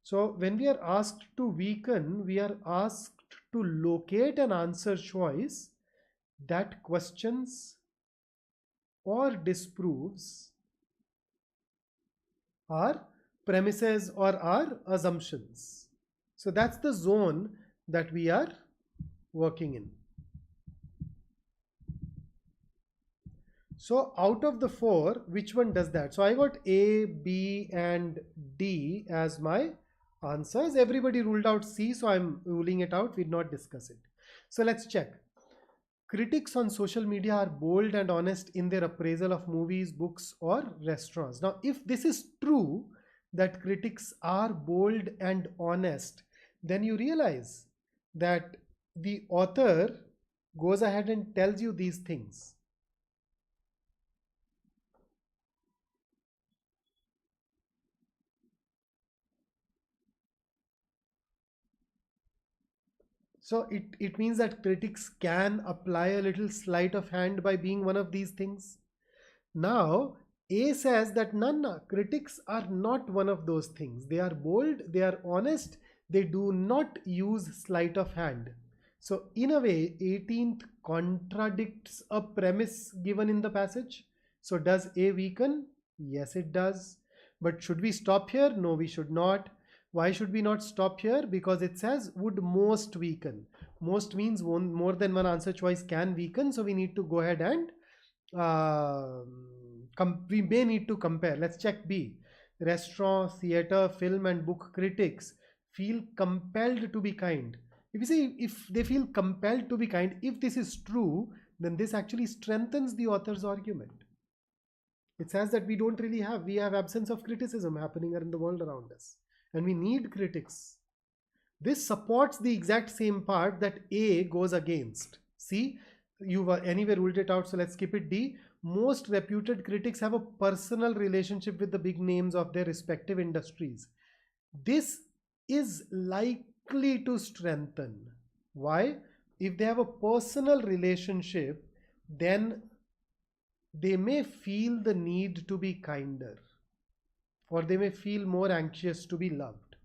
So when we are asked to weaken, we are asked to locate an answer choice that questions or disproves our premises or our assumptions. So that's the zone that we are working in. So out of the four, which one does that? So I got A, B, and D as my answers. Everybody ruled out C, so I'm ruling it out. We'll not discuss it. So let's check. Critics on social media are bold and honest in their appraisal of movies, books, or restaurants. Now, if this is true, that critics are bold and honest, then you realize that the author goes ahead and tells you these things. So it means that critics can apply a little sleight of hand by being one of these things. Now, A says that no, critics are not one of those things. They are bold, they are honest, they do not use sleight of hand. So in a way, 18th contradicts a premise given in the passage. So does A weaken? Yes, it does. But should we stop here? No, we should not. Why should we not stop here? Because it says would most weaken. Most means more than one answer choice can weaken. So we need to go ahead and we may need to compare. Let's check B. Restaurant, theater, film, and book critics feel compelled to be kind. If you say if they feel compelled to be kind, if this is true, then this actually strengthens the author's argument. It says that we have absence of criticism happening in the world around us. And we need critics. This supports the exact same part that A goes against. See, you've anyway ruled it out, so let's skip it. D. Most reputed critics have a personal relationship with the big names of their respective industries. This is likely to strengthen. Why? If they have a personal relationship, then they may feel the need to be kinder, or they may feel more anxious to be loved.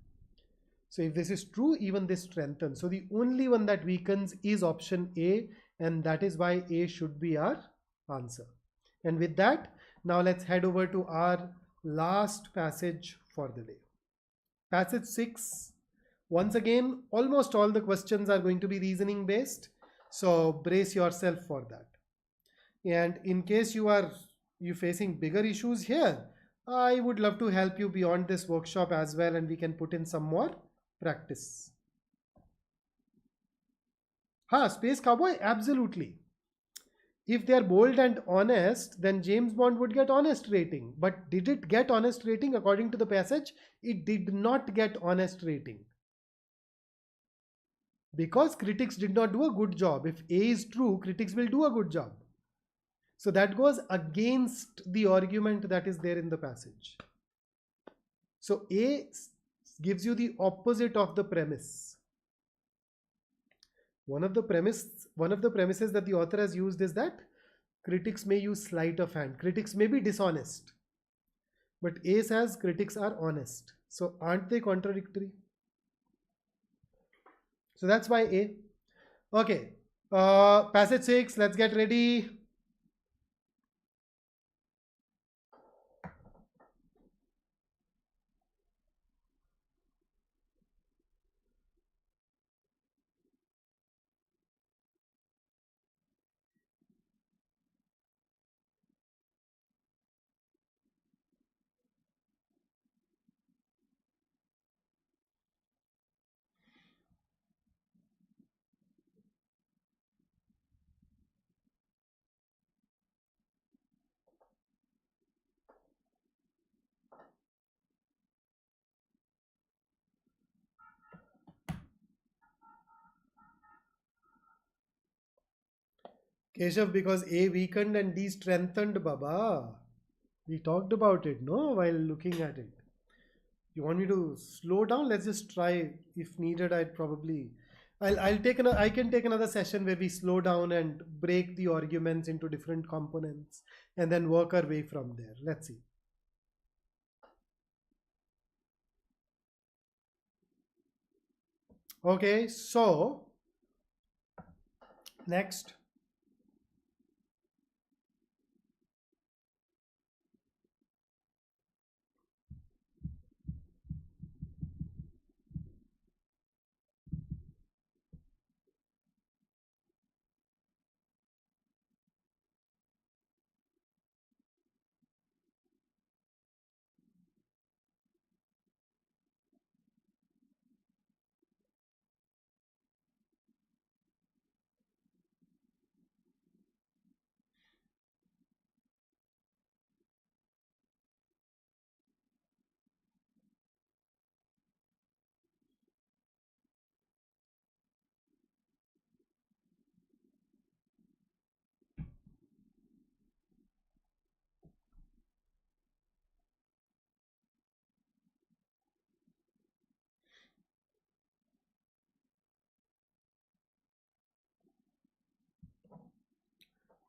So if this is true, even this strengthens. So the only one that weakens is option A, and that is why A should be our answer. And with that, now let's head over to our last passage for the day. Passage 6. Once again, almost all the questions are going to be reasoning based. So brace yourself for that. And in case you facing bigger issues here, I would love to help you beyond this workshop as well, and we can put in some more practice. Space Cowboy, absolutely. If they are bold and honest, then James Bond would get honest rating. But did it get honest rating according to the passage? It did not get honest rating. Because critics did not do a good job. If A is true, critics will do a good job. So that goes against the argument that is there in the passage. So A gives you the opposite of the premise. One of the premises that the author has used is that critics may use sleight of hand. Critics may be dishonest. But A says critics are honest. So aren't they contradictory? So that's why A. Okay. Passage 6. Let's get ready. Keshav, because A weakened and D strengthened, Baba. We talked about it, no, while looking at it. You want me to slow down? Let's just try. If needed, I can take another session where we slow down and break the arguments into different components and then work our way from there. Let's see. Okay, so next.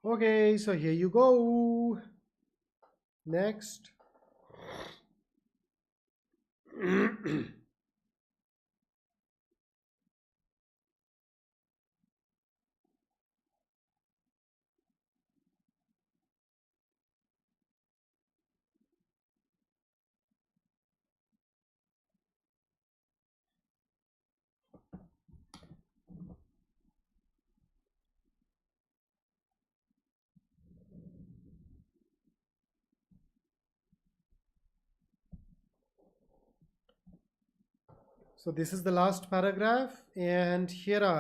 Okay, so here you go. Next. So this is the last paragraph, and here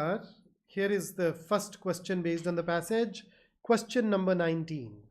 is the first question based on the passage. Question number 19.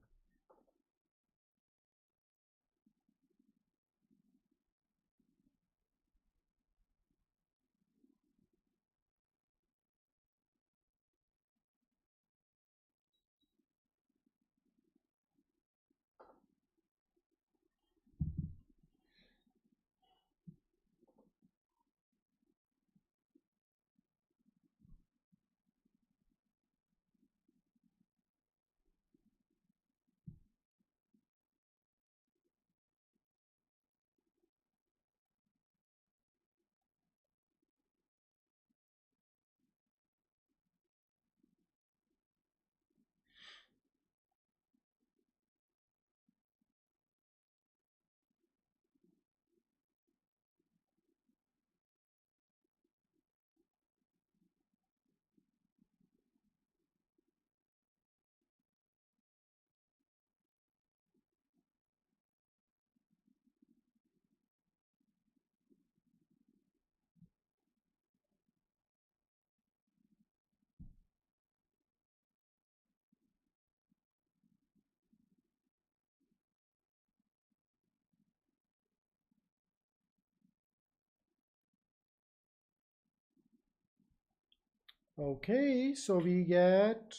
Okay, so we get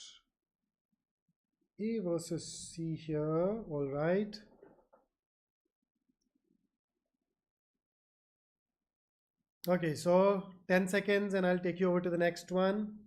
A versus C here. All right. Okay, so 10 seconds and I'll take you over to the next one.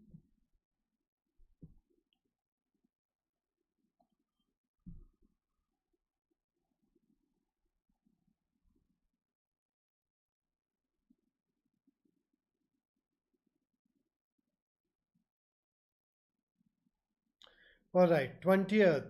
All right, 20th.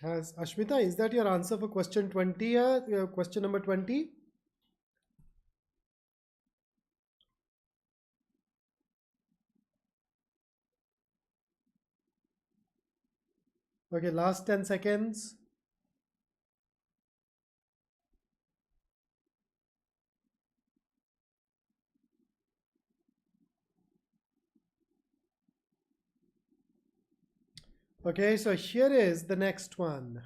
Has Ashmita, is that your answer for question 20? Question number 20? Okay, last 10 seconds. Okay, so here is the next one.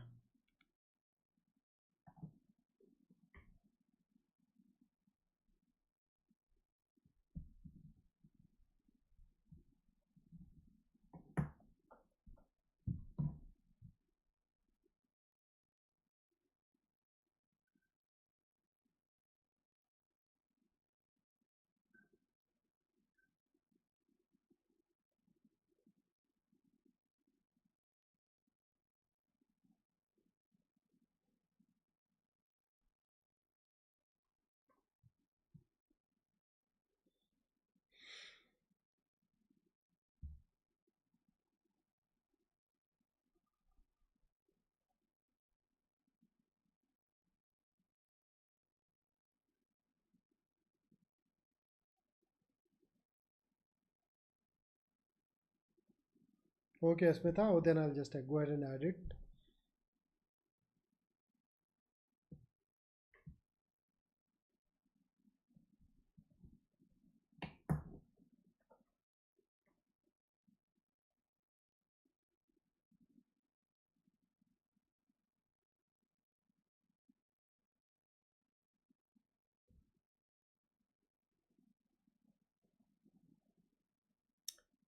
Okay, Asmita, oh, then I'll just go ahead and add it.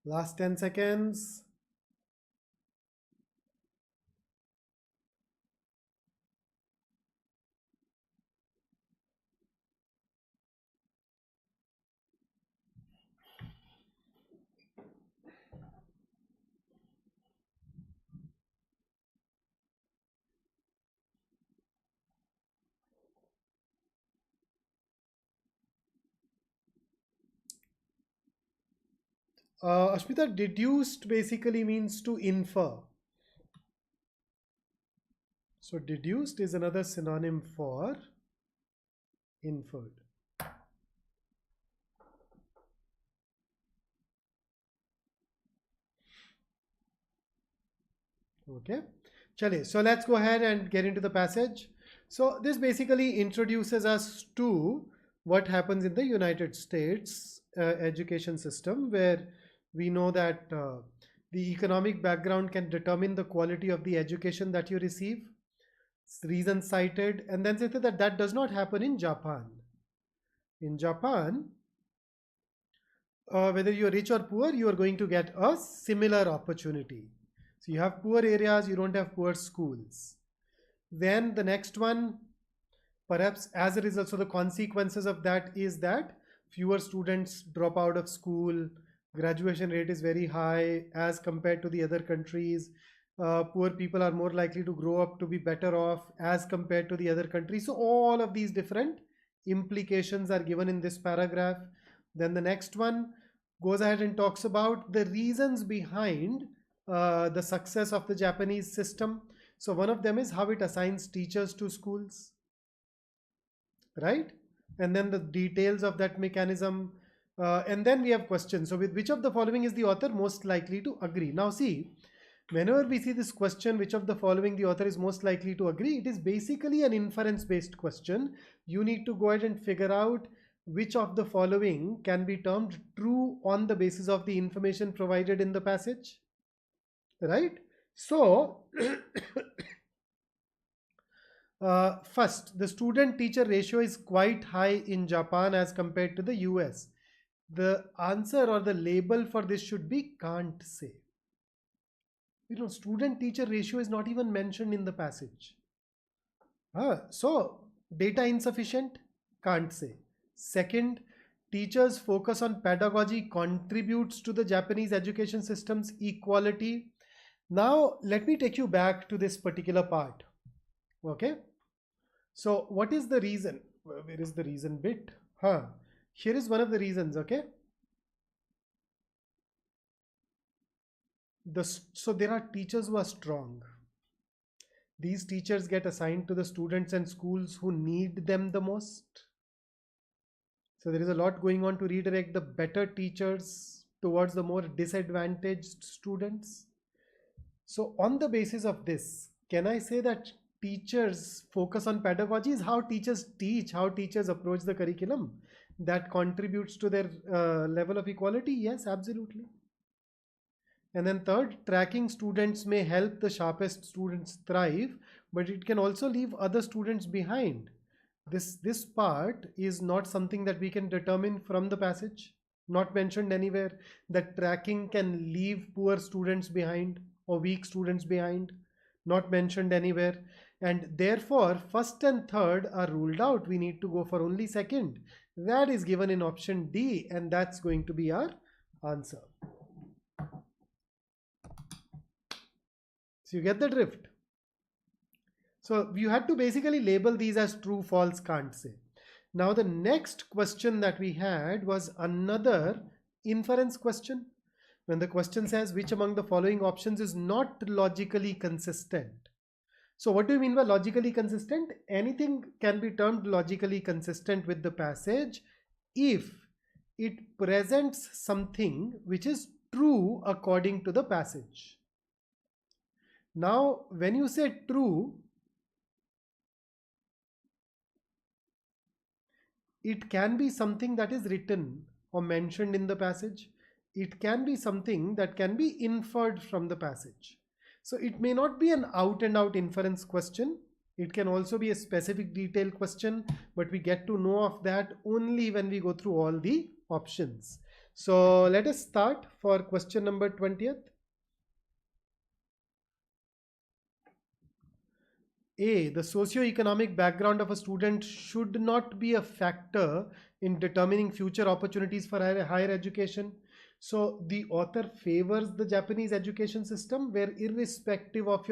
Last 10 seconds. Ashmita, deduced basically means to infer. So deduced is another synonym for inferred. Okay, chale. So let's go ahead and get into the passage. So this basically introduces us to what happens in the United States education system, where we know that the economic background can determine the quality of the education that you receive. Reasons cited, and then say that that does not happen in Japan. In Japan, whether you're rich or poor, you are going to get a similar opportunity. So you have poor areas, you don't have poor schools. Then the next one, perhaps as a result, so the consequences of that is that fewer students drop out of school, graduation rate is very high as compared to the other countries. Poor people are more likely to grow up to be better off as compared to the other countries. So all of these different implications are given in this paragraph. Then the next one goes ahead and talks about the reasons behind the success of the Japanese system. So one of them is how it assigns teachers to schools, right? And then the details of that mechanism. And then we have questions. So with which of the following is the author most likely to agree? Now see, whenever we see this question, which of the following the author is most likely to agree, it is basically an inference based question. You need to go ahead and figure out which of the following can be termed true on the basis of the information provided in the passage, right? So first, the student teacher ratio is quite high in Japan as compared to the US. The answer or the label for this should be can't say. You know, student teacher ratio is not even mentioned in the passage. So data insufficient, can't say. Second, teachers focus on pedagogy contributes to the Japanese education system's equality. Now let me take you back to this particular part. Okay, so what is the reason? Where is the reason bit? Here is one of the reasons. Okay, so there are teachers who are strong. These teachers get assigned to the students and schools who need them the most. So there is a lot going on to redirect the better teachers towards the more disadvantaged students. So on the basis of this, can I say that teachers focus on pedagogy is how teachers teach, how teachers approach the curriculum that contributes to their level of equality? Yes, absolutely. And then third, tracking students may help the sharpest students thrive, but it can also leave other students behind. This part is not something that we can determine from the passage, not mentioned anywhere that tracking can leave poor students behind or weak students behind, not mentioned anywhere. And therefore, first and third are ruled out. We need to go for only second. That is given in option D, and that's going to be our answer. So you get the drift. So you had to basically label these as true, false, can't say. Now the next question that we had was another inference question. When the question says which among the following options is not logically consistent. So what do you mean by logically consistent? Anything can be termed logically consistent with the passage if it presents something which is true according to the passage. Now, when you say true, it can be something that is written or mentioned in the passage. It can be something that can be inferred from the passage. So it may not be an out and out inference question. It can also be a specific detail question, but we get to know of that only when we go through all the options. So let us start for question number 20th. A, the socio-economic background of a student should not be a factor in determining future opportunities for higher education. So the author favors the Japanese education system where irrespective of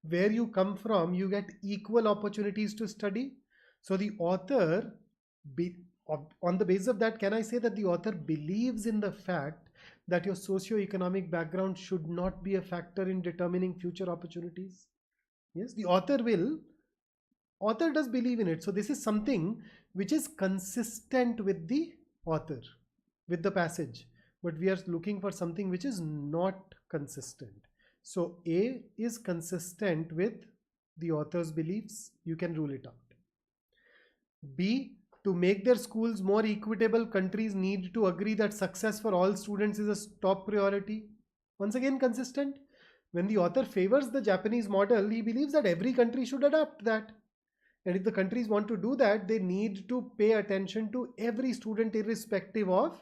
where you come from, you get equal opportunities to study. So the author On the basis of that, can I say that the author believes in the fact that your socio-economic background should not be a factor in determining future opportunities? Yes, the author does believe in it. So this is something which is consistent with the author, with the passage, but we are looking for something which is not consistent. So A is consistent with the author's beliefs. You can rule it out. B, to make their schools more equitable, countries need to agree that success for all students is a top priority. Once again, consistent. When the author favors the Japanese model, he believes that every country should adopt that. And if the countries want to do that, they need to pay attention to every student irrespective of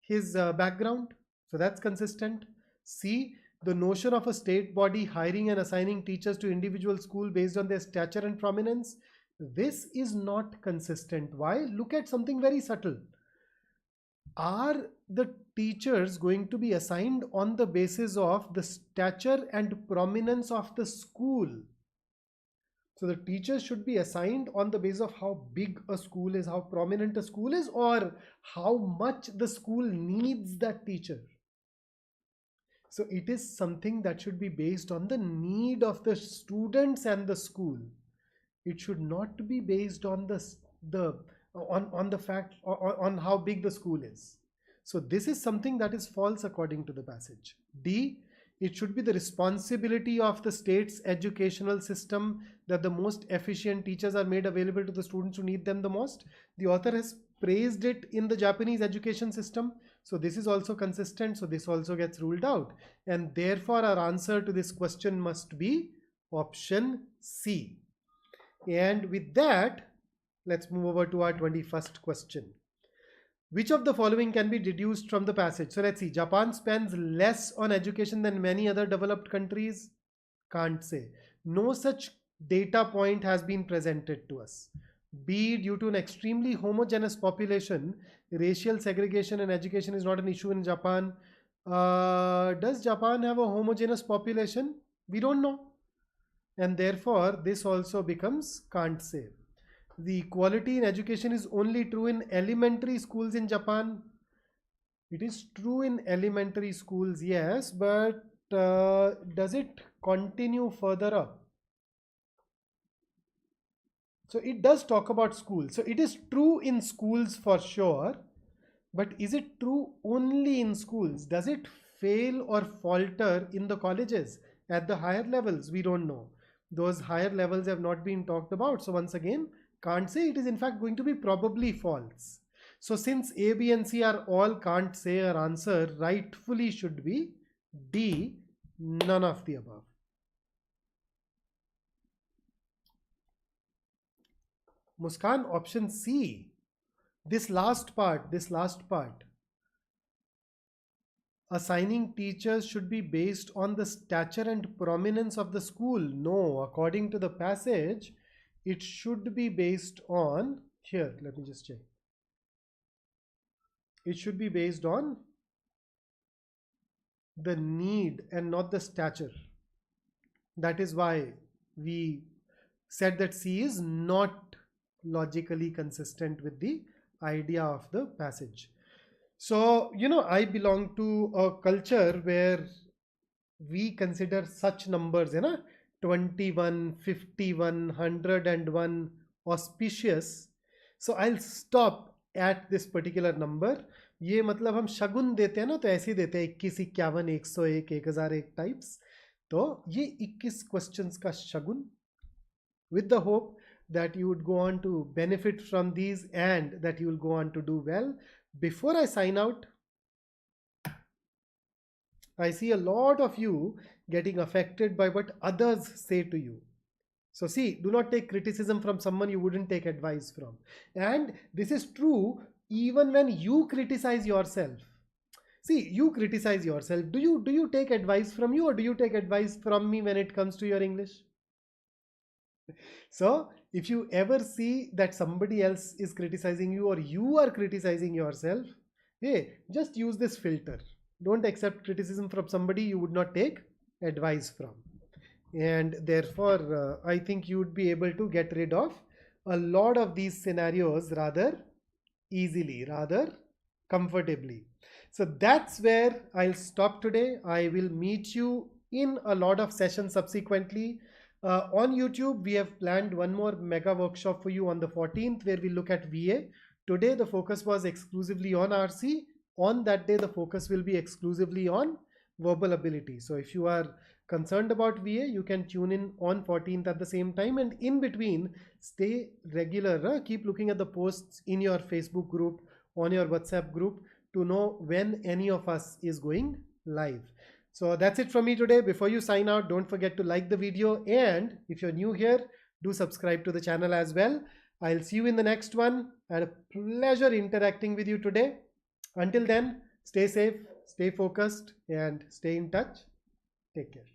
his background. So that's consistent. C, the notion of a state body hiring and assigning teachers to individual school based on their stature and prominence, this is not consistent. Why? Look at something very subtle. Are the teachers going to be assigned on the basis of the stature and prominence of the school? So the teachers should be assigned on the basis of how big a school is, how prominent a school is, or how much the school needs that teacher. So it is something that should be based on the need of the students and the school. It should not be based on the fact on how big the school is. So this is something that is false according to the passage. D, it should be the responsibility of the state's educational system that the most efficient teachers are made available to the students who need them the most. The author has praised it in the Japanese education system. So this is also consistent. So this also gets ruled out. And therefore our answer to this question must be option C. And with that, let's move over to our 21st question. Which of the following can be deduced from the passage? So let's see. Japan spends less on education than many other developed countries. Can't say. No such data point has been presented to us. B, due to an extremely homogeneous population, racial segregation in education is not an issue in Japan. Does Japan have a homogeneous population? We don't know. And therefore, this also becomes can't say. The equality in education is only true in elementary schools in Japan. It is true in elementary schools, yes, but does it continue further up? So it does talk about schools. So it is true in schools for sure, but is it true only in schools? Does it fail or falter in the colleges at the higher levels? We don't know. Those higher levels have not been talked about. So once again, can't say. It is in fact going to be probably false. So since A, B and C are all can't say, our answer rightfully should be D, none of the above. Muskan, option C. This last part. Assigning teachers should be based on the stature and prominence of the school. No, according to the passage, it should be based on, here, let me just check. It should be based on the need and not the stature. That is why we said that C is not logically consistent with the idea of the passage. So, I belong to a culture where we consider such numbers, 21, 51, 101 auspicious. So I'll stop at this particular number. ये मतलब हम शगुन देते हैं ना, तो ऐसे देते हैं 21, 51, 101, 1001 टाइप्स. तो ये 21 क्वेश्चंस का शगुन, with the hope that you would go on to benefit from these and that you will go on to do well. Before I sign out, I see a lot of you getting affected by what others say to you. So see, do not take criticism from someone you wouldn't take advice from. And this is true even when you criticize yourself. See, you criticize yourself. Do you take advice from you, or do you take advice from me when it comes to your English? So if you ever see that somebody else is criticizing you or you are criticizing yourself, hey, just use this filter. Don't accept criticism from somebody you would not take advice from. And therefore, I think you would be able to get rid of a lot of these scenarios rather easily, rather comfortably. So that's where I'll stop today. I will meet you in a lot of sessions subsequently. On YouTube, we have planned one more mega workshop for you on the 14th, where we look at VA. Today, the focus was exclusively on RC. On that day, the focus will be exclusively on verbal ability. So if you are concerned about VA, you can tune in on 14th at the same time, and in between stay regular. Keep looking at the posts in your Facebook group, on your WhatsApp group, to know when any of us is going live. So that's it from me today. Before you sign out, don't forget to like the video, and if you're new here, do subscribe to the channel as well. I'll see you in the next one. I had a pleasure interacting with you today. Until then, stay safe, stay focused, and stay in touch. Take care.